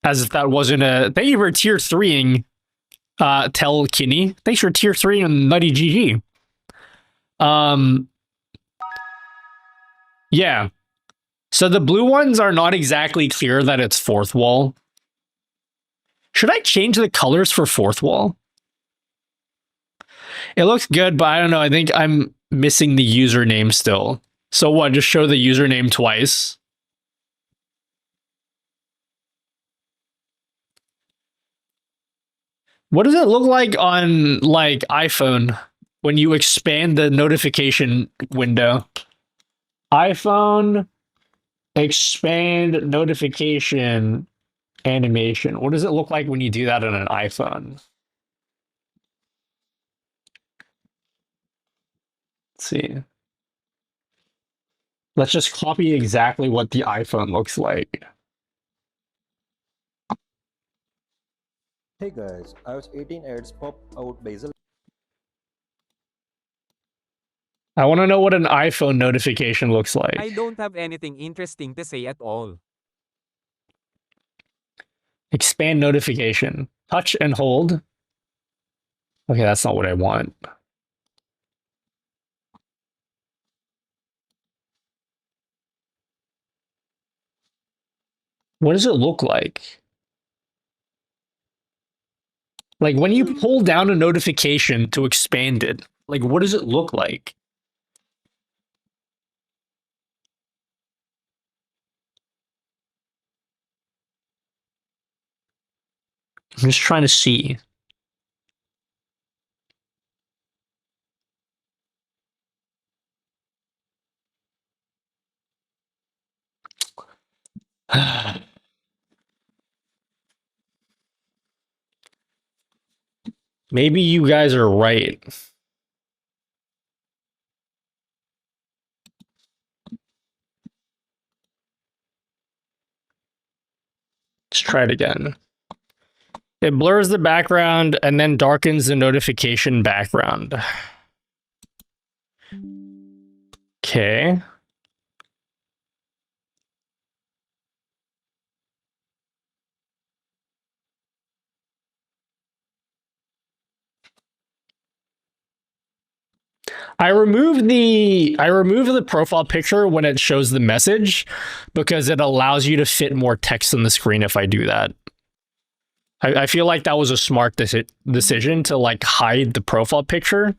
as if that wasn't a, thank you for tier 3ing, Tell Kinney. Thanks for tier 3 and Nutty GG. Yeah. So the blue ones are not exactly clear that it's fourth wall. Should I change the colors for fourth wall? It looks good, but I don't know. I think I'm missing the username still. So what? Just show the username twice. What does it look like on like iPhone when you expand the notification window? iPhone expand notification animation. What does it look like when you do that on an iPhone? Let's see. Let's just copy exactly what the iPhone looks like. Hey guys, iOS 18 ads pop out Basil. I want to know what an iPhone notification looks like. I don't have anything interesting to say at all. Expand notification. Touch and hold. Okay, that's not what I want. What does it look like? Like when you pull down a notification to expand it, like what does it look like? I'm just trying to see. Maybe you guys are right. Let's try it again. It blurs the background and then darkens the notification background. Okay. I remove the profile picture when it shows the message because it allows you to fit more text on the screen if I do that. I feel like that was a smart decision to like hide the profile picture.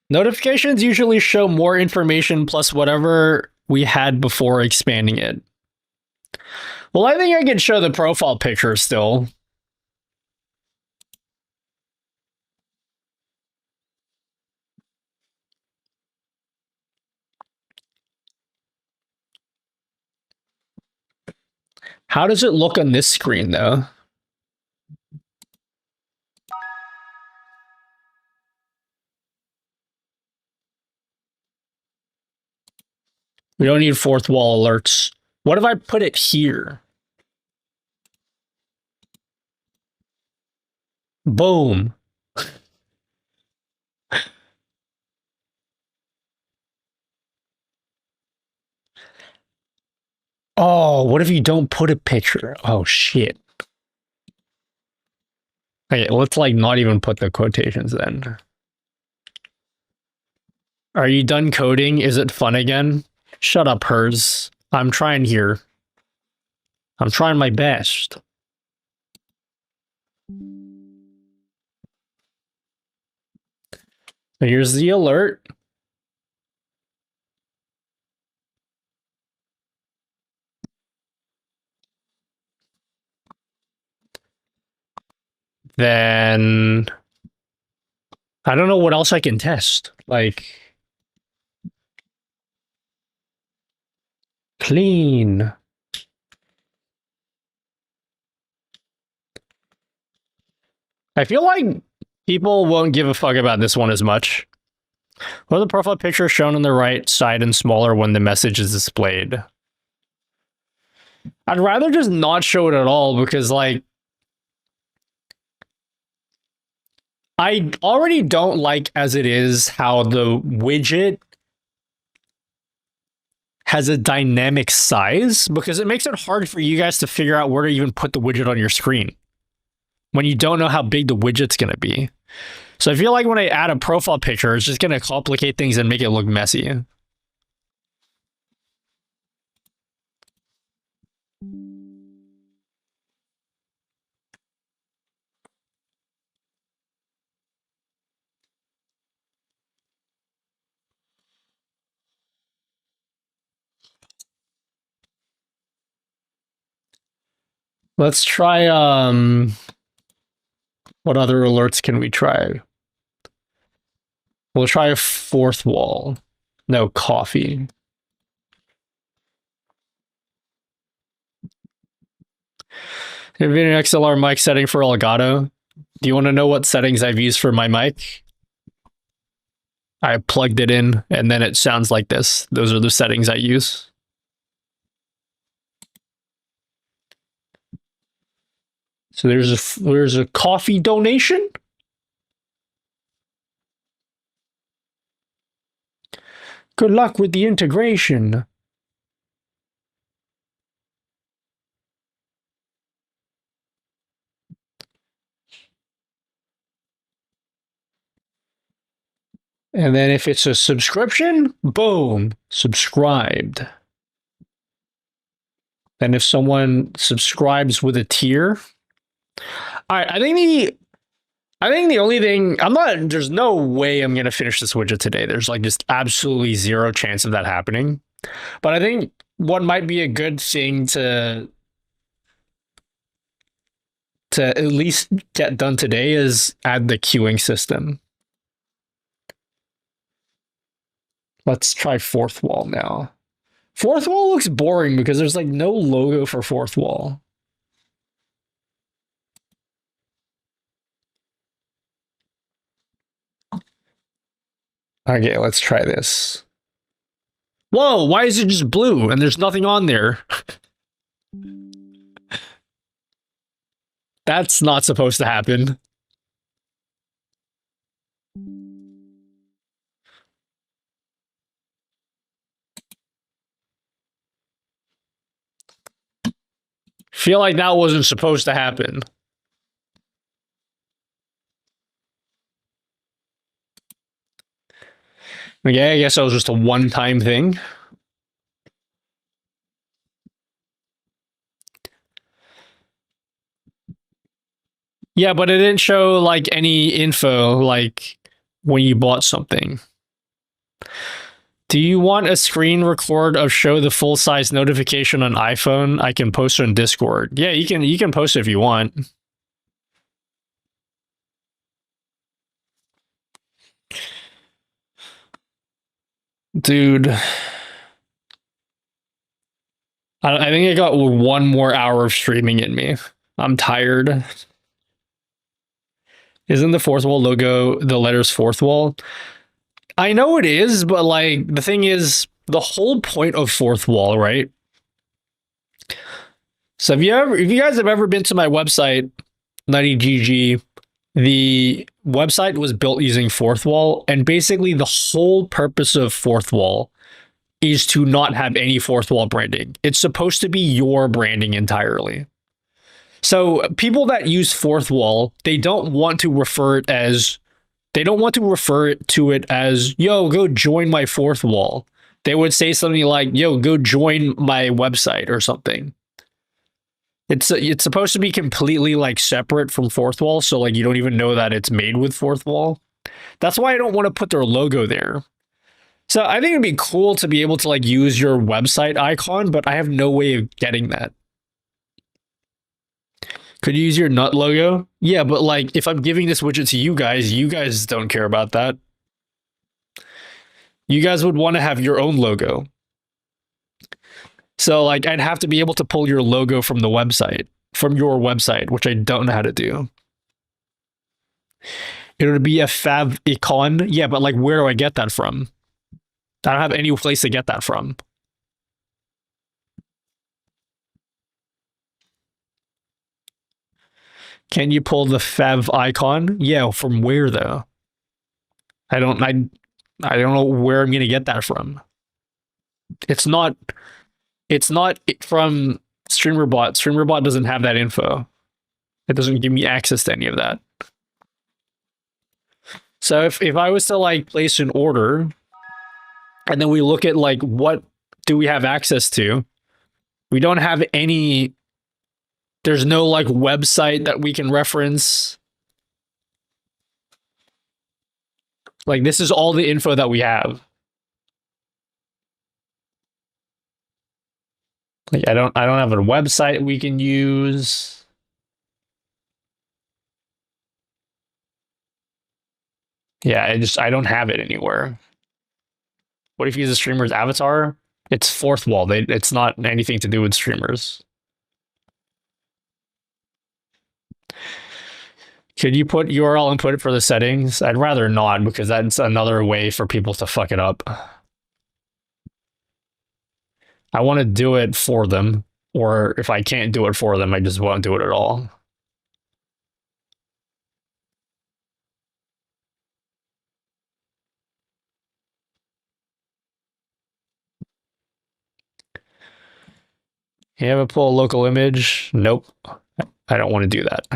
Notifications usually show more information plus whatever we had before expanding it. Well, I think I can show the profile picture still. How does it look on this screen, though? We don't need fourth wall alerts. What if I put it here? Boom. Oh, what if you don't put a picture? Oh, shit. Okay, let's like not even put the quotations then. Are you done coding? Is it fun again? Shut up, Hers. I'm trying here. I'm trying my best. Here's the alert. then I don't know what else I can test. Like, clean. I feel like people won't give a fuck about this one as much. Well, the profile picture shown on the right side and smaller when the message is displayed. I'd rather just not show it at all because, like, I already don't like as it is how the widget has a dynamic size because it makes it hard for you guys to figure out where to even put the widget on your screen when you don't know how big the widget's going to be. So I feel like when I add a profile picture, it's just going to complicate things and make it look messy. Let's try, what other alerts can we try? We'll try a fourth wall. No, coffee. Have you an XLR mic setting for Elgato? Do you want to know what settings I've used for my mic? I plugged it in and then it sounds like this. Those are the settings I use. So there's a coffee donation. Good luck with the integration. And then if it's a subscription, boom, subscribed. Then if someone subscribes with a tier. All right, I think the only thing there's no way I'm going to finish this widget today. There's like just absolutely zero chance of that happening. But I think what might be a good thing to at least get done today is add the queuing system. Let's try fourth wall now. Fourth wall looks boring because there's like no logo for fourth wall. Okay, let's try this. Whoa, why is it just blue and there's nothing on there? That's not supposed to happen. Feel like that wasn't supposed to happen. Okay, I guess that was just a one-time thing. Yeah, but it didn't show like any info like when you bought something. Do you want a screen record of show the full size notification on iPhone? I can post it on Discord. Yeah, you can post it if you want. Dude. I think I got one more hour of streaming in me. I'm tired. Isn't the fourth wall logo the letters fourth wall? I know it is, but like the thing is, the whole point of fourth wall, right? So if you guys have ever been to my website, nuttygg, the website was built using fourth wall, and basically the whole purpose of fourth wall is to not have any fourth wall branding. It's supposed to be your branding entirely. So people that use fourth wall, they don't want to refer to it as, yo, go join my fourth wall. They would say something like, yo, go join my website or something. It's supposed to be completely like separate from fourth wall, so like you don't even know that it's made with fourth wall. That's why I don't want to put their logo there. So I think it'd be cool to be able to like use your website icon, but I have no way of getting that. Could you use your nut logo? Yeah, but like if I'm giving this widget to you guys don't care about that. You guys would want to have your own logo. So like I'd have to be able to pull your logo from the website, from your website, which I don't know how to do. It would be a fav icon. Yeah, but like where do I get that from? I don't have any place to get that from. Can you pull the fav icon? Yeah, from where though? I don't know where I'm gonna get that from. It's not from StreamerBot. StreamerBot doesn't have that info. It doesn't give me access to any of that. So if I was to like place an order and then we look at like what do we have access to, we don't have any. There's no like website that we can reference. Like this is all the info that we have. Like I don't have a website we can use. Yeah, I don't have it anywhere. What if you use a streamer's avatar? It's fourth wall. It's not anything to do with streamers. Could you put URL input for the settings? I'd rather not, because that's another way for people to fuck it up. I want to do it for them, or if I can't do it for them, I just won't do it at all. You have a pull a local image? Nope. I don't want to do that.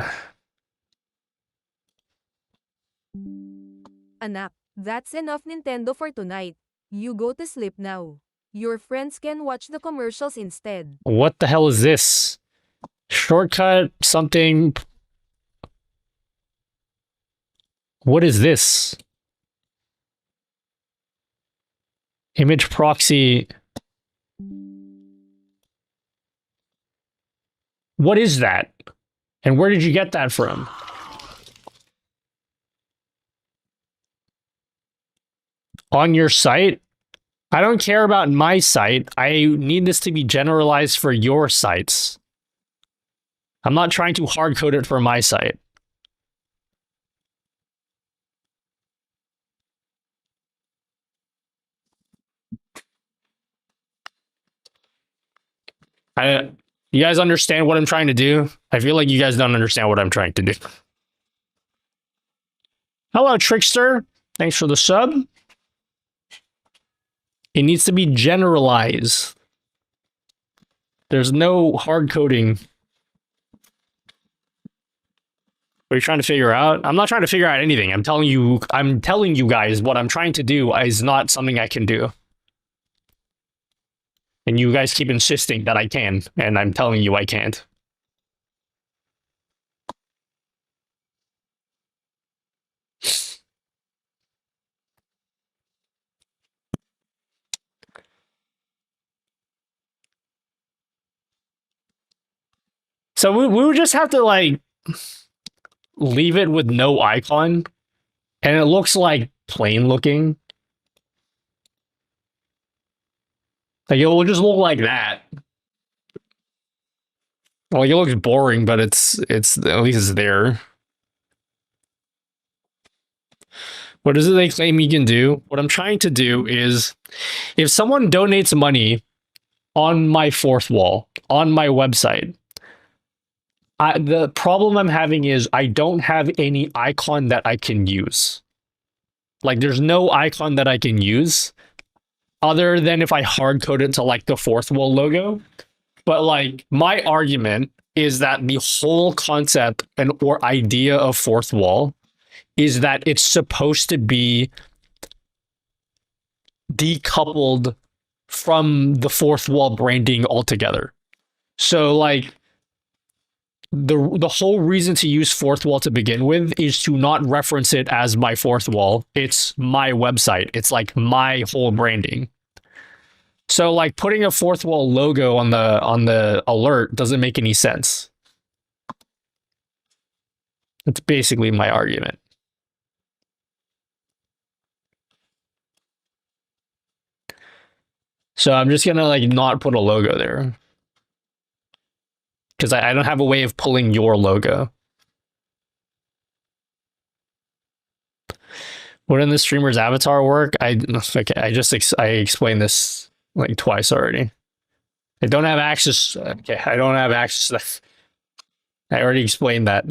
Anak, that's enough Nintendo for tonight. You go to sleep now. Your friends can watch the commercials instead. What the hell is this? Shortcut something. What is this? Image proxy. What is that? And where did you get that from? On your site? I don't care about my site. I need this to be generalized for your sites. I'm not trying to hard code it for my site. You guys understand what I'm trying to do? I feel like you guys don't understand what I'm trying to do. Hello, Trickster. Thanks for the sub. It needs to be generalized. There's no hard coding. What are you trying to figure out? I'm not trying to figure out anything. I'm telling you guys what I'm trying to do is not something I can do. And you guys keep insisting that I can, and I'm telling you I can't. So we would just have to like leave it with no icon, and it looks like plain looking. Like it will just look like that. Like it looks boring, but it's at least it's there. What is it they claim you can do? What I'm trying to do is, if someone donates money on my fourth wall, on my website, the problem I'm having is I don't have any icon that I can use. Like there's no icon that I can use other than if I hard code it to like the fourth wall logo. But like my argument is that the whole concept or idea of fourth wall is that it's supposed to be decoupled from the fourth wall branding altogether. So like the whole reason to use fourth wall to begin with is to not reference it as my fourth wall. It's my website. It's like my whole branding. So like putting a fourth wall logo on the alert doesn't make any sense. That's basically my argument. So I'm just gonna like not put a logo there. Because I don't have a way of pulling your logo. Wouldn't the streamer's avatar work? I explained this like twice already. I don't have access. Okay, I don't have access to that. I already explained that.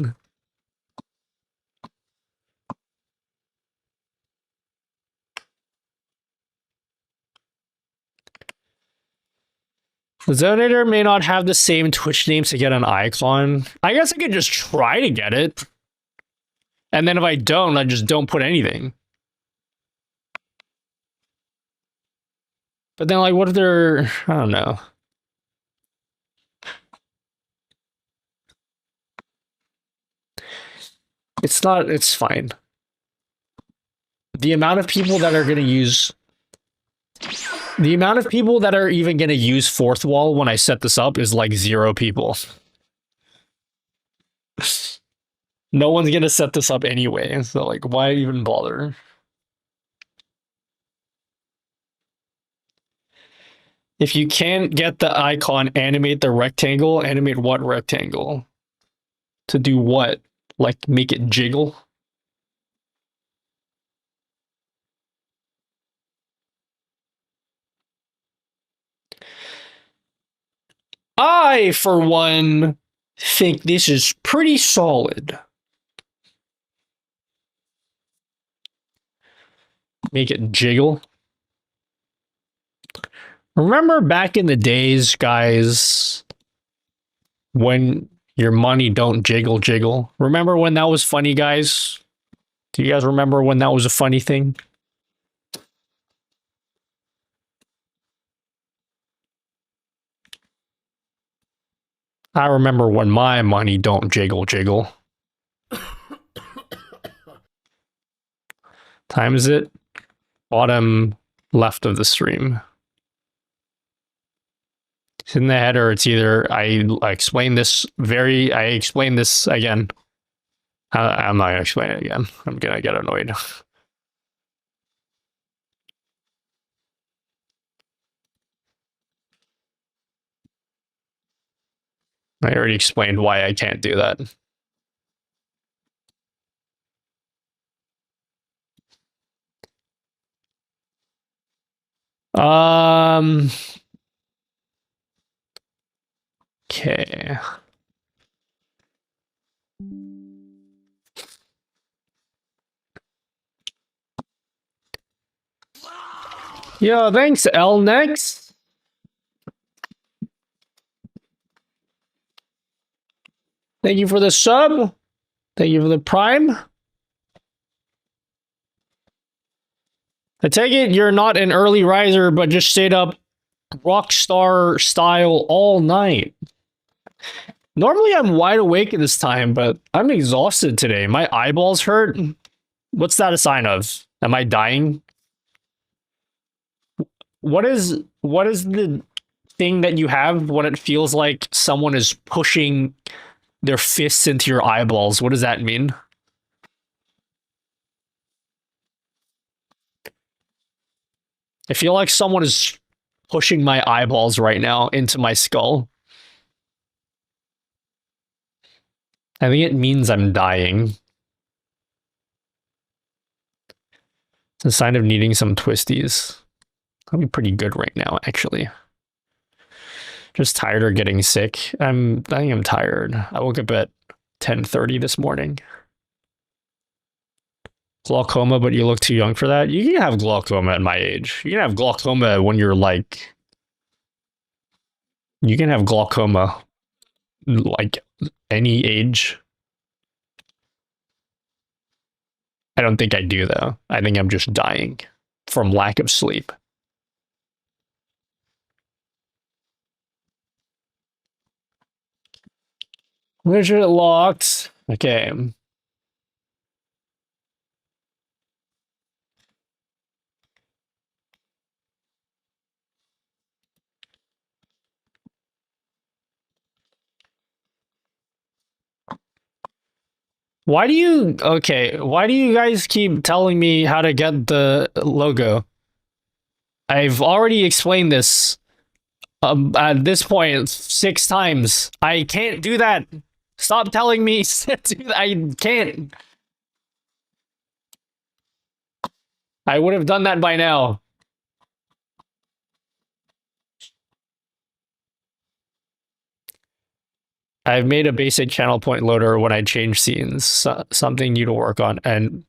The Zonator may not have the same Twitch name to get an icon. I guess I could just try to get it. And then if I don't, I just don't put anything. But then, like, what if they're... I don't know. It's not... It's fine. The amount of people that are going to use... The amount of people that are even going to use Fourth Wall when I set this up is like 0 people. No one's going to set this up anyway, so like, why even bother? If you can't get the icon, animate the rectangle. Animate what rectangle? To do what? Like, make it jiggle? I, for one, think this is pretty solid. Make it jiggle. Remember back in the days, guys, when your money don't jiggle jiggle? Remember when that was funny, guys? Do you guys remember when that was a funny thing? I remember when my money don't jiggle jiggle. Time is it? Bottom left of the stream. It's in the header. It's either I explain this again. I'm not gonna explain it again. I'm gonna get annoyed. I already explained why I can't do that. Okay. Yo, thanks, L next. Thank you for the sub. Thank you for the prime. I take it you're not an early riser, but just stayed up rockstar style all night. Normally I'm wide awake at this time, but I'm exhausted today. My eyeballs hurt. What's that a sign of? Am I dying? What is the thing that you have when it feels like someone is pushing their fists into your eyeballs? What does that mean? I feel like someone is pushing my eyeballs right now into my skull. I think it means I'm dying. It's a sign of needing some twisties. I'll be pretty good right now, actually. Just tired or getting sick. I think I'm tired. I woke up at 10:30 this morning. Glaucoma, but you look too young for that. You can have glaucoma at my age. You can have glaucoma when you're like... You can have glaucoma like any age. I don't think I do, though. I think I'm just dying from lack of sleep. Widget locked. Okay. Why do you guys keep telling me how to get the logo? I've already explained this at this point 6 times. I can't do that. Stop telling me to do that. I can't. I would have done that by now. I've made a basic channel point loader when I change scenes. Something new to work on. And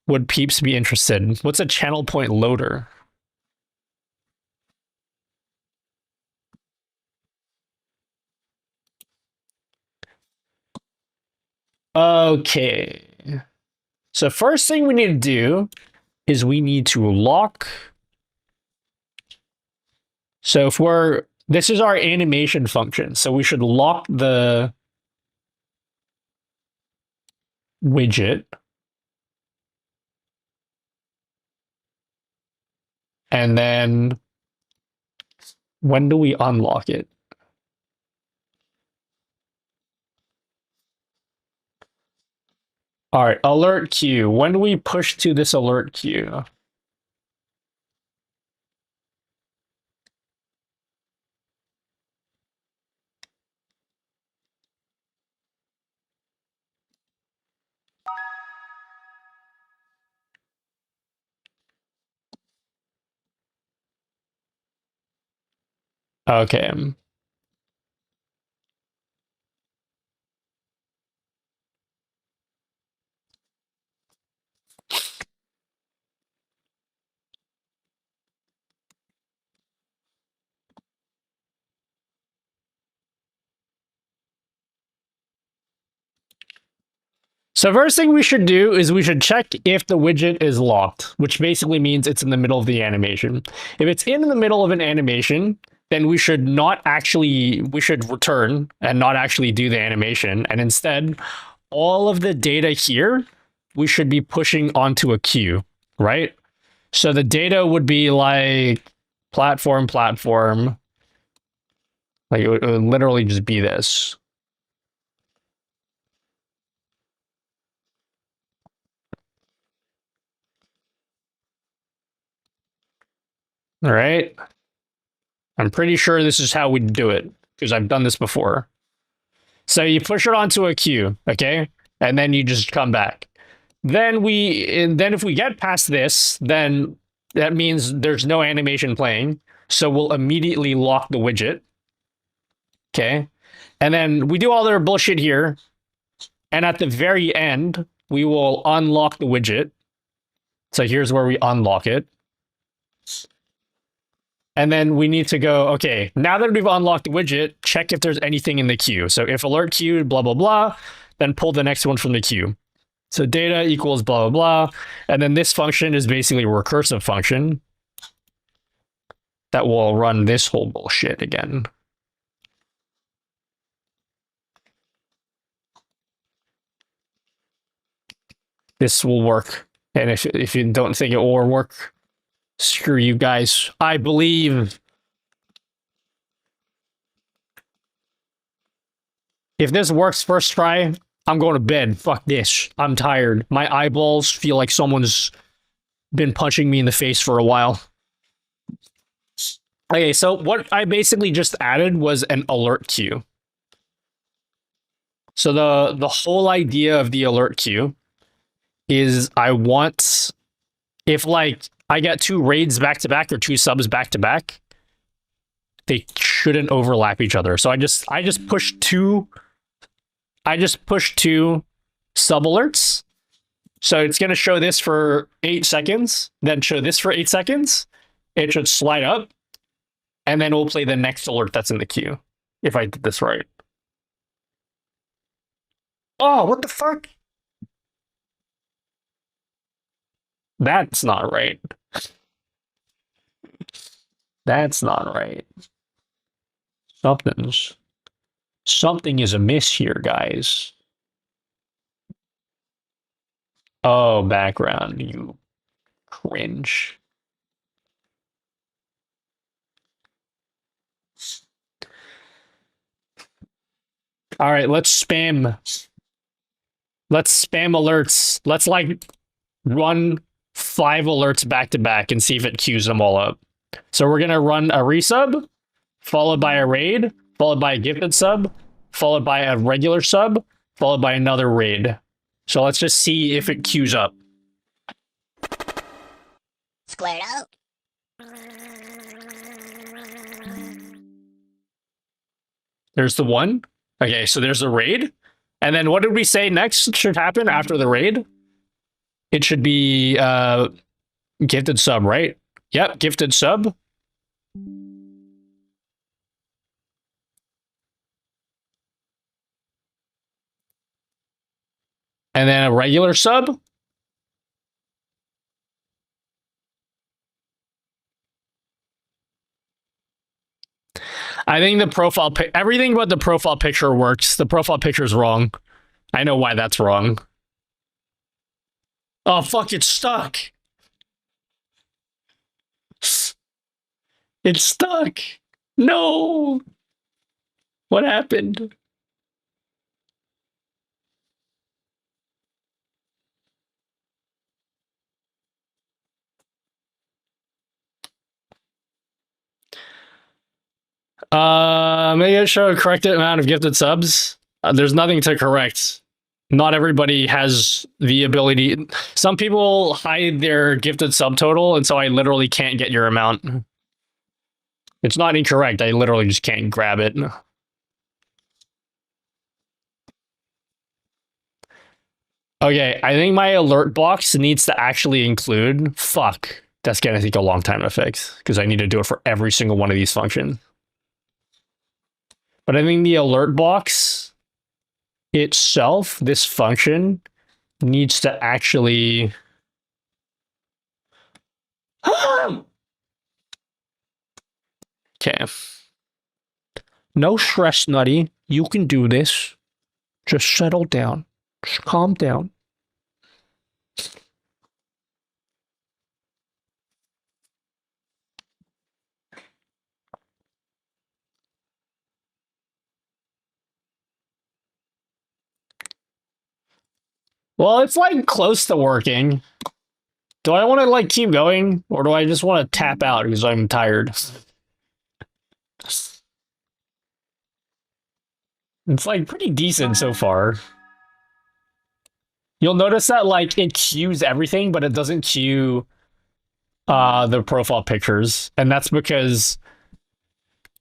would peeps be interested? What's a channel point loader? Okay. So first thing we need to do is we need to lock. So if this is our animation function. So we should lock the widget. And then when do we unlock it? All right, alert queue. When do we push to this alert queue? Okay. So first thing we should do is we should check if the widget is locked, which basically means it's in the middle of the animation. If it's in the middle of an animation, then we should return and not actually do the animation. And instead, all of the data here, we should be pushing onto a queue, right? So the data would be like platform. Like it would literally just be this. All right. I'm pretty sure this is how we do it because I've done this before. So you push it onto a queue, okay? And then you just come back. Then if we get past this, then that means there's no animation playing. So we'll immediately lock the widget. Okay. And then we do all their bullshit here. And at the very end, we will unlock the widget. So here's where we unlock it. And then we need to go, okay, now that we've unlocked the widget, check if there's anything in the queue. So if alert queue, blah, blah, blah, then pull the next one from the queue. So data equals blah, blah, blah. And then this function is basically a recursive function that will run this whole bullshit again. This will work. And if you don't think it will work, screw you guys. I believe. If this works first try, I'm going to bed. Fuck this. I'm tired. My eyeballs feel like someone's been punching me in the face for a while. Okay, so what I basically just added was an alert queue. So the whole idea of the alert queue is I want, if like I get 2 raids back to back or 2 subs back to back, they shouldn't overlap each other. So I just push 2 sub alerts. So it's going to show this for 8 seconds, then show this for 8 seconds. It should slide up, and then we'll play the next alert that's in the queue, if I did this right. Oh, what the fuck? That's not right. That's not right. Something is amiss here, guys. Oh, background, you cringe. All right, let's spam Let's spam alerts. Let's like run 5 alerts back to back and see if it queues them all up. So we're gonna run a resub, followed by a raid, followed by a gifted sub, followed by a regular sub, followed by another raid. So let's just see if it queues up. Squared up. There's the one. Okay, so there's the raid. And then what did we say next should happen after the raid? It should be gifted sub, right? Yep, gifted sub. And then a regular sub. I think the profile everything but the profile picture works. The profile picture is wrong. I know why that's wrong. Oh, fuck, it's stuck. It's stuck. No. What happened? Maybe I show a corrected amount of gifted subs. There's nothing to correct. Not everybody has the ability. Some people hide their gifted subtotal, and so I literally can't get your amount. It's not incorrect. I literally just can't grab it. Okay, I think my alert box needs to actually include... Fuck. That's going to take a long time to fix, because I need to do it for every single one of these functions. But I think the alert box itself, this function, needs to actually... Okay. No stress, Nutty. You can do this. Just settle down. Just calm down. Well, it's like close to working. Do I want to like keep going, or do I just want to tap out because I'm tired? It's like pretty decent so far. You'll notice that like it queues everything, but it doesn't queue the profile pictures, and that's because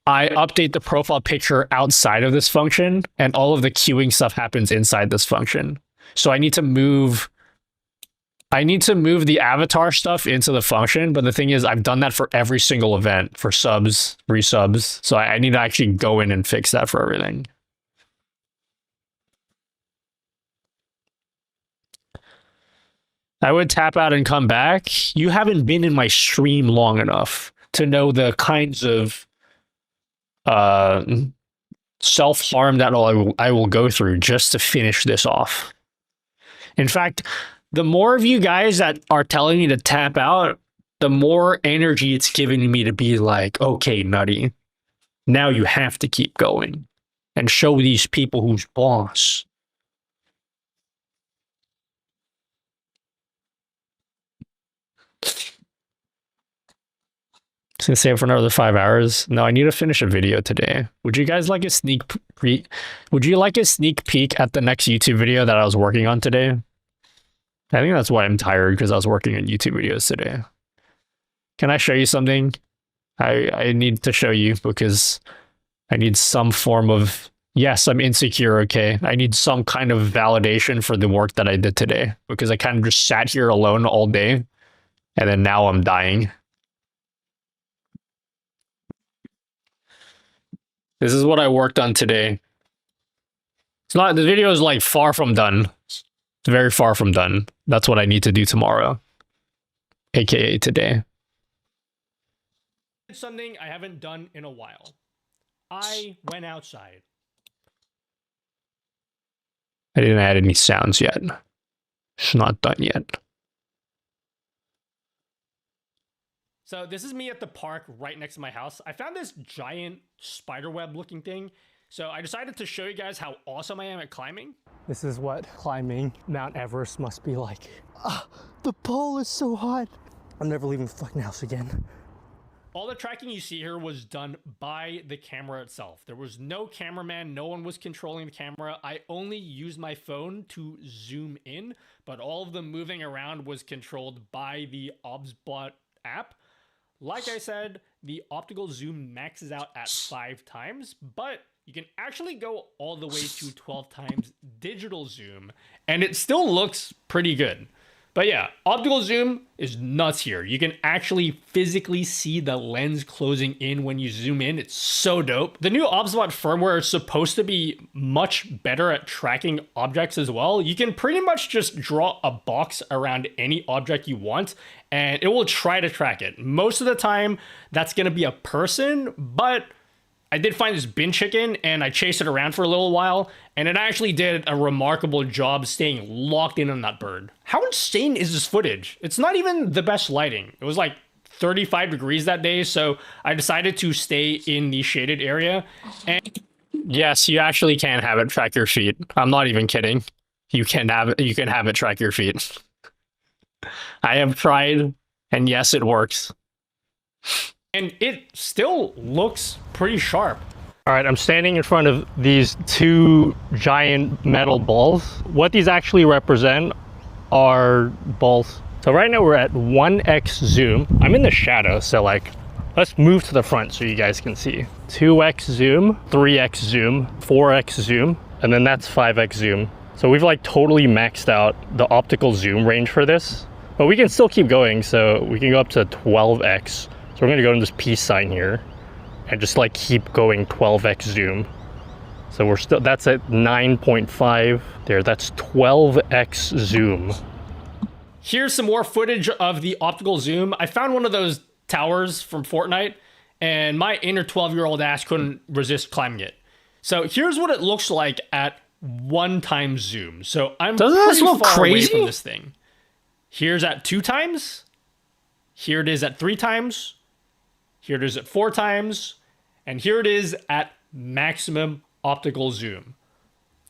I update the profile picture outside of this function, and all of the queuing stuff happens inside this function. So I need to move the avatar stuff into the function, but the thing is I've done that for every single event for subs, resubs. So I need to actually go in and fix that for everything. I would tap out and come back. You haven't been in my stream long enough to know the kinds of self-harm that I will go through just to finish this off. In fact, the more of you guys that are telling me to tap out, the more energy it's giving me to be like, okay, Nutty, now you have to keep going and show these people who's boss. It's gonna stay for another 5 hours. No, I need to finish a video today. Would you guys like a sneak peek? Would you like a sneak peek at the next YouTube video that I was working on today? I think that's why I'm tired, because I was working on YouTube videos today. Can I show you something? I need to show you because I need some form of... Yes, I'm insecure, okay? I need some kind of validation for the work that I did today, because I kind of just sat here alone all day, and then now I'm dying. This is what I worked on today. It's not... The video is like far from done. It's very far from done. That's what I need to do tomorrow. AKA today. Something I haven't done in a while. I went outside. I didn't add any sounds yet. It's not done yet. So this is me at the park right next to my house. I found this giant spiderweb looking thing. So I decided to show you guys how awesome I am at climbing. This is what climbing Mount Everest must be like. The pole is so hot. I'm never leaving the fucking house again. All the tracking you see here was done by the camera itself. There was no cameraman, no one was controlling the camera. I only used my phone to zoom in, but all of the moving around was controlled by the ObsBot app. Like I said, the optical zoom maxes out at 5 times, but you can actually go all the way to 12 times digital zoom, and it still looks pretty good. But yeah, optical zoom is nuts here. You can actually physically see the lens closing in when you zoom in. It's so dope. The new ObsBot firmware is supposed to be much better at tracking objects as well. You can pretty much just draw a box around any object you want, and it will try to track it. Most of the time, that's gonna be a person, but I did find this bin chicken and I chased it around for a little while, and it actually did a remarkable job staying locked in on that bird. How insane is this footage? It's not even the best lighting. It was like 35 degrees that day, so I decided to stay in the shaded area. And yes, you actually can have it track your feet. I'm not even kidding. You can have it track your feet. I have tried, and yes, it works. And it still looks pretty sharp. All right, I'm standing in front of these 2 giant metal balls. What these actually represent are balls. So right now we're at 1x zoom. I'm in the shadow, so like, let's move to the front so you guys can see. 2x zoom, 3x zoom, 4x zoom, and then that's 5x zoom. So we've like totally maxed out the optical zoom range for this, but we can still keep going. So we can go up to 12x. So we're gonna go to this peace sign here and just like keep going 12x zoom. So we're still, that's at 9.5 there, that's 12x zoom. Here's some more footage of the optical zoom. I found one of those towers from Fortnite, and my inner 12-year-old ass couldn't resist climbing it. So here's what it looks like at 1 times zoom. So I'm pretty far away from this thing. Here's at 2 times. Here it is at 3 times. Here it is at 4 times, and here it is at maximum optical zoom.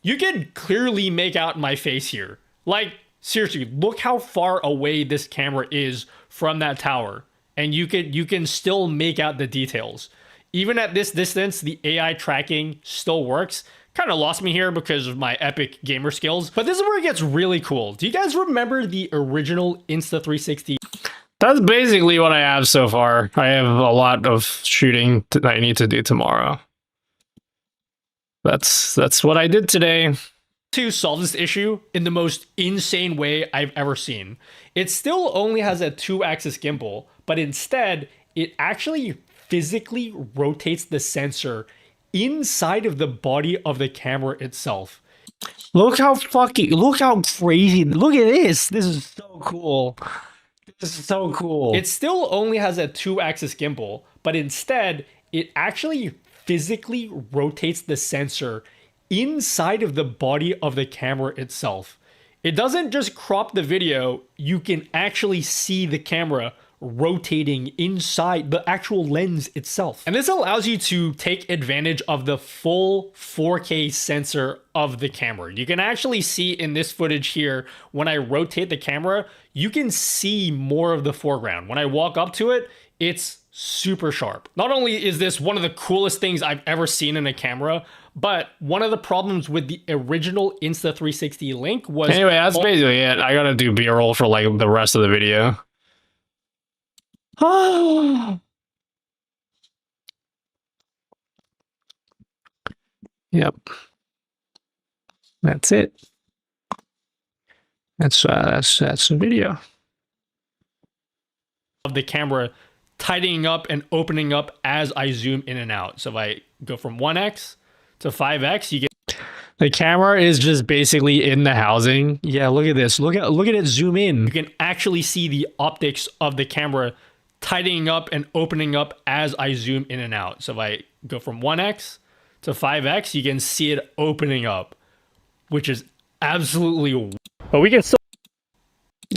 You can clearly make out my face here. Like, seriously, look how far away this camera is from that tower, and you can still make out the details. Even at this distance, the AI tracking still works. Kind of lost me here because of my epic gamer skills, but this is where it gets really cool. Do you guys remember the original Insta360? That's basically what I have so far. I have a lot of shooting that I need to do tomorrow. That's what I did today. To solve this issue in the most insane way I've ever seen. It still only has a 2-axis gimbal, but instead, it actually physically rotates the sensor inside of the body of the camera itself. Look how crazy, look at this. This is so cool. This is so cool. It still only has a 2-axis gimbal, but instead, it actually physically rotates the sensor inside of the body of the camera itself. It doesn't just crop the video, you can actually see the camera rotating inside the actual lens itself. And this allows you to take advantage of the full 4K sensor of the camera. You can actually see in this footage here, when I rotate the camera, you can see more of the foreground. When I walk up to it, it's super sharp. Not only is this one of the coolest things I've ever seen in a camera, but one of the problems with the original Insta360 Link was... Anyway, that's basically it. I gotta do B-roll for like the rest of the video. Yep. That's it. That's the video. Of the camera tightening up and opening up as I zoom in and out. So if I go from 1x to 5x, you get the camera is just basically in the housing. Yeah, look at this. Look at it zoom in. You can actually see the optics of the camera tightening up and opening up as I zoom in and out. So if I go from 1x to 5x, you can see it opening up, which is absolutely... But we can still...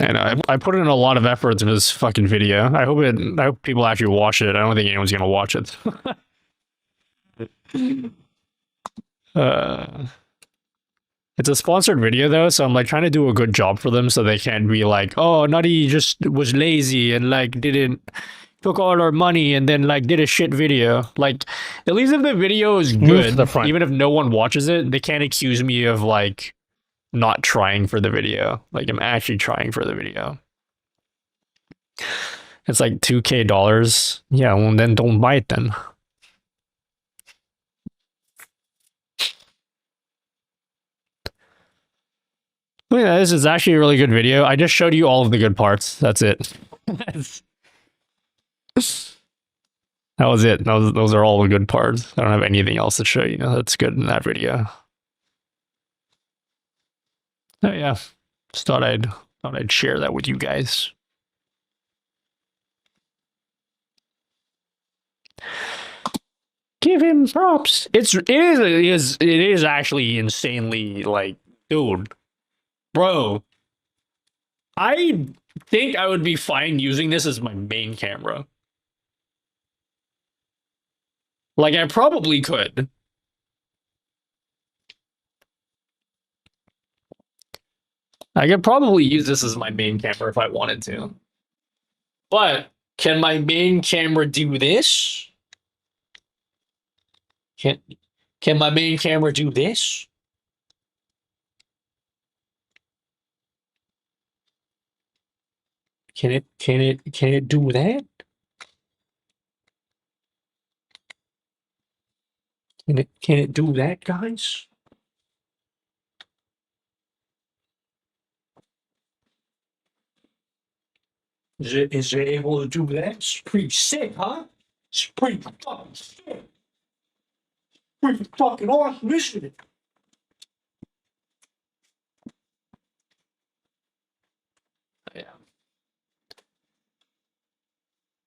And I put in a lot of effort into this fucking video. I hope people actually watch it. I don't think anyone's gonna watch it. It's a sponsored video though, so I'm like trying to do a good job for them so they can't be like, oh, Nutty just was lazy and like didn't took all our money and then like did a shit video. Like at least if the video is good, even if no one watches it, they can't accuse me of like not trying for the video. Like I'm actually trying for the video. It's like $2,000. Yeah, well then don't buy it then. Yeah, this is actually a really good video. I just showed you all of the good parts. That's it. That was it. Those are all the good parts. I don't have anything else to show you. That's good in that video. Oh yeah, just thought I'd share that with you guys. Give him props. It is actually insanely like, dude, bro. I think I would be fine using this as my main camera. Like I probably could. I could probably use this as my main camera if I wanted to. But can my main camera do this? Can my main camera do this? Can it do that? Can it do that, guys? Is it able to do that? It's pretty sick, huh? It's pretty fucking sick. Pretty fucking awesome, isn't it? Yeah.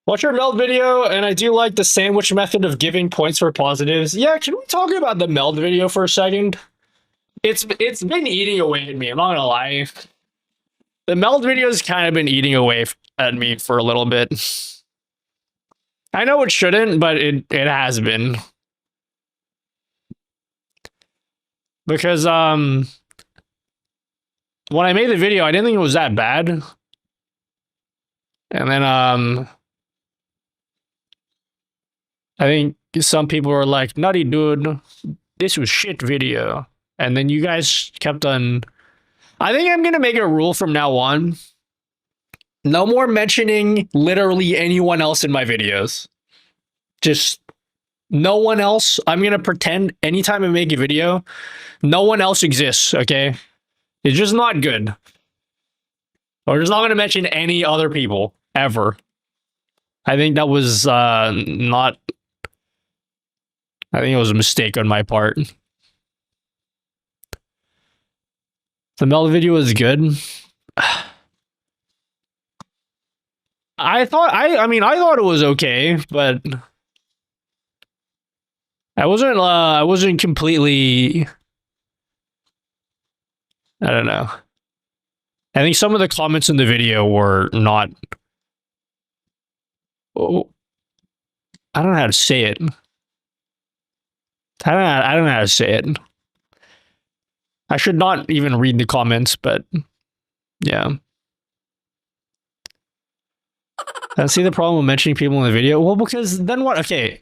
Watch your meld video, and I do like the sandwich method of giving points for positives. Yeah, can we talk about the meld video for a second? It's been eating away at me, I'm not gonna lie. The meld video's kind of been eating away at me for a little bit. I know it shouldn't, but it has been. Because when I made the video, I didn't think it was that bad. And then I think some people were like, "Nutty dude, this was shit video." And then you guys kept on. I think I'm gonna make a rule from now on. No more mentioning literally anyone else in my videos. Just no one else. I'm gonna pretend anytime I make a video, no one else exists, okay? It's just not good. We're just not gonna mention any other people, ever. I think that was not... I think it was a mistake on my part. The meld video was good. I thought it was okay, but I wasn't completely, I don't know. I think some of the comments in the video were not, oh, I don't know how to say it. I don't know how to say it. I should not even read the comments, but yeah. I see the problem with mentioning people in the video. Well, because then what? Okay,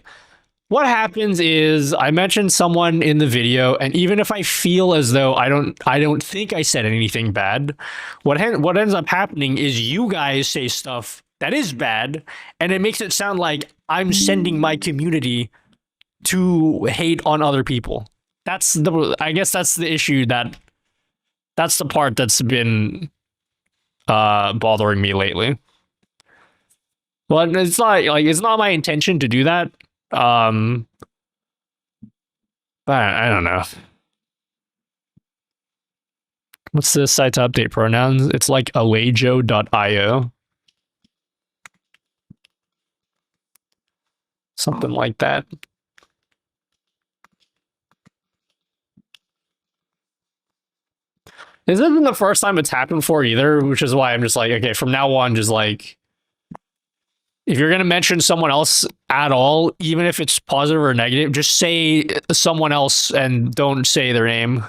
what happens is I mention someone in the video, and even if I feel as though I don't think I said anything bad, what ends up happening is you guys say stuff that is bad, and it makes it sound like I'm sending my community to hate on other people. I guess that's the issue, that's the part that's been bothering me lately. Well, it's not my intention to do that. But I don't know. What's this site to update pronouns? It's like alejo.io. Something like that. This isn't the first time it's happened for either, which is why I'm just like, okay, from now on, just like, if you're going to mention someone else at all, even if it's positive or negative, just say someone else and don't say their name.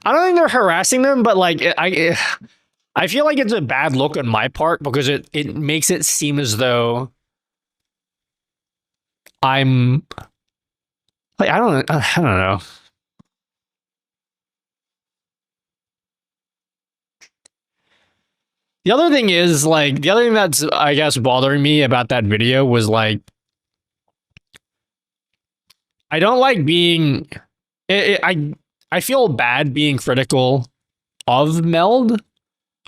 I don't think they're harassing them, but like I feel like it's a bad look on my part because it makes it seem as though I'm like I don't know. The other thing is like the other thing that's I guess bothering me about that video was like I don't like being I feel bad being critical of Meld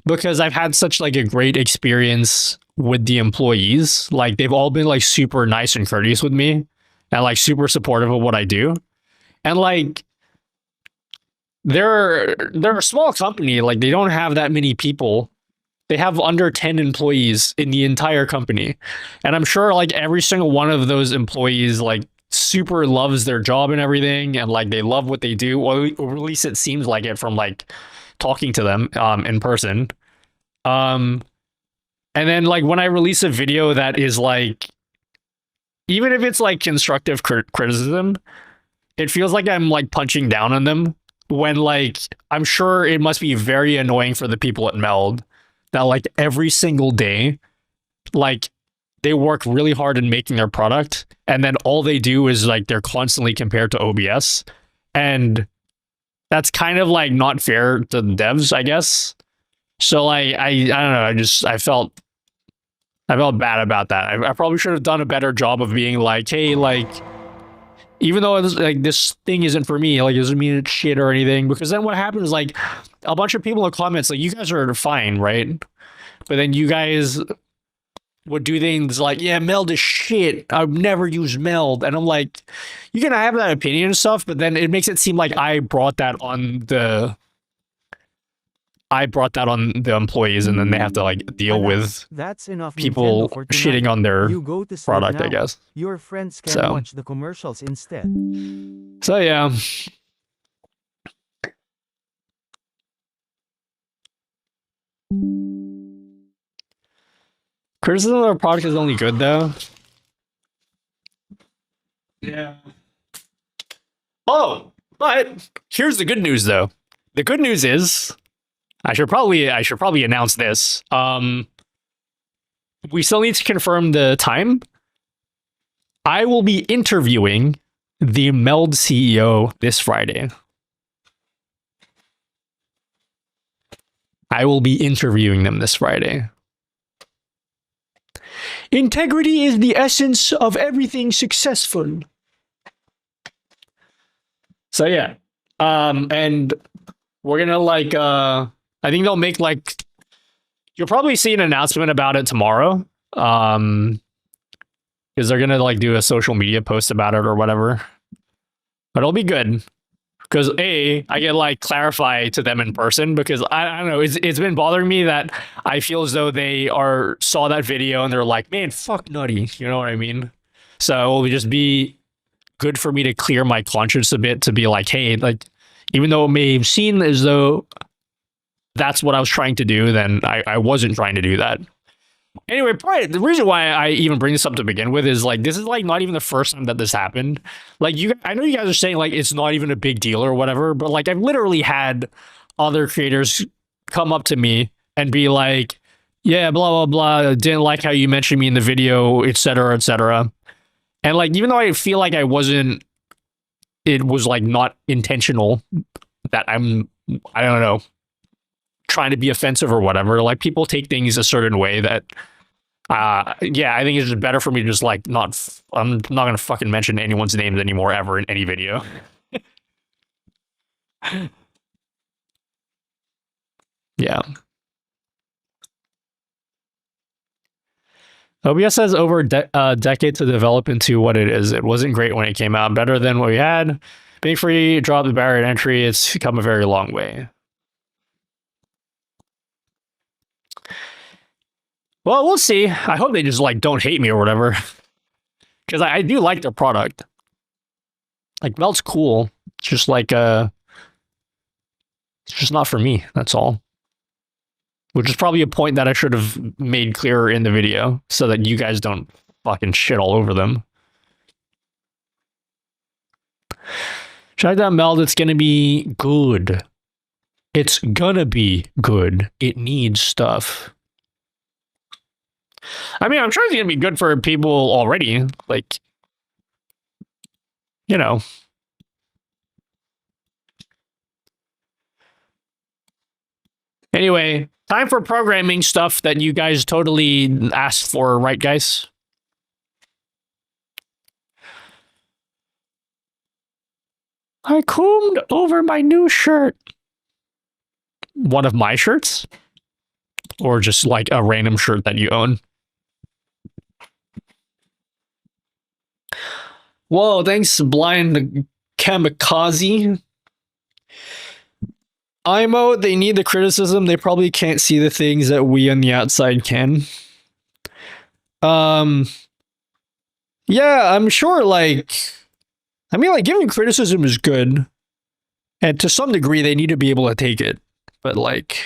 because I've had such like a great experience with the employees. Like they've all been like super nice and courteous with me and like super supportive of what I do. And like they're a small company, like they don't have that many people. They have under 10 employees in the entire company. And I'm sure like every single one of those employees like super loves their job and everything and like they love what they do, or at least it seems like it from like talking to them in person. And then like when I release a video that is like even if it's like constructive criticism, it feels like I'm like punching down on them when like I'm sure it must be very annoying for the people at Meld that like every single day like they work really hard in making their product and then all they do is like they're constantly compared to OBS, and that's kind of like not fair to the devs, I guess. So like I don't know, I felt bad about that. I probably should have done a better job of being like, hey, like even though it's, like this thing isn't for me, like it doesn't mean it's shit or anything, because then what happens is like a bunch of people in the comments like you guys are fine, right? But then you guys would do things like, yeah, Meld is shit, I've never used Meld, and I'm like, you can have that opinion and stuff, but then it makes it seem like I brought that on the employees, and then they have to like deal with that's enough people Nintendo for shitting on their you go to sleep product, now. I guess. Your friends can So. watch the commercials instead. So yeah. Criticism of our product is only good though. Yeah. Oh, but here's the good news though. The good news is I should probably announce this. We still need to confirm the time. I will be interviewing the Meld CEO this Friday. I will be interviewing them this Friday. Integrity is the essence of everything successful. So yeah. And we're gonna like I think they'll make like you'll probably see an announcement about it tomorrow. Because they're gonna like do a social media post about it or whatever. But it'll be good. Because I can like clarify to them in person, because I don't know, it's been bothering me that I feel as though they saw that video and they're like, man, fuck Nutty, you know what I mean? So it will just be good for me to clear my conscience a bit, to be like, hey, like even though it may seem as though that's what I was trying to do, then I wasn't trying to do that. Anyway, probably the reason why I even bring this up to begin with is like this is like not even the first time that this happened. Like I know you guys are saying like it's not even a big deal or whatever, but like I've literally had other creators come up to me and be like, yeah, blah blah blah, didn't like how you mentioned me in the video, etc. etc. And like even though I feel like it was like not intentional, that I don't know, trying to be offensive or whatever, like people take things a certain way that yeah, I think it's just better for me to just like I'm not gonna fucking mention anyone's names anymore ever in any video. Yeah. OBS has over a decade to develop into what it is. It wasn't great when it came out, better than what we had. Being free, drop the barrier to entry, it's come a very long way. Well, we'll see. I hope they just like don't hate me or whatever, because I do like their product. Like Meld's cool. It's just like it's just not for me. That's all. Which is probably a point that I should have made clearer in the video, so that you guys don't fucking shit all over them. Check that Meld. It's gonna be good. It's gonna be good. It needs stuff. I mean, I'm sure it's gonna be good for people already. Like, you know. Anyway, time for programming stuff that you guys totally asked for, right, guys? I combed over my new shirt. One of my shirts? Or just like a random shirt that you own? Whoa, thanks, Blind Kamikaze. IMO, they need the criticism. They probably can't see the things that we on the outside can. Yeah, I'm sure, like... I mean, like, giving criticism is good. And to some degree, they need to be able to take it. But, like...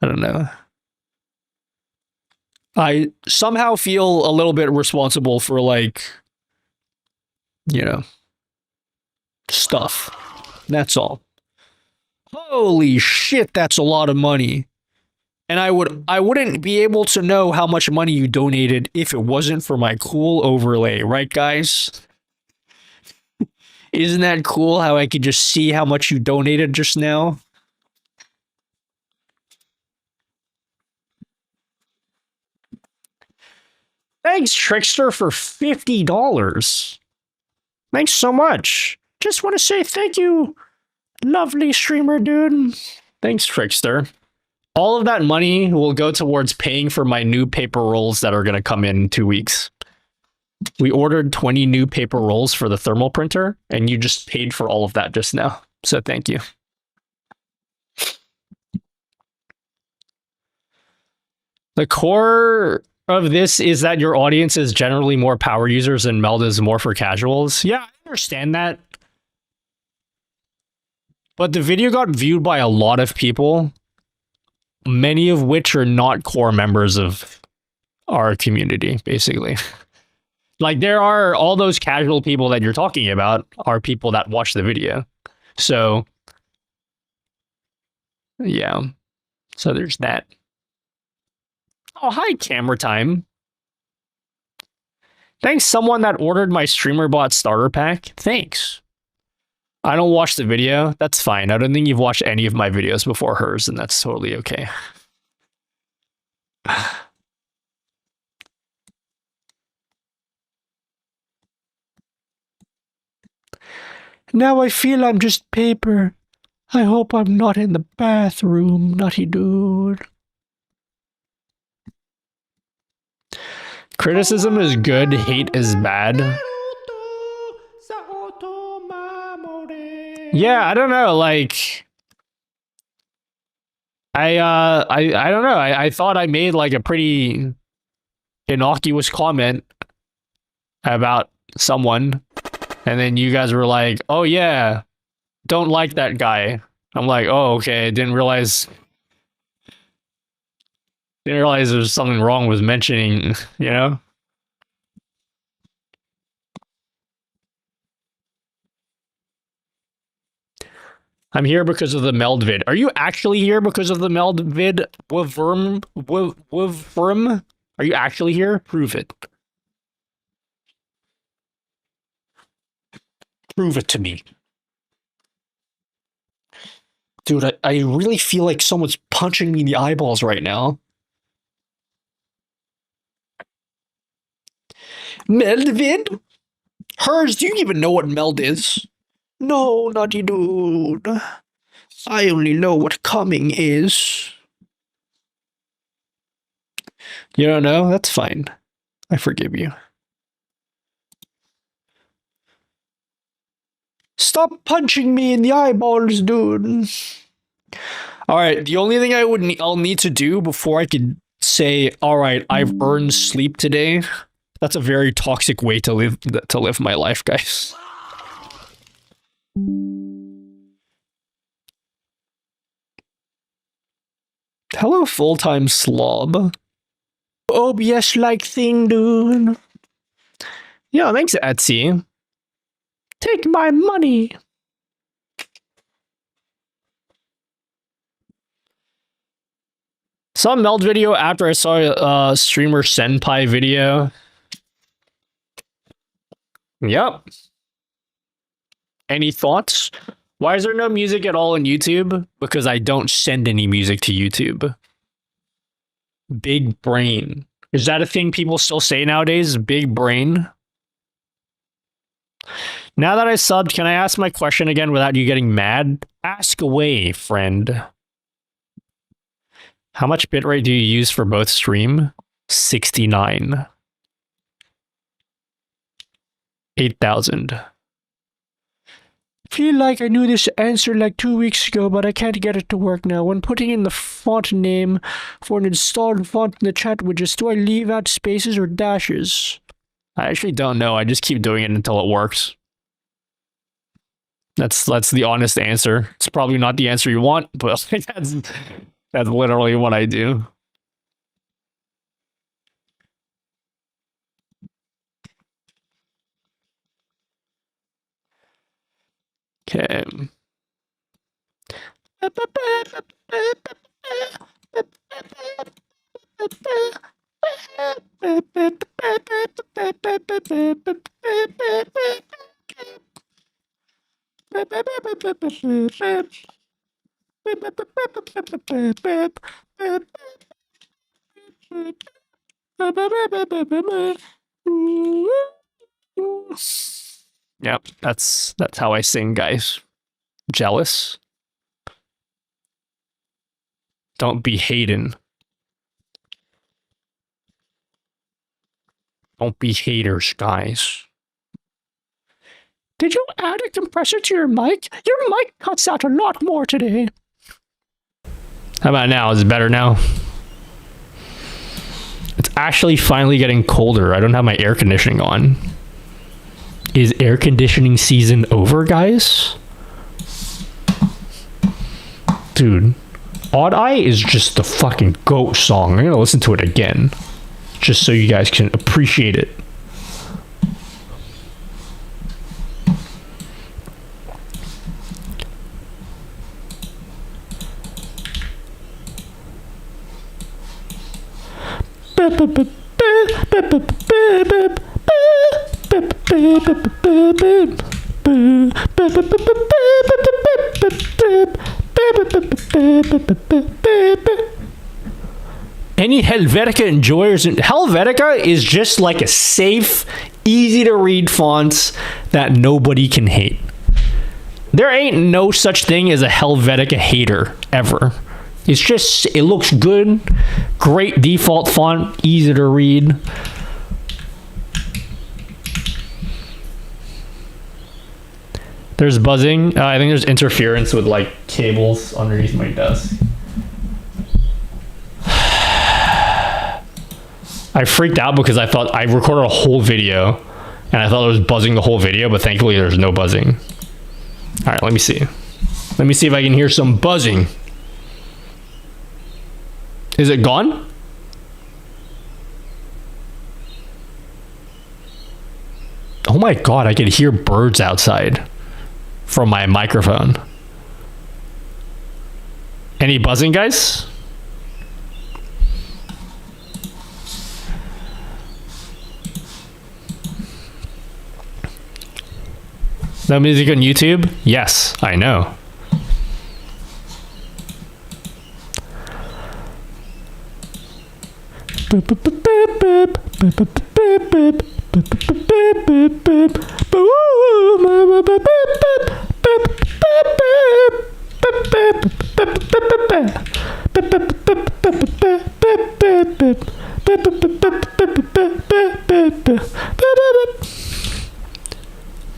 I don't know. I somehow feel a little bit responsible for, like... You know... stuff. That's all. Holy shit, that's a lot of money. And I wouldn't be able to know how much money you donated if it wasn't for my cool overlay, right, guys? Isn't that cool how I could just see how much you donated just now? Thanks, Trickster, for $50. Thanks so much. Just want to say thank you, lovely streamer dude. Thanks, Trickster. All of that money will go towards paying for my new paper rolls that are going to come in 2 weeks. We ordered 20 new paper rolls for the thermal printer, and you just paid for all of that just now. So thank you. The core of this is that your audience is generally more power users and Meld is more for casuals. Yeah, I understand that. But the video got viewed by a lot of people, many of which are not core members of our community, basically. Like, there are all those casual people that you're talking about are people that watch the video. So, yeah. So there's that. Oh, hi, Camera Time. Thanks, someone that ordered my StreamerBot starter pack. Thanks. I don't watch the video. That's fine. I don't think you've watched any of my videos before hers, and that's totally okay. Now I feel I'm just paper. I hope I'm not in the bathroom, nutty dude. Criticism is good, hate is bad. Yeah, I don't know, like... I don't know. I thought I made like a pretty innocuous comment about someone, and then you guys were like, "Oh yeah, don't like that guy." I'm like, "Oh okay." Didn't realize there's something wrong with mentioning, you know. I'm here because of the Meld vid. Are you actually here because of the Meld vid? Wavrum? Are you actually here? Prove it. Prove it to me. Dude, I really feel like someone's punching me in the eyeballs right now. Meld vid? Hers, do you even know what Meld is? No, naughty dude. I only know what coming is. You don't know? That's fine. I forgive you. Stop punching me in the eyeballs, dude. Alright, the only thing I'll need to do before I can say, alright, I've earned sleep today. That's a very toxic way to live my life, guys. Hello, full-time slob. OBS-like thing, dude. Yo, thanks, Etsy. Take my money. Saw a meld video after I saw a streamer Senpai video. Yep. Any thoughts? Why is there no music at all on YouTube? Because I don't send any music to YouTube. Big brain. Is that a thing people still say nowadays? Big brain? Now that I subbed, can I ask my question again without you getting mad? Ask away, friend. How much bitrate do you use for both stream? 69. 8,000. Feel like I knew this answer like 2 weeks ago, but I can't get it to work now. When putting in the font name for an installed font in the chat widgets, do I leave out spaces or dashes? I actually don't know. I just keep doing it until it works. That's the honest answer. It's probably not the answer you want, but that's literally what I do. Okay. Yep, that's how I sing, guys. Jealous? Don't be hating. Don't be haters, guys. Did you add a compressor to your mic? Your mic cuts out a lot more today. How about now? Is it better now? It's actually finally getting colder. I don't have my air conditioning on. Is air conditioning season over, guys? Dude, Odd Eye is just the fucking GOAT song. I'm gonna listen to it again, just so you guys can appreciate it. Any Helvetica enjoyers? Helvetica is just like a safe, easy to read font that nobody can hate. There ain't no such thing as a Helvetica hater ever. It's just, it looks good, great default font, easy to read. There's buzzing. I think there's interference with like cables underneath my desk. I freaked out because I thought I recorded a whole video and I thought it was buzzing the whole video, but thankfully there's no buzzing. All right, let me see. Let me see if I can hear some buzzing. Is it gone? Oh my God, I could hear birds outside from my microphone. Any buzzing, guys? No music on YouTube? Yes, I know.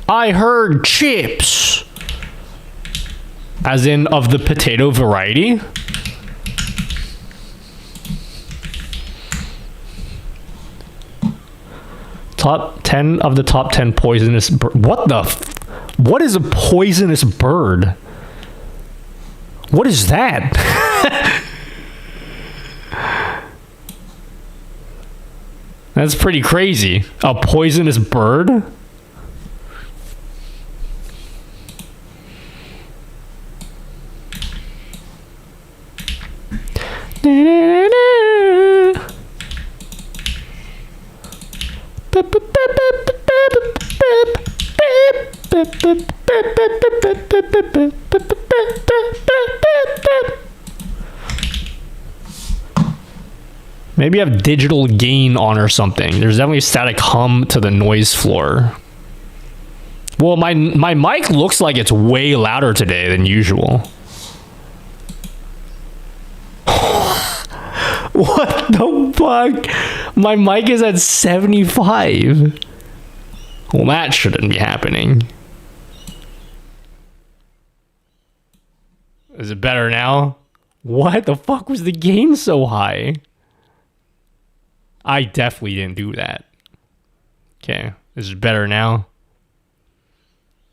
I heard chips. As in of the potato variety? Top 10 of the top 10 poisonous bird. What the? What is a poisonous bird? What is that? That's pretty crazy. A poisonous bird? Maybe I have digital gain on or something. There's definitely a static hum to the noise floor. Well, my mic looks like it's way louder today than usual. What the fuck? My mic is at 75. Well, that shouldn't be happening. Is it better now? What the fuck was the gain so high? I definitely didn't do that. Okay, is it better now?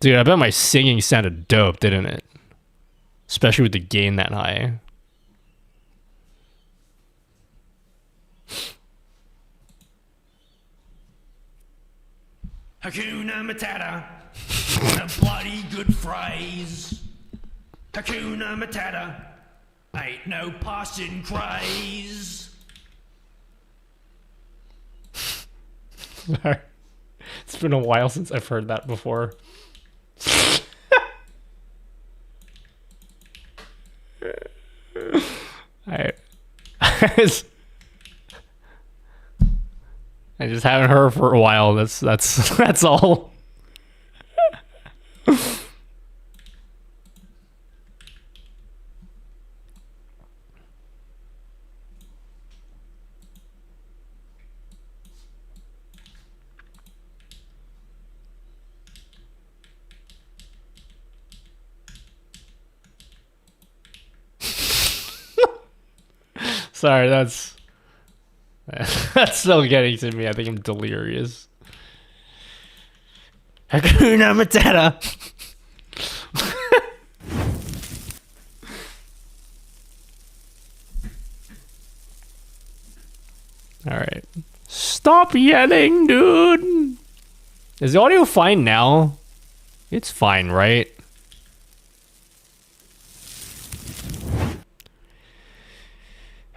Dude, I bet my singing sounded dope, didn't it? Especially with the gain that high. Hakuna Matata. What a bloody good phrase. Hakuna Matata. Ain't no passing craze. It's been a while since I've heard that before. I just haven't heard for a while. That's all. Sorry, that's still getting to me. I think I'm delirious. Hakuna Matata. All right. Stop yelling, dude. Is the audio fine now? It's fine, right?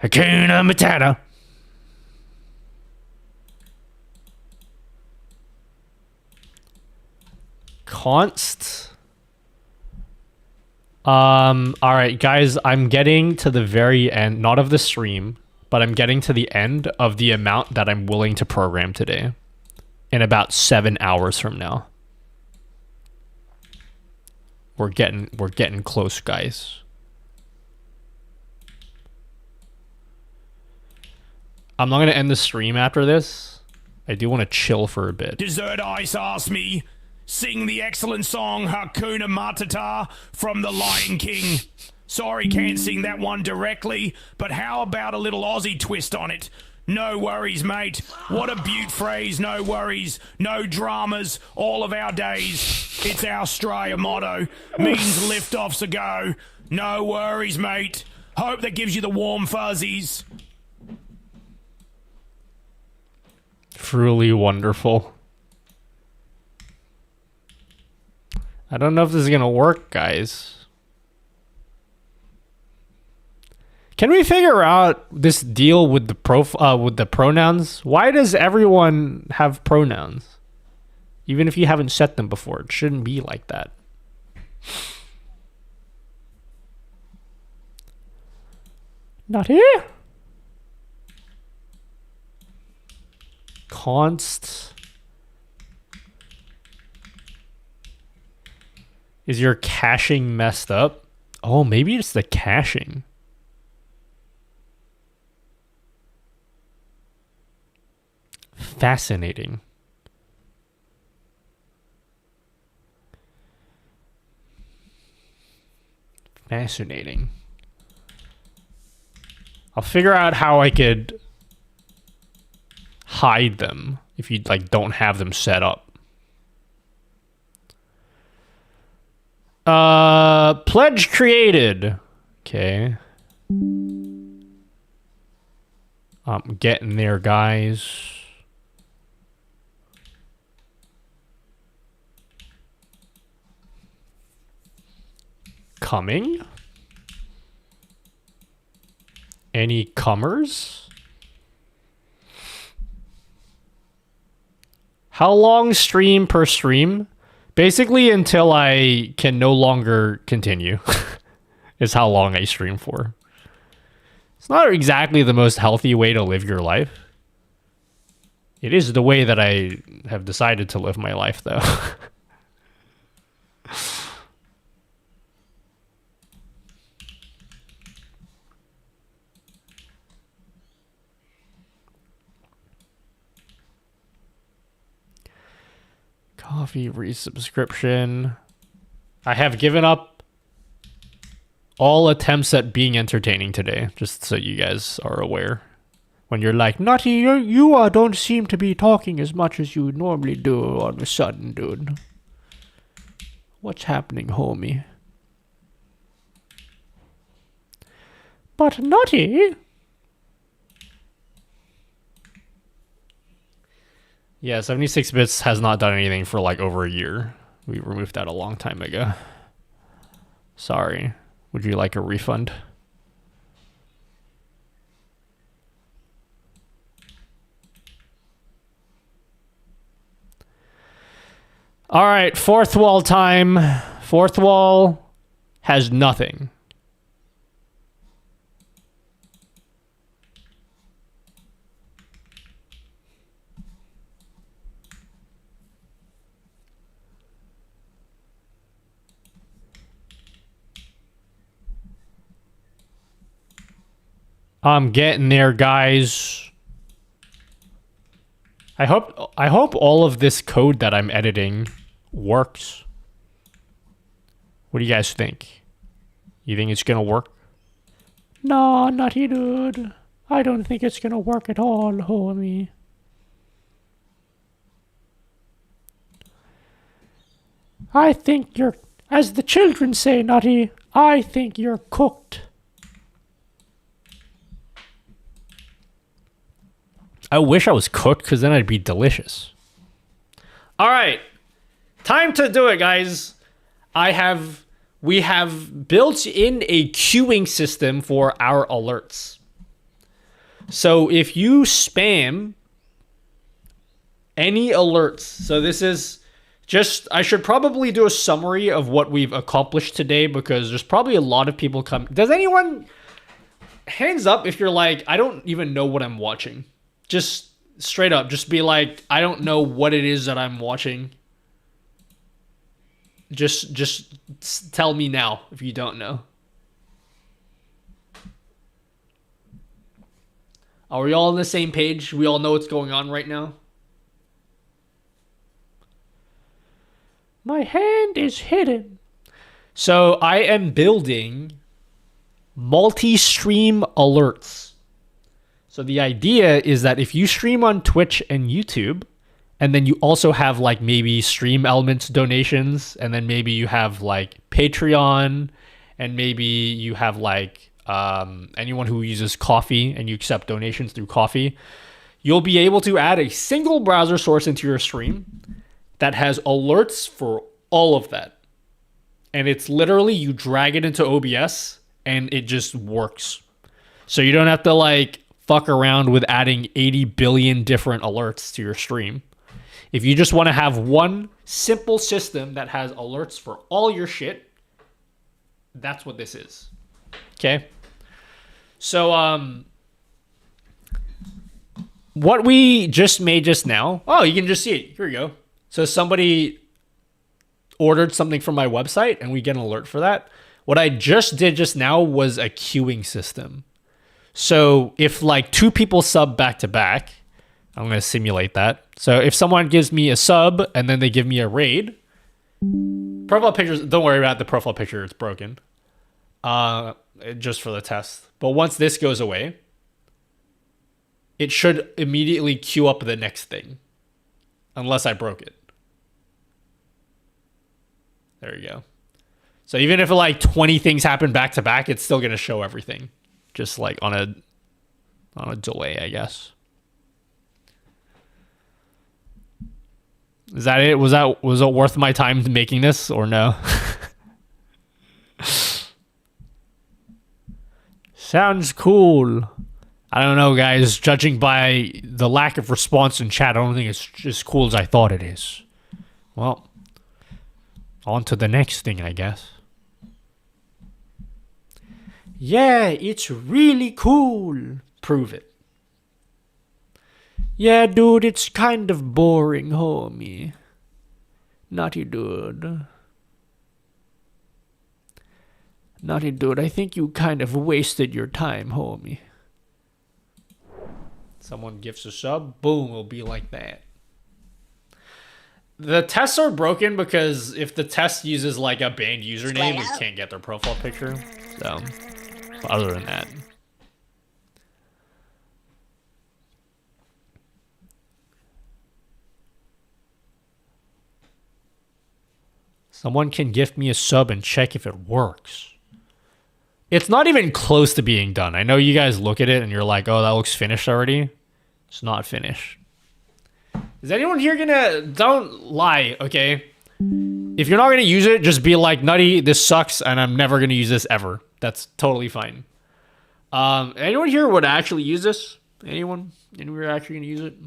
Hakuna Matata. Const. All right, guys, I'm getting to the very end, not of the stream, but I'm getting to the end of the amount that I'm willing to program today in about 7 hours from now. We're getting close, guys. I'm not going to end the stream after this. I do want to chill for a bit. Dessert Ice asked me, sing the excellent song Hakuna Matata from The Lion King. Sorry, can't sing that one directly, but how about a little Aussie twist on it? No worries, mate. What a beaut phrase, no worries, no dramas, all of our days. It's our Australia motto, means lift-offs a go. No worries, mate. Hope that gives you the warm fuzzies. Truly wonderful. I don't know if this is gonna work, guys. Can we figure out this deal with the with the pronouns? Why does everyone have pronouns? Even if you haven't set them before, it shouldn't be like that. Not here. Const. Is your caching messed up? Oh, maybe it's the caching. Fascinating. Fascinating. I'll figure out how I could hide them if you like don't have them set up. Pledge created. Okay. I'm getting there, guys. Coming. Any comers? How long stream per stream? Basically until I can no longer continue is how long I stream for. It's not exactly the most healthy way to live your life. It is the way that I have decided to live my life, though. Coffee resubscription. I have given up all attempts at being entertaining today, just so you guys are aware. When you're like, Nutty, you don't seem to be talking as much as you normally do all of a sudden, dude. What's happening, homie? But Nutty... Yeah, 76 bits has not done anything for like over a year. We removed that a long time ago. Sorry. Would you like a refund? All right, fourth wall time. Fourth wall has nothing. I'm getting there, guys. I hope all of this code that I'm editing works. What do you guys think? You think it's gonna work? No, Nutty dude. I don't think it's gonna work at all, homie. I think you're, as the children say, Nutty, I think you're cooked. I wish I was cooked, because then I'd be delicious. All right. Time to do it, guys. We have built in a queuing system for our alerts. So if you spam any alerts, so this is just, I should probably do a summary of what we've accomplished today, because there's probably a lot of people come. Does anyone, hands up if you're like, I don't even know what I'm watching. Just straight up, just be like, I don't know what it is that I'm watching. Just tell me now if you don't know. Are we all on the same page? We all know what's going on right now? My hand is hidden. So I am building multi-stream alerts. So the idea is that if you stream on Twitch and YouTube, and then you also have like maybe Stream Elements donations, and then maybe you have like Patreon, and maybe you have like anyone who uses Coffee and you accept donations through Coffee, you'll be able to add a single browser source into your stream that has alerts for all of that. And it's literally, you drag it into OBS and it just works. So you don't have to like fuck around with adding 80 billion different alerts to your stream. If you just want to have one simple system that has alerts for all your shit, that's what this is. Okay? So, what we just made just now, oh, you can just see it. Here we go. So somebody ordered something from my website and we get an alert for that. What I just did just now was a queuing system. So if like two people sub back to back, I'm going to simulate that. So if someone gives me a sub and then they give me a raid, profile pictures, don't worry about the profile picture, it's broken. Just for the test. But once this goes away, it should immediately queue up the next thing. Unless I broke it. There you go. So even if like 20 things happen back to back, it's still going to show everything. Just like on a delay, I guess. Is that it? Was it worth my time making this or no? Sounds cool. I don't know, guys. Judging by the lack of response in chat, I don't think it's as cool as I thought it is. Well, On to the next thing, I guess. Yeah, it's really cool. Prove it. Yeah, dude, it's kind of boring, homie. Naughty dude. Naughty dude, I think you kind of wasted your time, homie. Someone gifts a sub, boom, it'll be like that. The tests are broken because if the test uses like a banned username, it can't get their profile picture. So, other than that. Someone can gift me a sub and check if it works. It's not even close to being done. I know you guys look at it and you're like, oh, that looks finished already. It's not finished. Is anyone here gonna... Don't lie, okay? If you're not gonna use it, just be like, Nutty, this sucks and I'm never gonna use this ever. That's totally fine. Anyone here would actually use this? Anyone? Anyone actually gonna use it?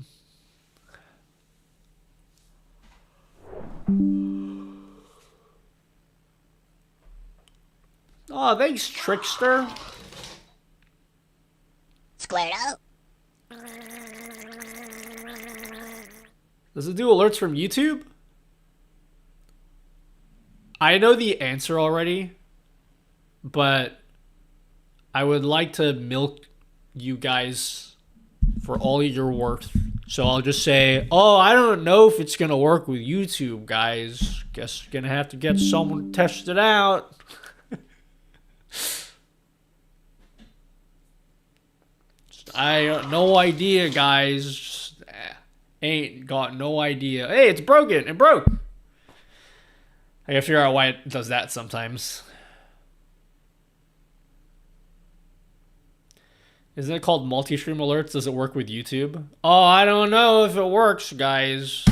Oh, thanks, Trickster. Squared up. Does it do alerts from YouTube? I know the answer already, but I would like to milk you guys for all your worth. So I'll just say, oh, I don't know if it's going to work with YouTube, guys. Guess you're going to have to get someone to test it out. I got no idea, guys. Just, ain't got no idea. Hey, it's broken. It broke. I gotta figure out why it does that sometimes. Isn't it called multi-stream alerts? Does it work with YouTube? Oh, I don't know if it works, guys.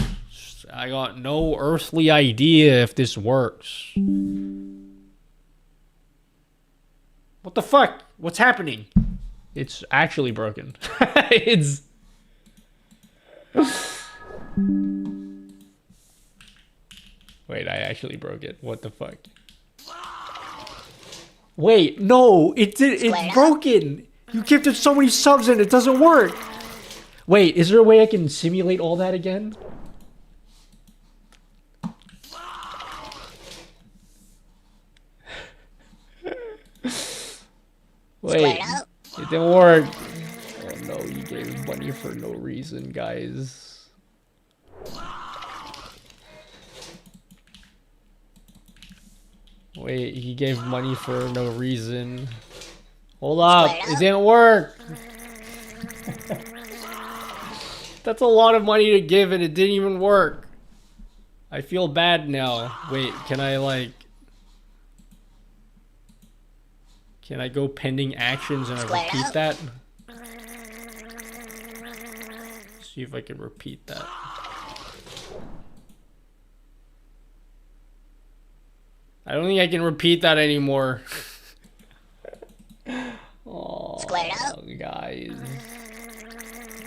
I got no earthly idea if this works. What the fuck? What's happening? It's actually broken. It's... Wait, I actually broke it. What the fuck? Wait, no, it's broken. You gifted so many subs and it doesn't work. Wait, is there a way I can simulate all that again? Wait, it didn't work. Oh no, you gave money for no reason, guys. Wait, he gave money for no reason. Hold up, it didn't work. That's a lot of money to give and it didn't even work. I feel bad now. Wait, can I like... Can I go pending actions and I repeat that? See if I can repeat that. I don't think I can repeat that anymore. Oh, guys.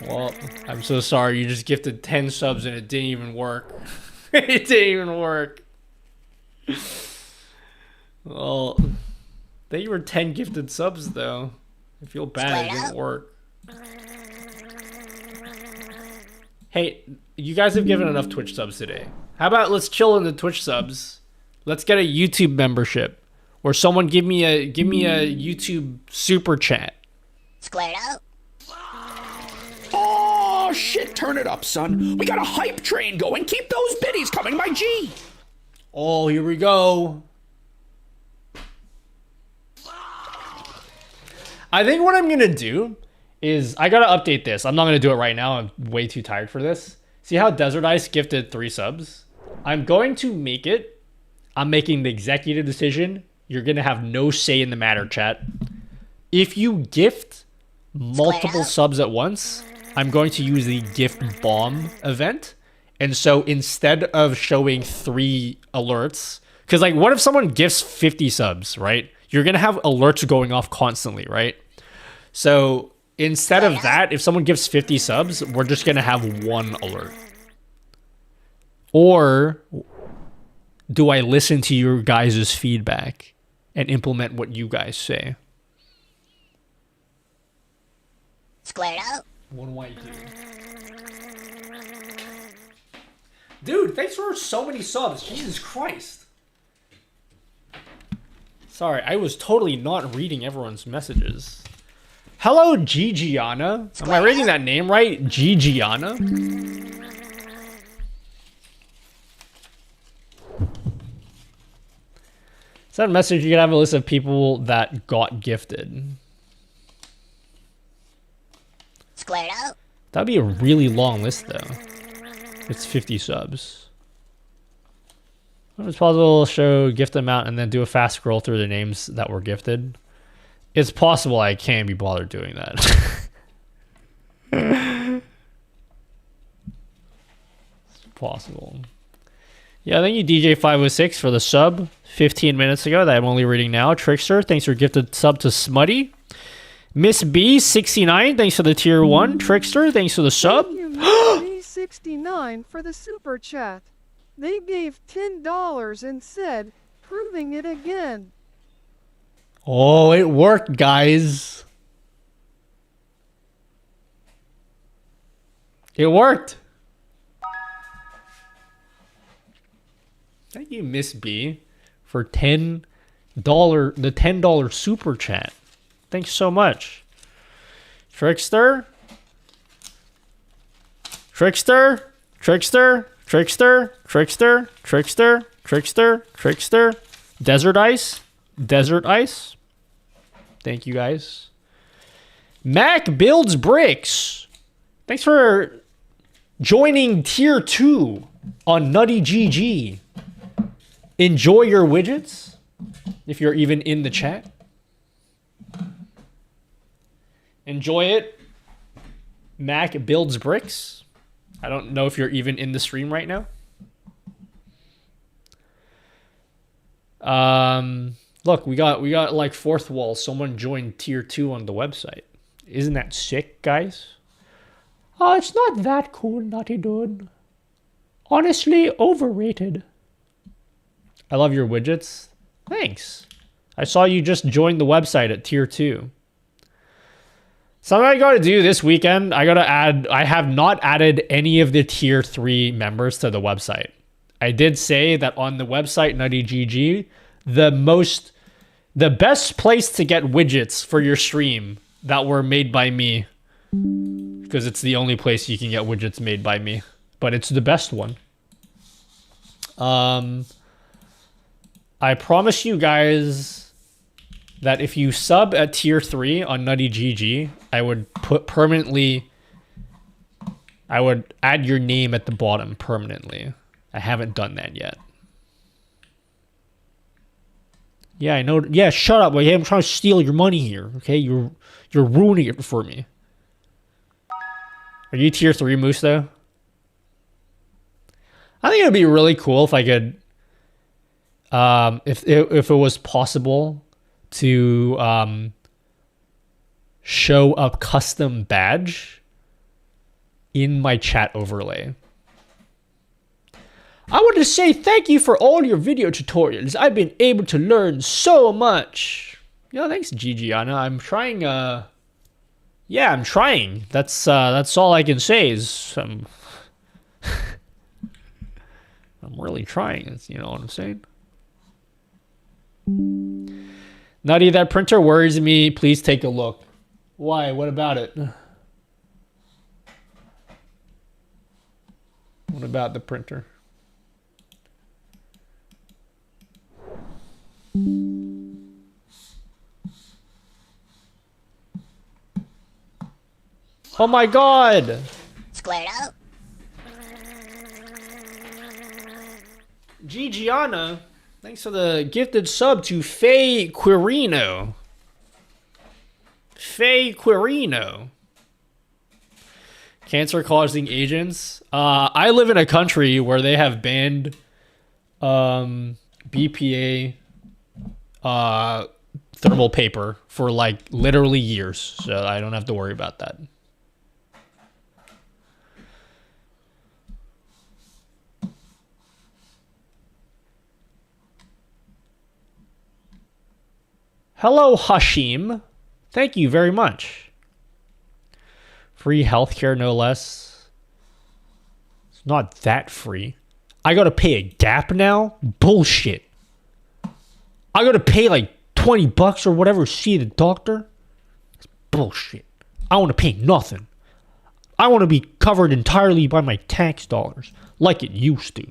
Well, I'm so sorry. You just gifted 10 subs and it didn't even work. It didn't even work. Well, thank you for 10 gifted subs, though. I feel bad it didn't work. Hey, you guys have given enough Twitch subs today. How about let's chill in the Twitch subs? Let's get a YouTube membership. Or someone give me a YouTube super chat. Squared up. Oh, shit, turn it up, son. We got a hype train going. Keep those biddies coming, my G. Oh, here we go. I think what I'm going to do is I got to update this. I'm not going to do it right now. I'm way too tired for this. See how Desert Ice gifted 3 subs? I'm going to make it. I'm making the executive decision. You're going to have no say in the matter, chat. If you gift multiple subs at once, I'm going to use the gift bomb event. And so instead of showing 3 alerts, because like what if someone gifts 50 subs, right? You're going to have alerts going off constantly, right? So instead of that, if someone gives 50 subs, we're just going to have 1 alert. Or do I listen to your guys' feedback and implement what you guys say? Squared up. What do I do? Dude, thanks for so many subs. Jesus Christ. Sorry, I was totally not reading everyone's messages. Hello, Gigiana. Am I reading that name right? Gigiana? Send a message, you can have a list of people that got gifted. Squared up. That'd be a really long list, though. It's 50 subs. If it's possible, show gift amount and then do a fast scroll through the names that were gifted. It's possible I can't be bothered doing that. It's possible. Yeah, thank you DJ506 for the sub 15 minutes ago that I'm only reading now. Trickster, thanks for gifted sub to Smutty. Miss B69, thanks for the tier 1. Trickster, thanks for the sub. Thank you, Miss B69 for the super chat. They gave $10 and said, proving it again. Oh, it worked, guys. It worked. Thank you, Miss B, for the $10 super chat. Thanks so much. Trickster. Trickster. Trickster. Trickster. Trickster. Trickster. Trickster. Trickster. Desert Ice. Desert Ice. Thank you, guys. Mac Builds Bricks. Thanks for joining tier 2 on Nutty GG. Enjoy your widgets, if you're even in the chat. Enjoy it. Mac Builds Bricks. I don't know if you're even in the stream right now. Look, we got like fourth wall. Someone joined tier 2 on the website. Isn't that sick, guys? Oh, it's not that cool, Nutty Dude. Honestly, overrated. I love your widgets. Thanks. I saw you just joined the website at tier 2. Something I gotta do this weekend, I have not added any of the tier 3 members to the website. I did say that on the website, Nutty GG, the best place to get widgets for your stream that were made by me, because it's the only place you can get widgets made by me, but it's the best one. I promise you guys that if you sub at tier 3 on Nutty GG, I would add your name at the bottom permanently. I haven't done that yet. Yeah, I know. Yeah, shut up. I'm trying to steal your money here. Okay, you're ruining it for me. Are you tier 3 Moose though? I think it would be really cool if I could, if it was possible to show a custom badge in my chat overlay. I want to say thank you for all your video tutorials. I've been able to learn so much. Yo, thanks, Gigiana. I'm trying. Yeah, I'm trying. That's all I can say is I'm really trying. You know what I'm saying? Nutty, that printer worries me. Please take a look. Why? What about it? What about the printer? Oh my god! Squared up. Gigiana, thanks for the gifted sub to Faye Quirino. Faye Quirino. Cancer causing agents. I live in a country where they have banned BPA thermal paper for like literally years, so I don't have to worry about that. Hello, Hashim. Thank you very much. Free healthcare, no less. It's not that free. I gotta pay a gap now? Bullshit. I gotta pay like $20 or whatever to see the doctor? It's bullshit. I wanna pay nothing. I wanna be covered entirely by my tax dollars, like it used to.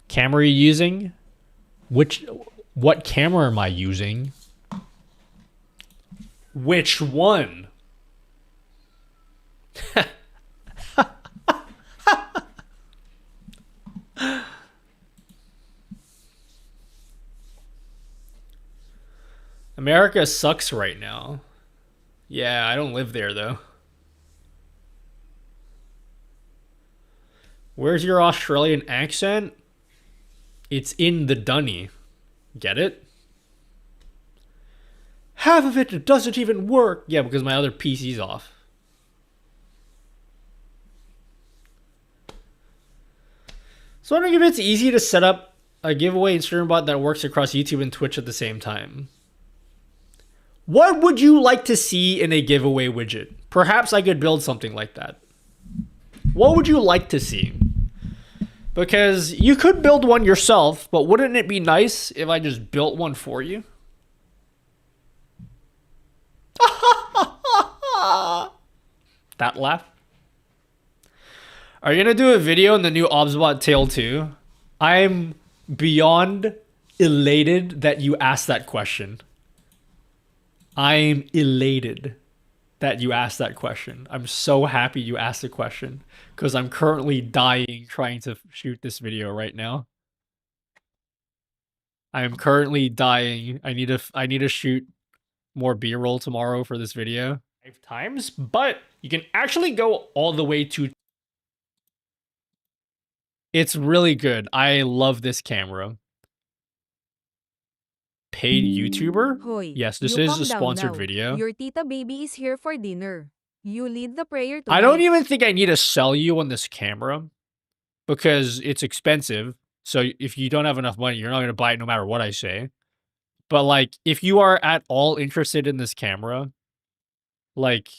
Camera are you using? What camera am I using? Which one? America sucks right now. Yeah, I don't live there though. Where's your Australian accent? It's in the dunny. Get it? Half of it doesn't even work. Yeah, because my other PC's off. So I'm wondering if it's easy to set up a giveaway Instagram bot that works across YouTube and Twitch at the same time. What would you like to see in a giveaway widget? Perhaps I could build something like that. What would you like to see? Because you could build one yourself, but wouldn't it be nice if I just built one for you? That laugh. Are you going to do a video in the new Obsbot Tale 2? I'm beyond elated that you asked that question. I'm elated that you asked that question. I'm so happy you asked the question because I'm currently dying trying to shoot this video right now. I am currently dying. I need to shoot more B-roll tomorrow for this video. 5 times, but you can actually go all the way to. It's really good. I love this camera. Paid YouTuber? Hoy, Yes, this you is calm a down sponsored now. video. Your tita baby is here for dinner. You lead the prayer to I don't even think I need to sell you on this camera because it's expensive. So if you don't have enough money, you're not going to buy it no matter what I say. But like, if you are at all interested in this camera, like,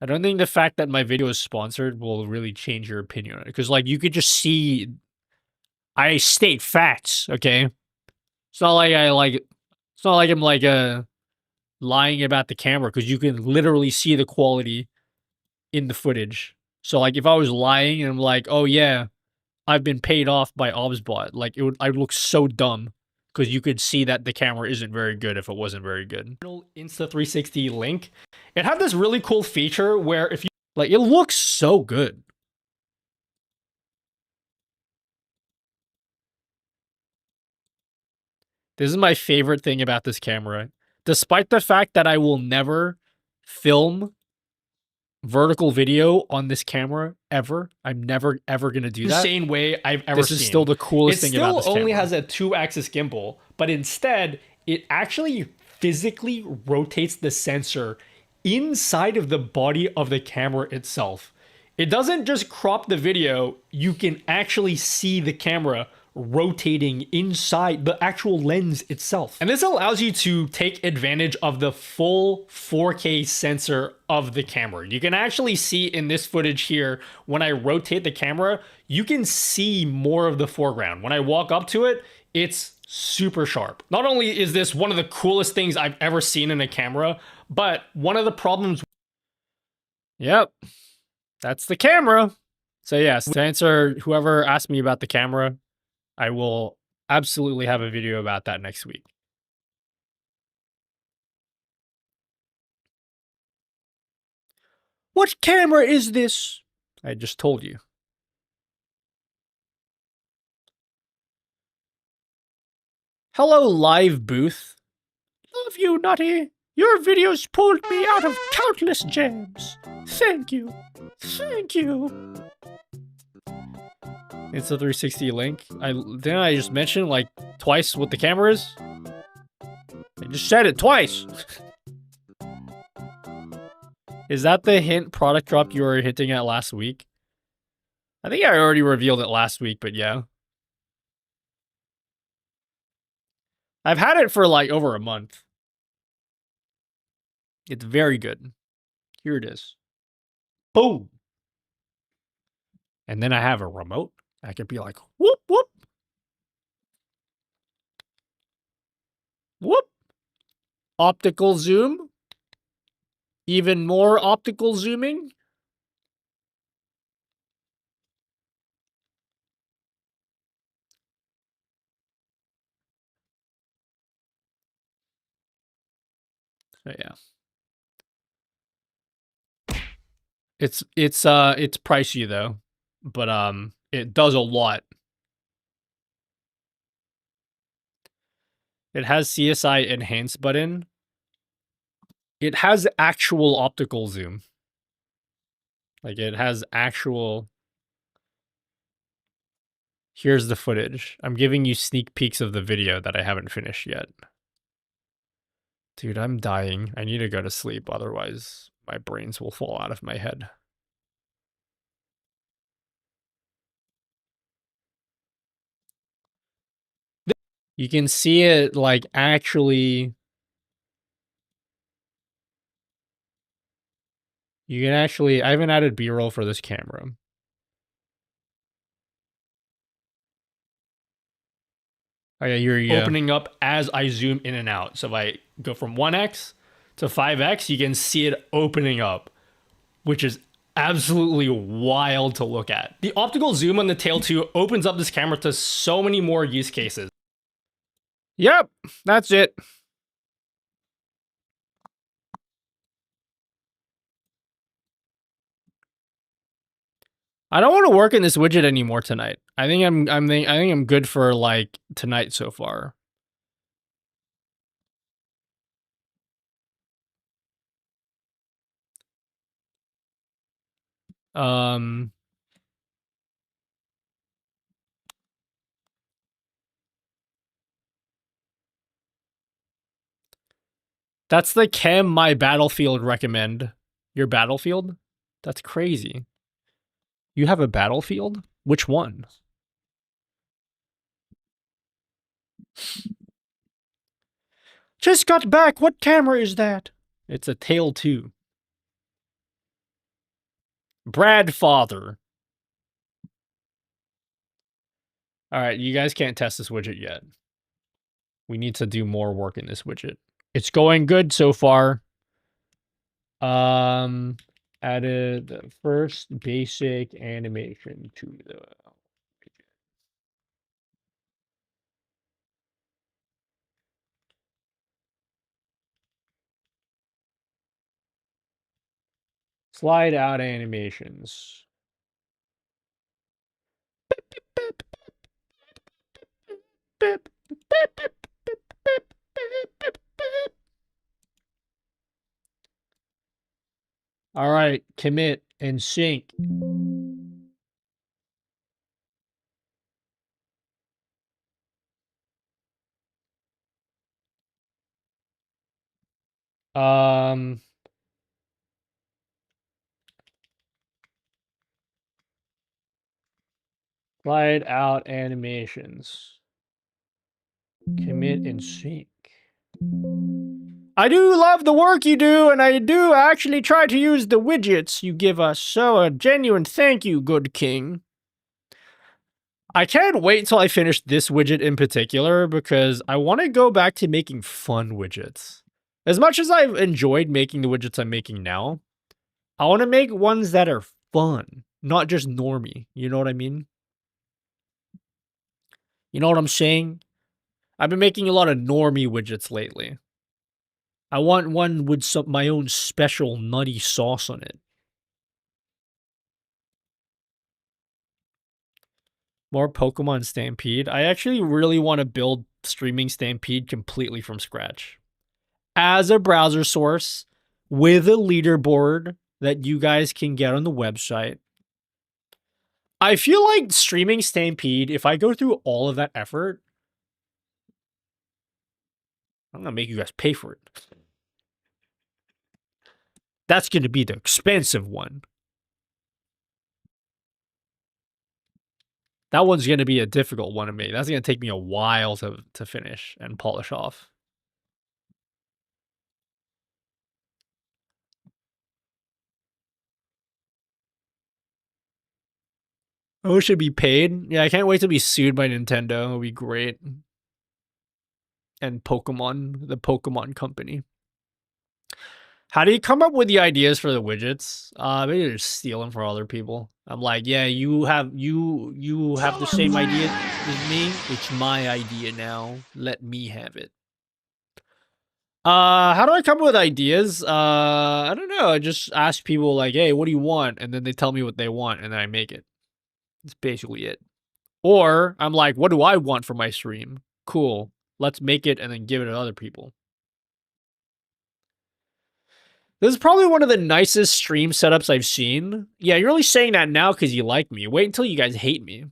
I don't think the fact that my video is sponsored will really change your opinion on it. Because like, you could just see, I state facts, okay? It's not like it's not like I'm like lying about the camera because you can literally see the quality in the footage. So like if I was lying and I'm like, oh yeah, I've been paid off by Obsbot, like I'd look so dumb because you could see that the camera isn't very good if it wasn't very good. Insta360 link. It had this really cool feature where if you like, it looks so good. This is my favorite thing about this camera. Despite the fact that I will never film vertical video on this camera ever. I'm never ever going to do that. Insane way I've ever seen. This is still the coolest thing about this camera. It still only has a 2-axis gimbal, but instead it actually physically rotates the sensor inside of the body of the camera itself. It doesn't just crop the video, you can actually see the camera rotating inside the actual lens itself. And this allows you to take advantage of the full 4K sensor of the camera. You can actually see in this footage here, when I rotate the camera, you can see more of the foreground. When I walk up to it, it's super sharp. Not only is this one of the coolest things I've ever seen in a camera, but one of the problems. Yep, that's the camera. So yes, to answer whoever asked me about the camera, I will absolutely have a video about that next week. What camera is this? I just told you. Hello, live booth. Love you, Nutty. Your videos pulled me out of countless jams. Thank you. Thank you. It's a 360 link. Didn't I just mention like twice what the camera is? I just said it twice. Is that the hint product drop you were hinting at last week? I think I already revealed it last week, but yeah. I've had it for like over a month. It's very good. Here it is. Boom. And then I have a remote. I could be like, whoop, whoop. Whoop. Optical zoom. Even more optical zooming. So yeah. It's pricey though. But it does a lot. It has CSI enhance button. It has actual optical zoom. Like it has actual. Here's the footage. I'm giving you sneak peeks of the video that I haven't finished yet. Dude, I'm dying. I need to go to sleep, otherwise my brains will fall out of my head. You can see it like actually. You can actually. I haven't added B-roll for this camera. Okay, here you go. Opening up as I zoom in and out. So if I go from 1x to 5x, you can see it opening up, which is absolutely wild to look at. The optical zoom on the Tail 2 opens up this camera to so many more use cases. Yep, that's it. I don't want to work in this widget anymore tonight. I think I'm good for like tonight so far. That's the chem my battlefield recommend. Your battlefield? That's crazy. You have a battlefield? Which one? Just got back. What camera is that? It's a Tail 2. Bradfather. All right, you guys can't test this widget yet. We need to do more work in this widget. It's going good so far. Added the first basic animation to the widget. Slide out animations. All right, commit and sync. Slide out animations. Commit and sync. I do love the work you do, and I do actually try to use the widgets you give us, so a genuine thank you, good king. I can't wait till I finish this widget in particular, because I want to go back to making fun widgets. As much as I've enjoyed making the widgets I'm making now, I want to make ones that are fun, not just normie. You know what I mean? You know what I'm saying? I've been making a lot of normie widgets lately. I want one with my own special nutty sauce on it. More Pokemon Stampede. I actually really want to build Streaming Stampede completely from scratch. As a browser source, with a leaderboard that you guys can get on the website. I feel like Streaming Stampede, if I go through all of that effort, I'm going to make you guys pay for it. That's going to be the expensive one. That one's going to be a difficult one to make. That's going to take me a while to finish and polish off. Oh, it should be paid. Yeah, I can't wait to be sued by Nintendo. It'll be great. And Pokemon, the Pokemon company. How do you come up with the ideas for the widgets? Maybe just steal them from other people. I'm like, yeah, you have the same idea as me. It's my idea now. Let me have it. How do I come up with ideas? I don't know. I just ask people like, hey, what do you want? And then they tell me what they want, and then I make it. That's basically it. Or I'm like, what do I want for my stream? Cool. Let's make it and then give it to other people. This is probably one of the nicest stream setups I've seen. Yeah, you're really saying that now because you like me. Wait until you guys hate me.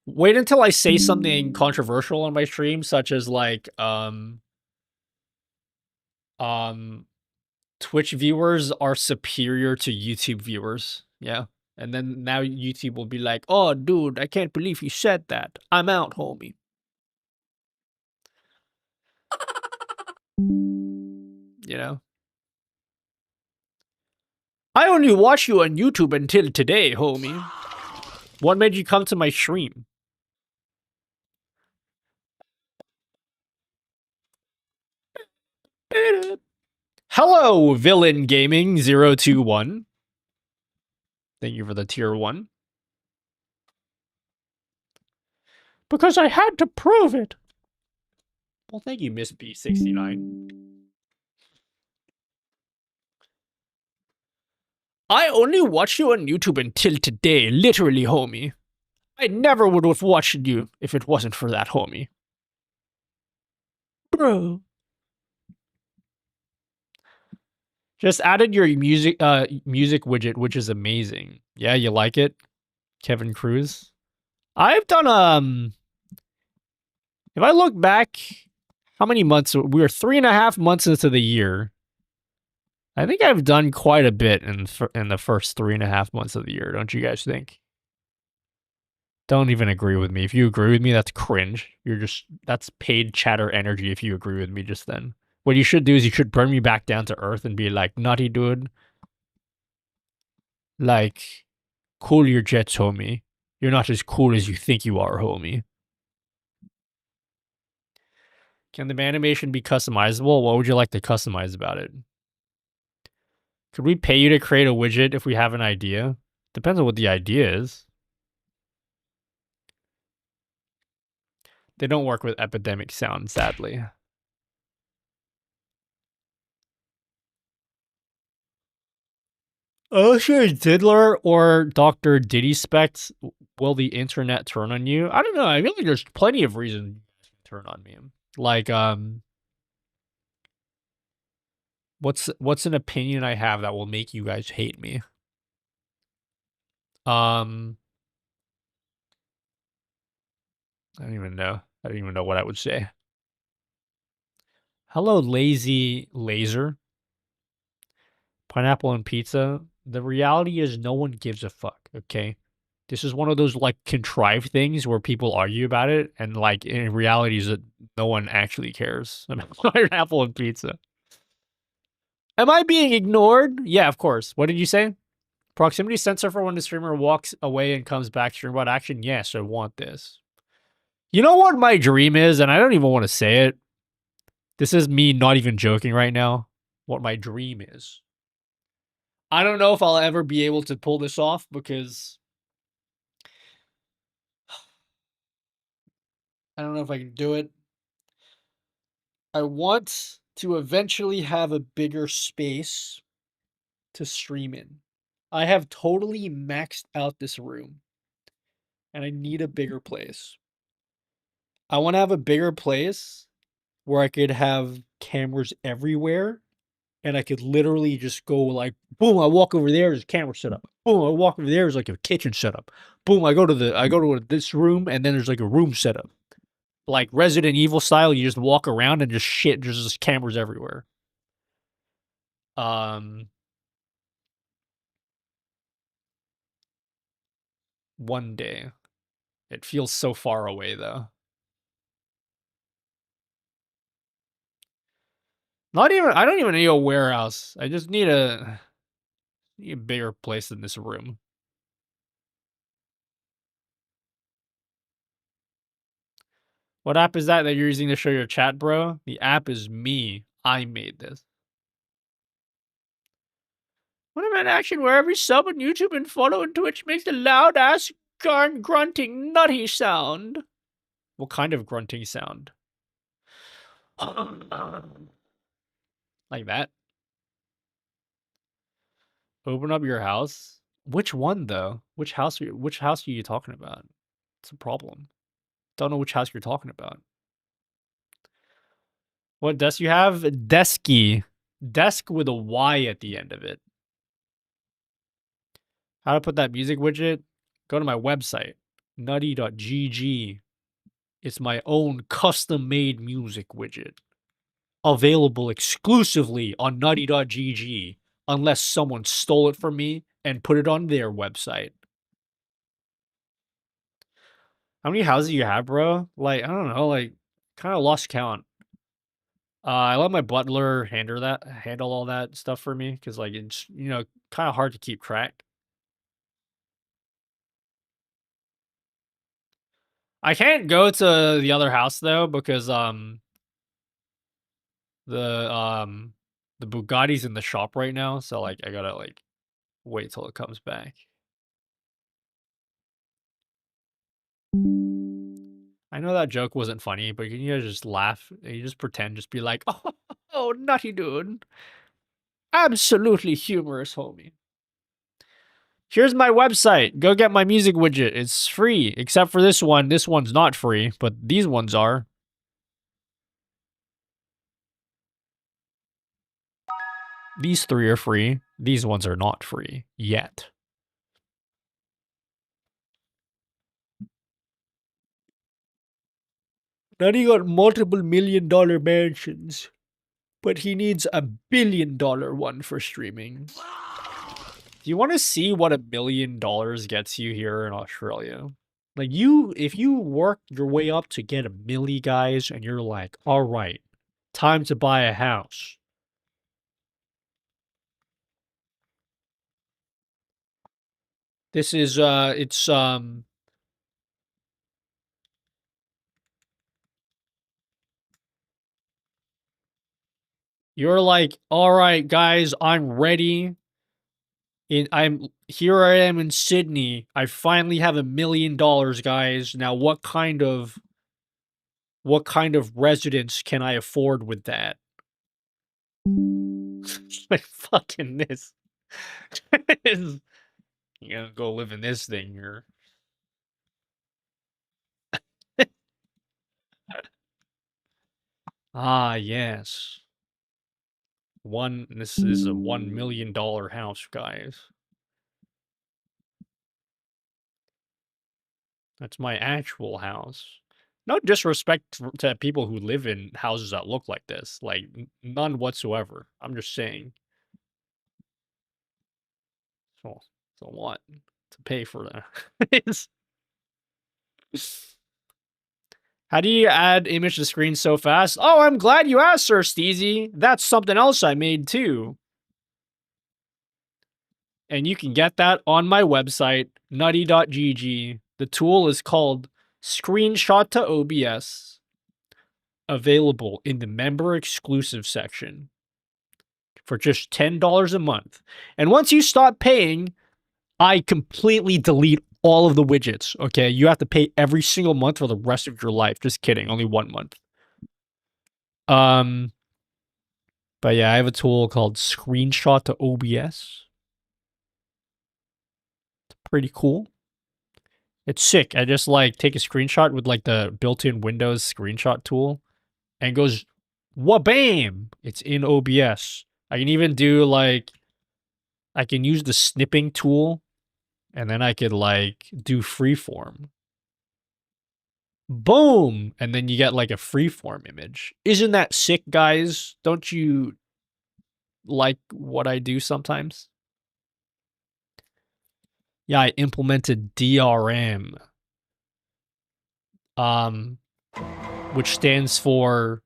Wait until I say something controversial on my stream, such as like, Twitch viewers are superior to YouTube viewers. Yeah. And then now YouTube will be like, oh, dude, I can't believe you said that. I'm out, homie. You know? I only watch you on YouTube until today, homie. What made you come to my stream? Hello, Villain Gaming 021. Thank you for the tier 1. Because I had to prove it. Well, thank you, Miss B69. I only watched you on YouTube until today, literally, homie. I never would have watched you if it wasn't for that, homie. Bro. Just added your music widget, which is amazing. Yeah, you like it? Kevin Cruz. I've done, if I look back, how many months? We were 3.5 months into the year. I think I've done quite a bit in the first 3.5 months of the year, don't you guys think? Don't even agree with me. If you agree with me, that's cringe. That's paid chatter energy if you agree with me just then. What you should do is you should bring me back down to earth and be like, nutty dude. Like, cool your jets, homie. You're not as cool as you think you are, homie. Can the animation be customizable? What would you like to customize about it? Could we pay you to create a widget if we have an idea? Depends on what the idea is. They don't work with Epidemic Sound, sadly. Sure, Diddler or Dr. Diddy Specs, will the internet turn on you? I don't know. I feel like there's plenty of reasons to turn on me. Like, what's an opinion I have that will make you guys hate me? I don't even know. I don't even know what I would say. Hello, Lazy Laser. Pineapple and pizza. The reality is no one gives a fuck, okay? This is one of those, like, contrived things where people argue about it, and, like, in reality is that no one actually cares about pineapple and pizza. Am I being ignored? Yeah, of course. What did you say? Proximity sensor for when the streamer walks away and comes back. Stream about action? Yes, I want this. You know what my dream is? And I don't even want to say it. This is me not even joking right now. What my dream is. I don't know if I'll ever be able to pull this off because I don't know if I can do it. I want to eventually have a bigger space to stream in. I have totally maxed out this room and I need a bigger place. I want to have a bigger place where I could have cameras everywhere and I could literally just go like, boom, I walk over there, there's a camera set up. Boom, I walk over there, there's like a kitchen setup. Boom, I go to this room and then there's like a room setup. Like Resident Evil style, you just walk around and just there's just cameras everywhere. One day. It feels so far away though. I don't even need a warehouse. I just need a bigger place than this room. What app is that you're using to show your chat, bro? The app is me. I made this. When I'm in action where every sub on YouTube and follow on Twitch makes a loud ass grunting nutty sound. What kind of grunting sound? Like that? Open up your house? Which one though? Which house are you talking about? It's a problem. Don't know which house you're talking about. What desk you have? Desky. Desk with a Y at the end of it. How to put that music widget? Go to my website, nutty.gg. It's my own custom-made music widget. Available exclusively on nutty.gg, unless someone stole it from me and put it on their website. How many houses do you have, bro? Like, I don't know, like, kind of lost count. I let my butler handle all that stuff for me, because, like, it's, you know, kind of hard to keep track. I can't go to the other house, though, because, the Bugatti's in the shop right now, so, like, I gotta, like, wait till it comes back. I know that joke wasn't funny, but can you guys just laugh? You just pretend, just be like, oh, nutty dude. Absolutely humorous, homie. Here's my website. Go get my music widget. It's free, except for this one. This one's not free, but these ones are. These three are free. These ones are not free yet. Nutty got multiple $1 million mansions, but he needs a $1 billion one for streaming. Do you want to see what $1 million gets you here in Australia? Like, if you work your way up to get $1 million, guys, and you're like, all right, time to buy a house. This is, you're like, all right, guys, I'm ready. Here I am in Sydney. I finally have $1 million, guys. Now, what kind of residence can I afford with that? Like, fucking this. You gonna go live in this thing here. Ah, yes. This is a $1 million house, guys. That's my actual house. No disrespect to people who live in houses that look like this. Like, none whatsoever. I'm just saying. So what? To pay for that. How do you add image to screen so fast? Oh, I'm glad you asked, Sir Steezy. That's something else I made too. And you can get that on my website, nutty.gg. The tool is called Screenshot to OBS. Available in the member exclusive section for just $10 a month. And once you stop paying, I completely delete all of the widgets, okay? You have to pay every single month for the rest of your life. Just kidding, only 1 month. But yeah, I have a tool called Screenshot to OBS. It's pretty cool. It's sick. I just like take a screenshot with like the built-in Windows screenshot tool and it goes wha-bam! It's in OBS. I can even do like I can use the snipping tool and then I could like do freeform. Boom! And then you get like a freeform image. Isn't that sick, guys? Don't you like what I do sometimes? Yeah, I implemented DRM. Which stands for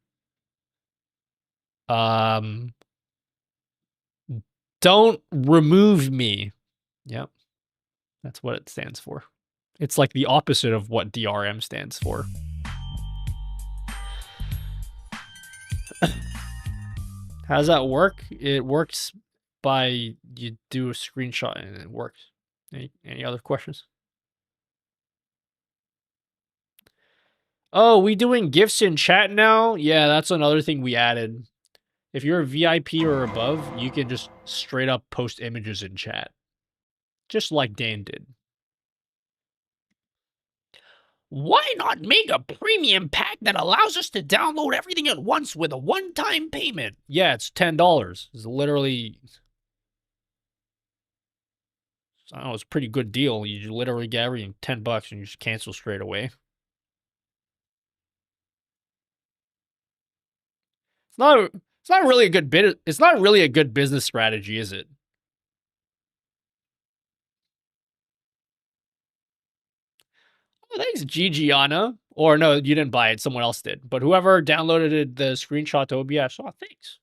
don't remove me. Yep. That's what it stands for. It's like the opposite of what DRM stands for. How does that work? It works by you do a screenshot and it works. Any other questions? Oh, we doing gifts in chat now? Yeah, that's another thing we added. If you're a VIP or above, you can just straight up post images in chat. Just like Dan did. Why not make a premium pack that allows us to download everything at once with a one-time payment? Yeah, it's $10. It's literally... I don't know, it's a pretty good deal. You literally get everything $10 and you just cancel straight away. It's not really a good bit. It's not really a good business strategy, is it? Oh, thanks, Gigiana. Or no, you didn't buy it. Someone else did. But whoever downloaded the screenshot to OBS, oh, thanks.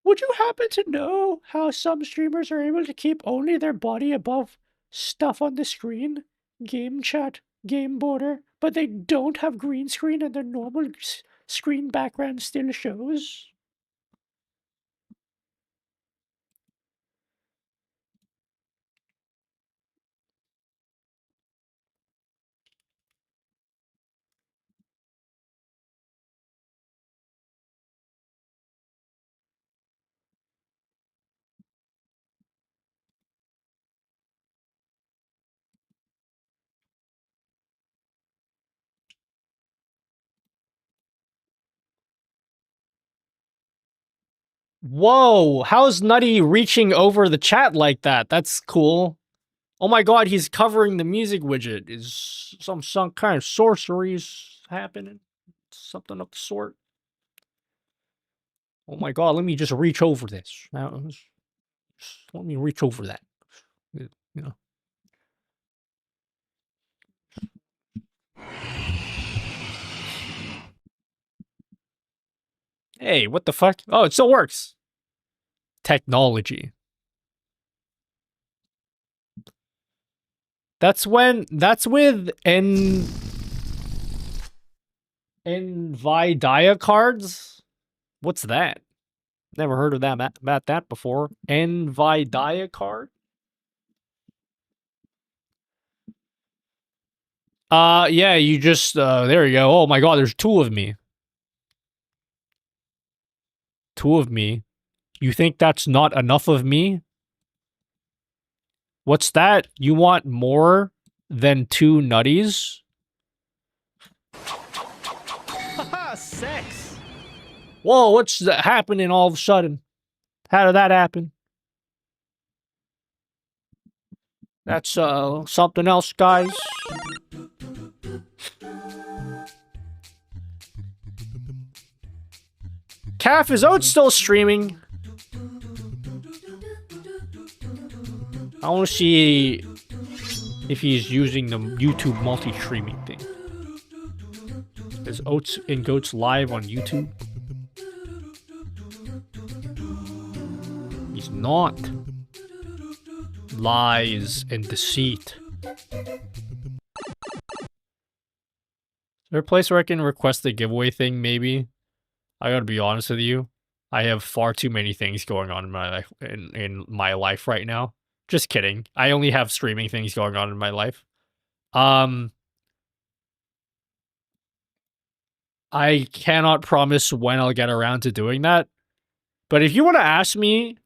Would you happen to know how some streamers are able to keep only their body above stuff on the screen? Game chat, game border, but they don't have green screen and their normal screen background still shows? Whoa, how's Nutty reaching over the chat like that? That's cool. Oh my god, he's covering the music widget. Is some kind of sorceries happening? Something of the sort. Oh my god, let me just reach over this. Now, let me reach over that. You know. Hey, what the fuck? Oh, it still works. Technology. That's with NVIDIA cards? What's that? Never heard of that about that before. NVIDIA card? Yeah, you just there you go. Oh my god, there's two of me. Two of me. You think that's not enough of me? What's that? You want more than two nutties? Haha, sex. Whoa, what's happening all of a sudden? How did that happen? That's something else, guys. Calf, is Oat still streaming? I want to see if he's using the YouTube multi-streaming thing. Is Oats and Goats live on YouTube? He's not. Lies and deceit. Is there a place where I can request the giveaway thing, maybe? I gotta be honest with you. I have far too many things going on in my life in my life right now. Just kidding. I only have streaming things going on in my life. I cannot promise when I'll get around to doing that. But if you want to ask me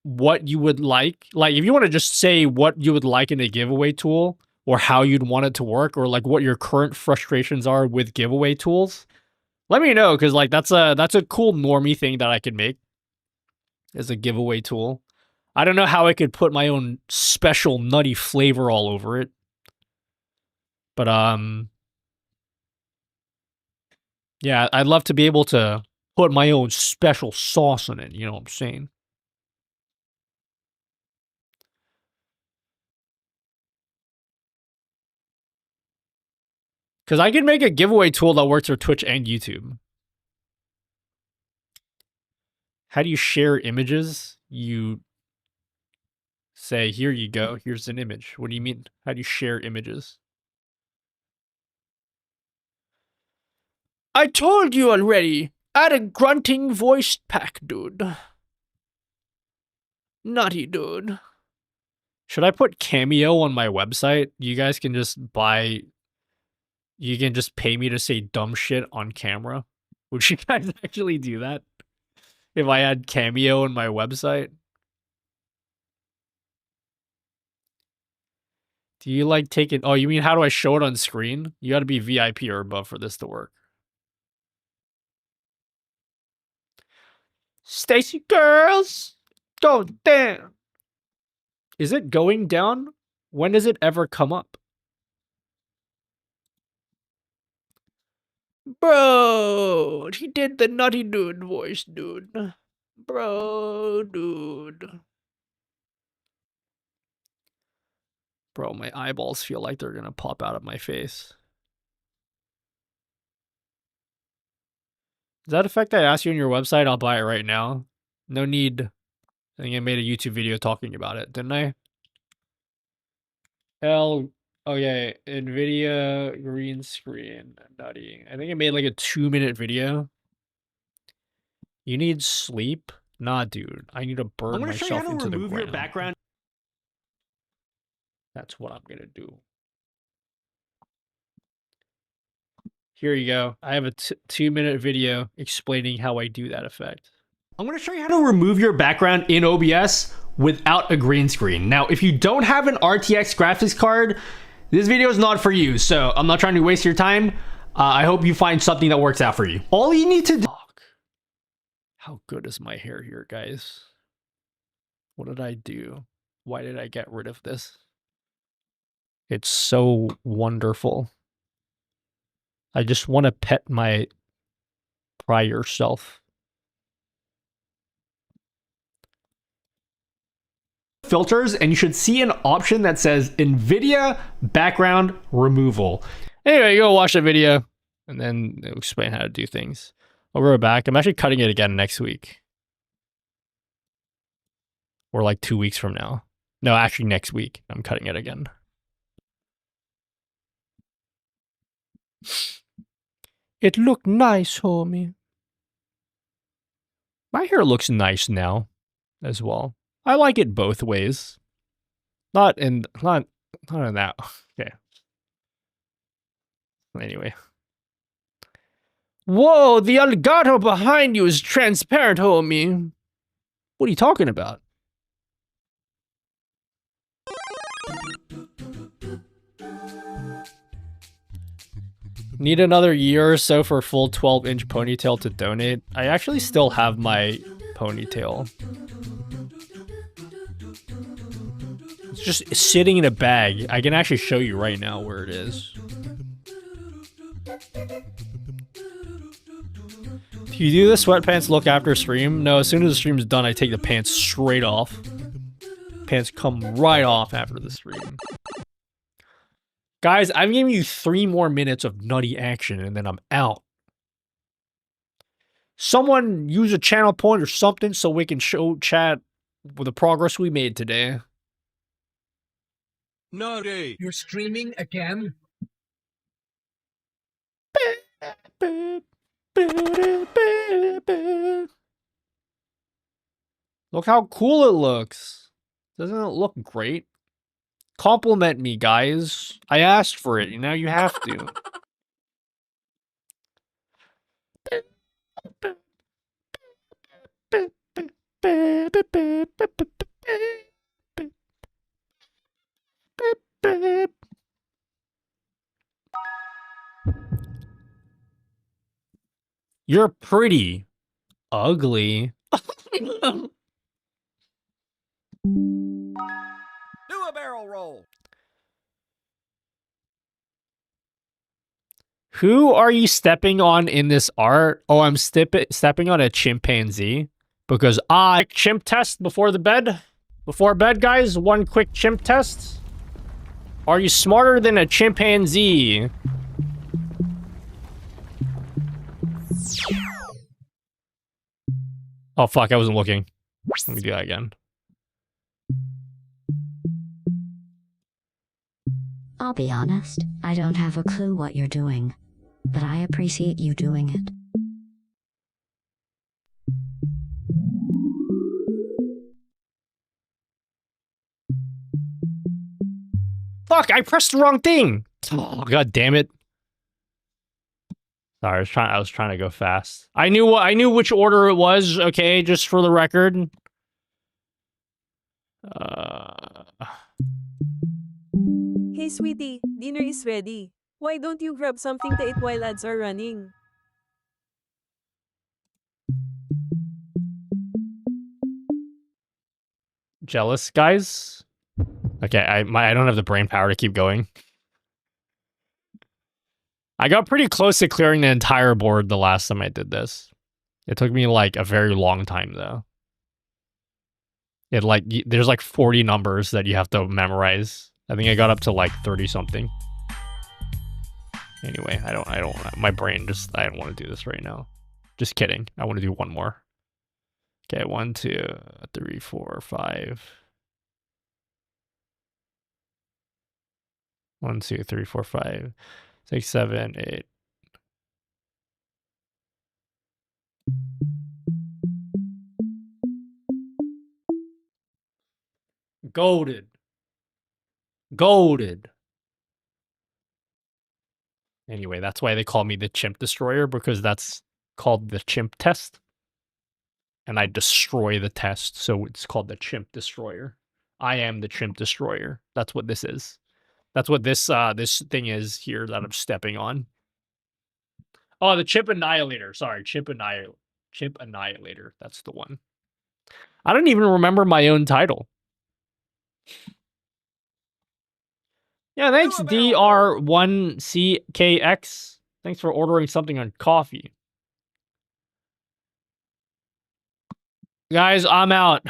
what you would like if you want to just say what you would like in a giveaway tool or how you'd want it to work or like what your current frustrations are with giveaway tools, let me know, because like that's a cool normie thing that I could make as a giveaway tool. I don't know how I could put my own special nutty flavor all over it. But yeah, I'd love to be able to put my own special sauce in it, you know what I'm saying? Because I can make a giveaway tool that works for Twitch and YouTube. How do you share images? You say, here you go, here's an image. What do you mean? How do you share images? I told you already. Add a grunting voice pack, dude. Nutty, dude. Should I put Cameo on my website? You guys can just buy... You can just pay me to say dumb shit on camera. Would you guys actually do that? If I had Cameo on my website? Do you like taking... Oh, you mean how do I show it on screen? You gotta be VIP or above for this to work. Stacy girls! Go down! Is it going down? When does it ever come up? Bro, he did the nutty dude voice, dude. Bro, dude. Bro, my eyeballs feel like they're gonna pop out of my face. Does that effect I asked you on your website? I'll buy it right now. No need. I think I made a YouTube video talking about it, didn't I? Oh yeah, NVIDIA green screen nutty. I think I made like a 2-minute video. You need sleep? Nah, dude. I need to burn myself into the ground. background. That's what I'm gonna do. Here you go. I have a 2-minute video explaining how I do that effect. I'm going to show you how to remove your background in OBS without a green screen. Now, if you don't have an RTX graphics card, this video is not for you. So I'm not trying to waste your time. I hope you find something that works out for you. All you need to do... How good is my hair here, guys? What did I do? Why did I get rid of this? It's so wonderful. I just want to pet my prior self. Filters, and you should see an option that says NVIDIA background removal. Anyway, you go watch the video, and then it'll explain how to do things. I'll be right back. I'm actually cutting it again next week. Or like 2 weeks from now. No, actually next week. I'm cutting it again. It looked nice, homie. My hair looks nice now as well. I like it both ways. Not in that. Okay. Anyway. Whoa, the Elgato behind you is transparent, homie. What are you talking about? Need another year or so for a full 12-inch ponytail to donate. I actually still have my ponytail. It's just sitting in a bag. I can actually show you right now where it is. Do you do the sweatpants look after stream? No, as soon as the stream's done, I take the pants straight off. Pants come right off after the stream. Guys, I'm giving you 3 more minutes of nutty action and then I'm out. Someone use a channel point or something so we can show chat with the progress we made today. Nutty, you're streaming again? Look how cool it looks. Doesn't it look great? Compliment me, guys. I asked for it. Now you have to. You're pretty. Ugly. Do a barrel roll. Who are you stepping on in this art? Oh, I'm stepping on a chimpanzee because I chimp test before the bed. Before bed, guys, one quick chimp test. Are you smarter than a chimpanzee? Oh, fuck, I wasn't looking. Let me do that again. I'll be honest, I don't have a clue what you're doing, but I appreciate you doing it. Fuck, I pressed the wrong thing. Oh, god damn it. Sorry, I was trying to go fast. I knew which order it was, okay, just for the record. Hey sweetie, dinner is ready. Why don't you grab something to eat while ads are running? Jealous, guys? Okay, I don't have the brain power to keep going. I got pretty close to clearing the entire board the last time I did this. It took me like a very long time though. There's like 40 numbers that you have to memorize. I think I got up to like 30 something. Anyway, my brain just, I don't want to do this right now. Just kidding. I want to do one more. Okay, 1, 2, 3, 4, 5. 1, 2, 3, 4, 5, 6, 7, 8. Golded. Anyway, that's why they call me the Chimp Destroyer, because that's called the Chimp Test. And I destroy the test, so it's called the Chimp Destroyer. I am the Chimp Destroyer. That's what this is. That's what this this thing is here that I'm stepping on. Oh, the Chimp Annihilator. Sorry, Chimp Annihilator. That's the one. I don't even remember my own title. Yeah, thanks, DR1CKX. Thanks for ordering something on coffee. Guys, I'm out.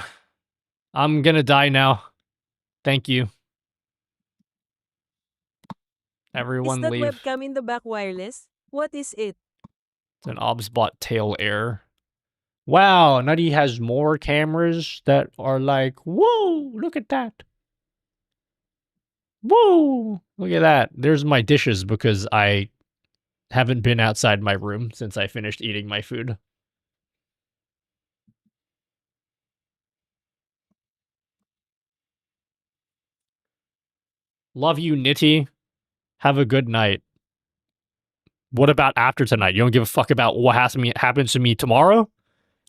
I'm gonna die now. Thank you. Everyone Is that leave. webcam in the back wireless? What is it? It's an OBSBot tail air. Wow, Nutty has more cameras that are like, whoa, look at that. Whoa, look at that. There's my dishes because I haven't been outside my room since I finished eating my food. Love you, Nitty. Have a good night. What about after tonight? You don't give a fuck about what happens to me tomorrow?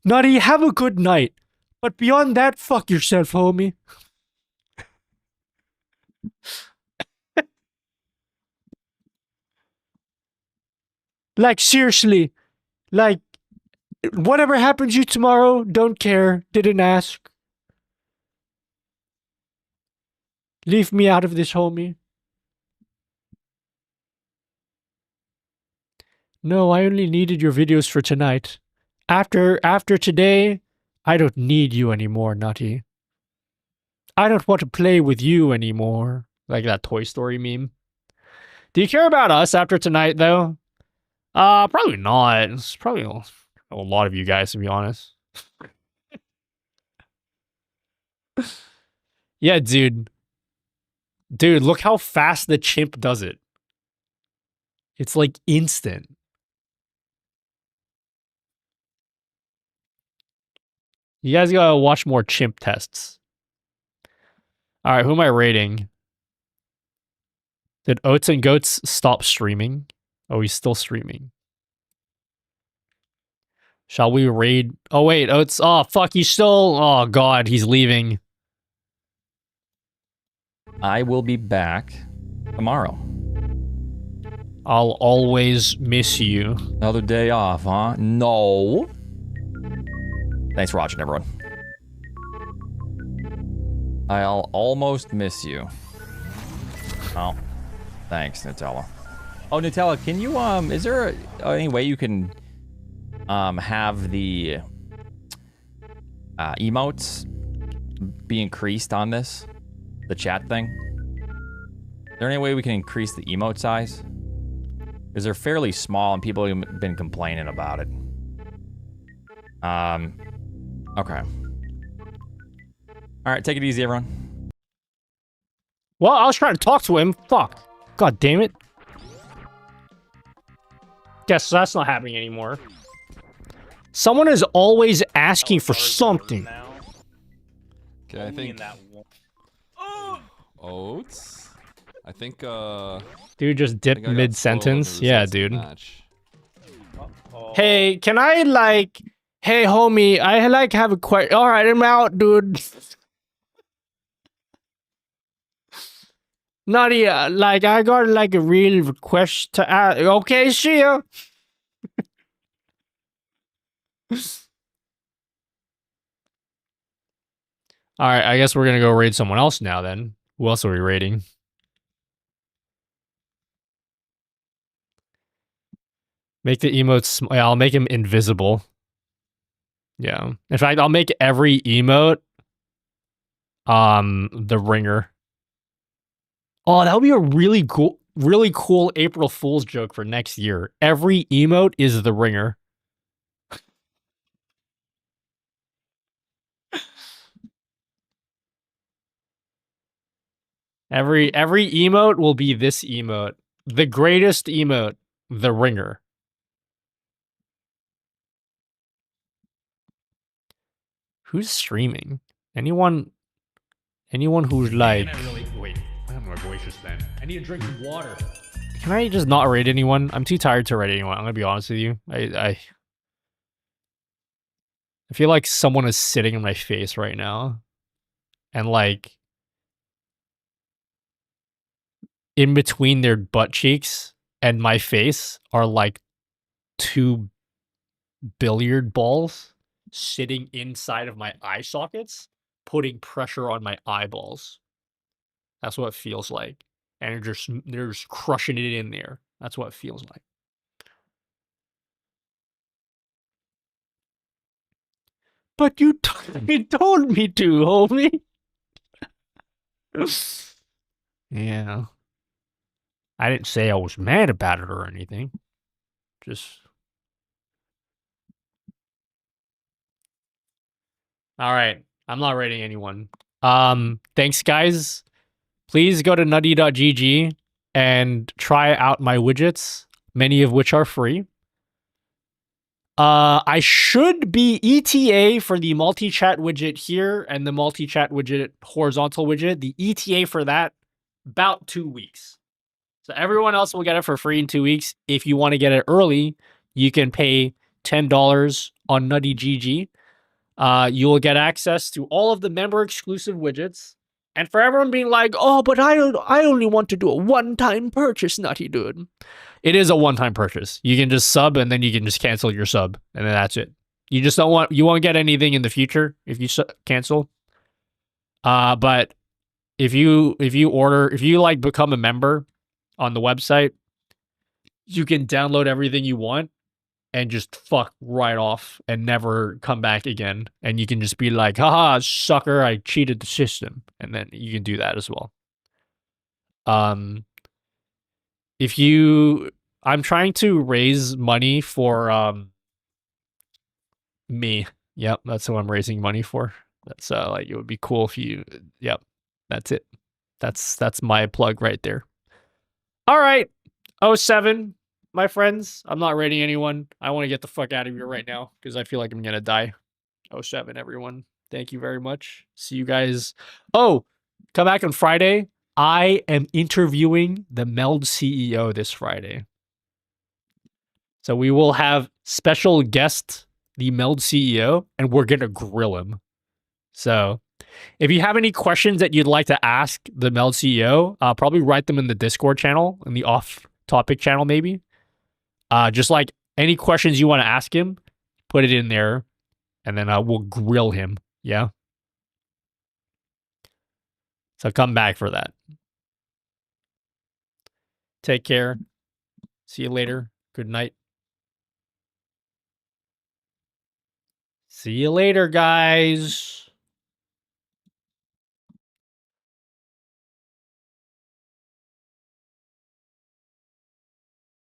Nutty, have a good night. But beyond that, fuck yourself, homie. Like, seriously. Like, whatever happens to you tomorrow, don't care. Didn't ask. Leave me out of this, homie. No, I only needed your videos for tonight. After today, I don't need you anymore, Nutty. I don't want to play with you anymore. Like that Toy Story meme. Do you care about us after tonight, though? Probably not. It's probably a lot of you guys, to be honest. Yeah, dude. Dude, look how fast the chimp does it. It's like instant. You guys gotta watch more chimp tests. Alright, who am I rating? Did Oats and Goats stop streaming? Oh, he's still streaming. Shall we raid? Oh, wait, Oats. Oh, fuck, he's still... Oh, God, he's leaving. I will be back tomorrow. I'll always miss you. Another day off, huh? No. Thanks for watching, everyone. I'll almost miss you. Oh, thanks, Nutella. Oh, Nutella, can you, is there any way you can, have the, emotes be increased on this? The chat thing? Is there any way we can increase the emote size? Because they're fairly small and people have been complaining about it. Okay. All right, take it easy, everyone. Well, I was trying to talk to him. Fuck. God damn it. Guess that's not happening anymore. Someone is always asking for something. Okay, I think oats. I think Dude just dipped I got mid-sentence. slow in the Yeah, results of the dude. match. Hey, can I like... Hey, homie, I like have a question. Alright, I'm out, dude. Nadia, like, I got like a real request to ask. Okay, see ya. Alright, I guess we're gonna go raid someone else now then. Who else are we raiding? Make the emotes... Yeah, I'll make him invisible. Yeah. In fact, I'll make every emote the ringer. Oh, that would be a really cool April Fool's joke for next year. Every emote is the ringer. Every emote will be this emote. The greatest emote, the ringer. Who's streaming? Anyone who's like... Wait, I'm my voice just then. I need to drink water. Can I just not raid anyone? I'm too tired to raid anyone. I'm gonna be honest with you. I feel like someone is sitting in my face right now. And like... in between their butt cheeks and my face are like 2 billiard balls sitting inside of my eye sockets, putting pressure on my eyeballs. That's what it feels like. And they're just crushing it in there. That's what it feels like. But you told me to, homie. Yeah. I didn't say I was mad about it or anything. Just... All right. I'm not rating anyone. Thanks, guys. Please go to nutty.gg and try out my widgets, many of which are free. I should be ETA for the multi-chat widget here and the multi-chat widget horizontal widget. The ETA for that, about 2 weeks. So everyone else will get it for free in 2 weeks. If you want to get it early, you can pay $10 on nutty.gg. You will get access to all of the member exclusive widgets. And for everyone being like, oh, but I only want to do a one-time purchase, Nutty dude. It is a one-time purchase. You can just sub and then you can just cancel your sub. And then that's it. You just you won't get anything in the future if you cancel. But if you like become a member on the website, you can download everything you want and just fuck right off and never come back again. And you can just be like, haha, sucker, I cheated the system. And then you can do that as well. I'm trying to raise money for me. Yep, that's who I'm raising money for. That's like, it would be cool if you... Yep, that's it. That's my plug right there. All right, 07. My friends, I'm not rating anyone. I want to get the fuck out of here right now because I feel like I'm gonna die. 07, everyone. Thank you very much. See you guys. Oh, come back on Friday. I am interviewing the Meld CEO this Friday. So we will have special guest, the Meld CEO, and we're gonna grill him. So if you have any questions that you'd like to ask the Meld CEO, probably write them in the Discord channel, in the off-topic channel maybe. Just like any questions you want to ask him, put it in there, and then we'll grill him. Yeah. So come back for that. Take care. See you later. Good night. See you later, guys.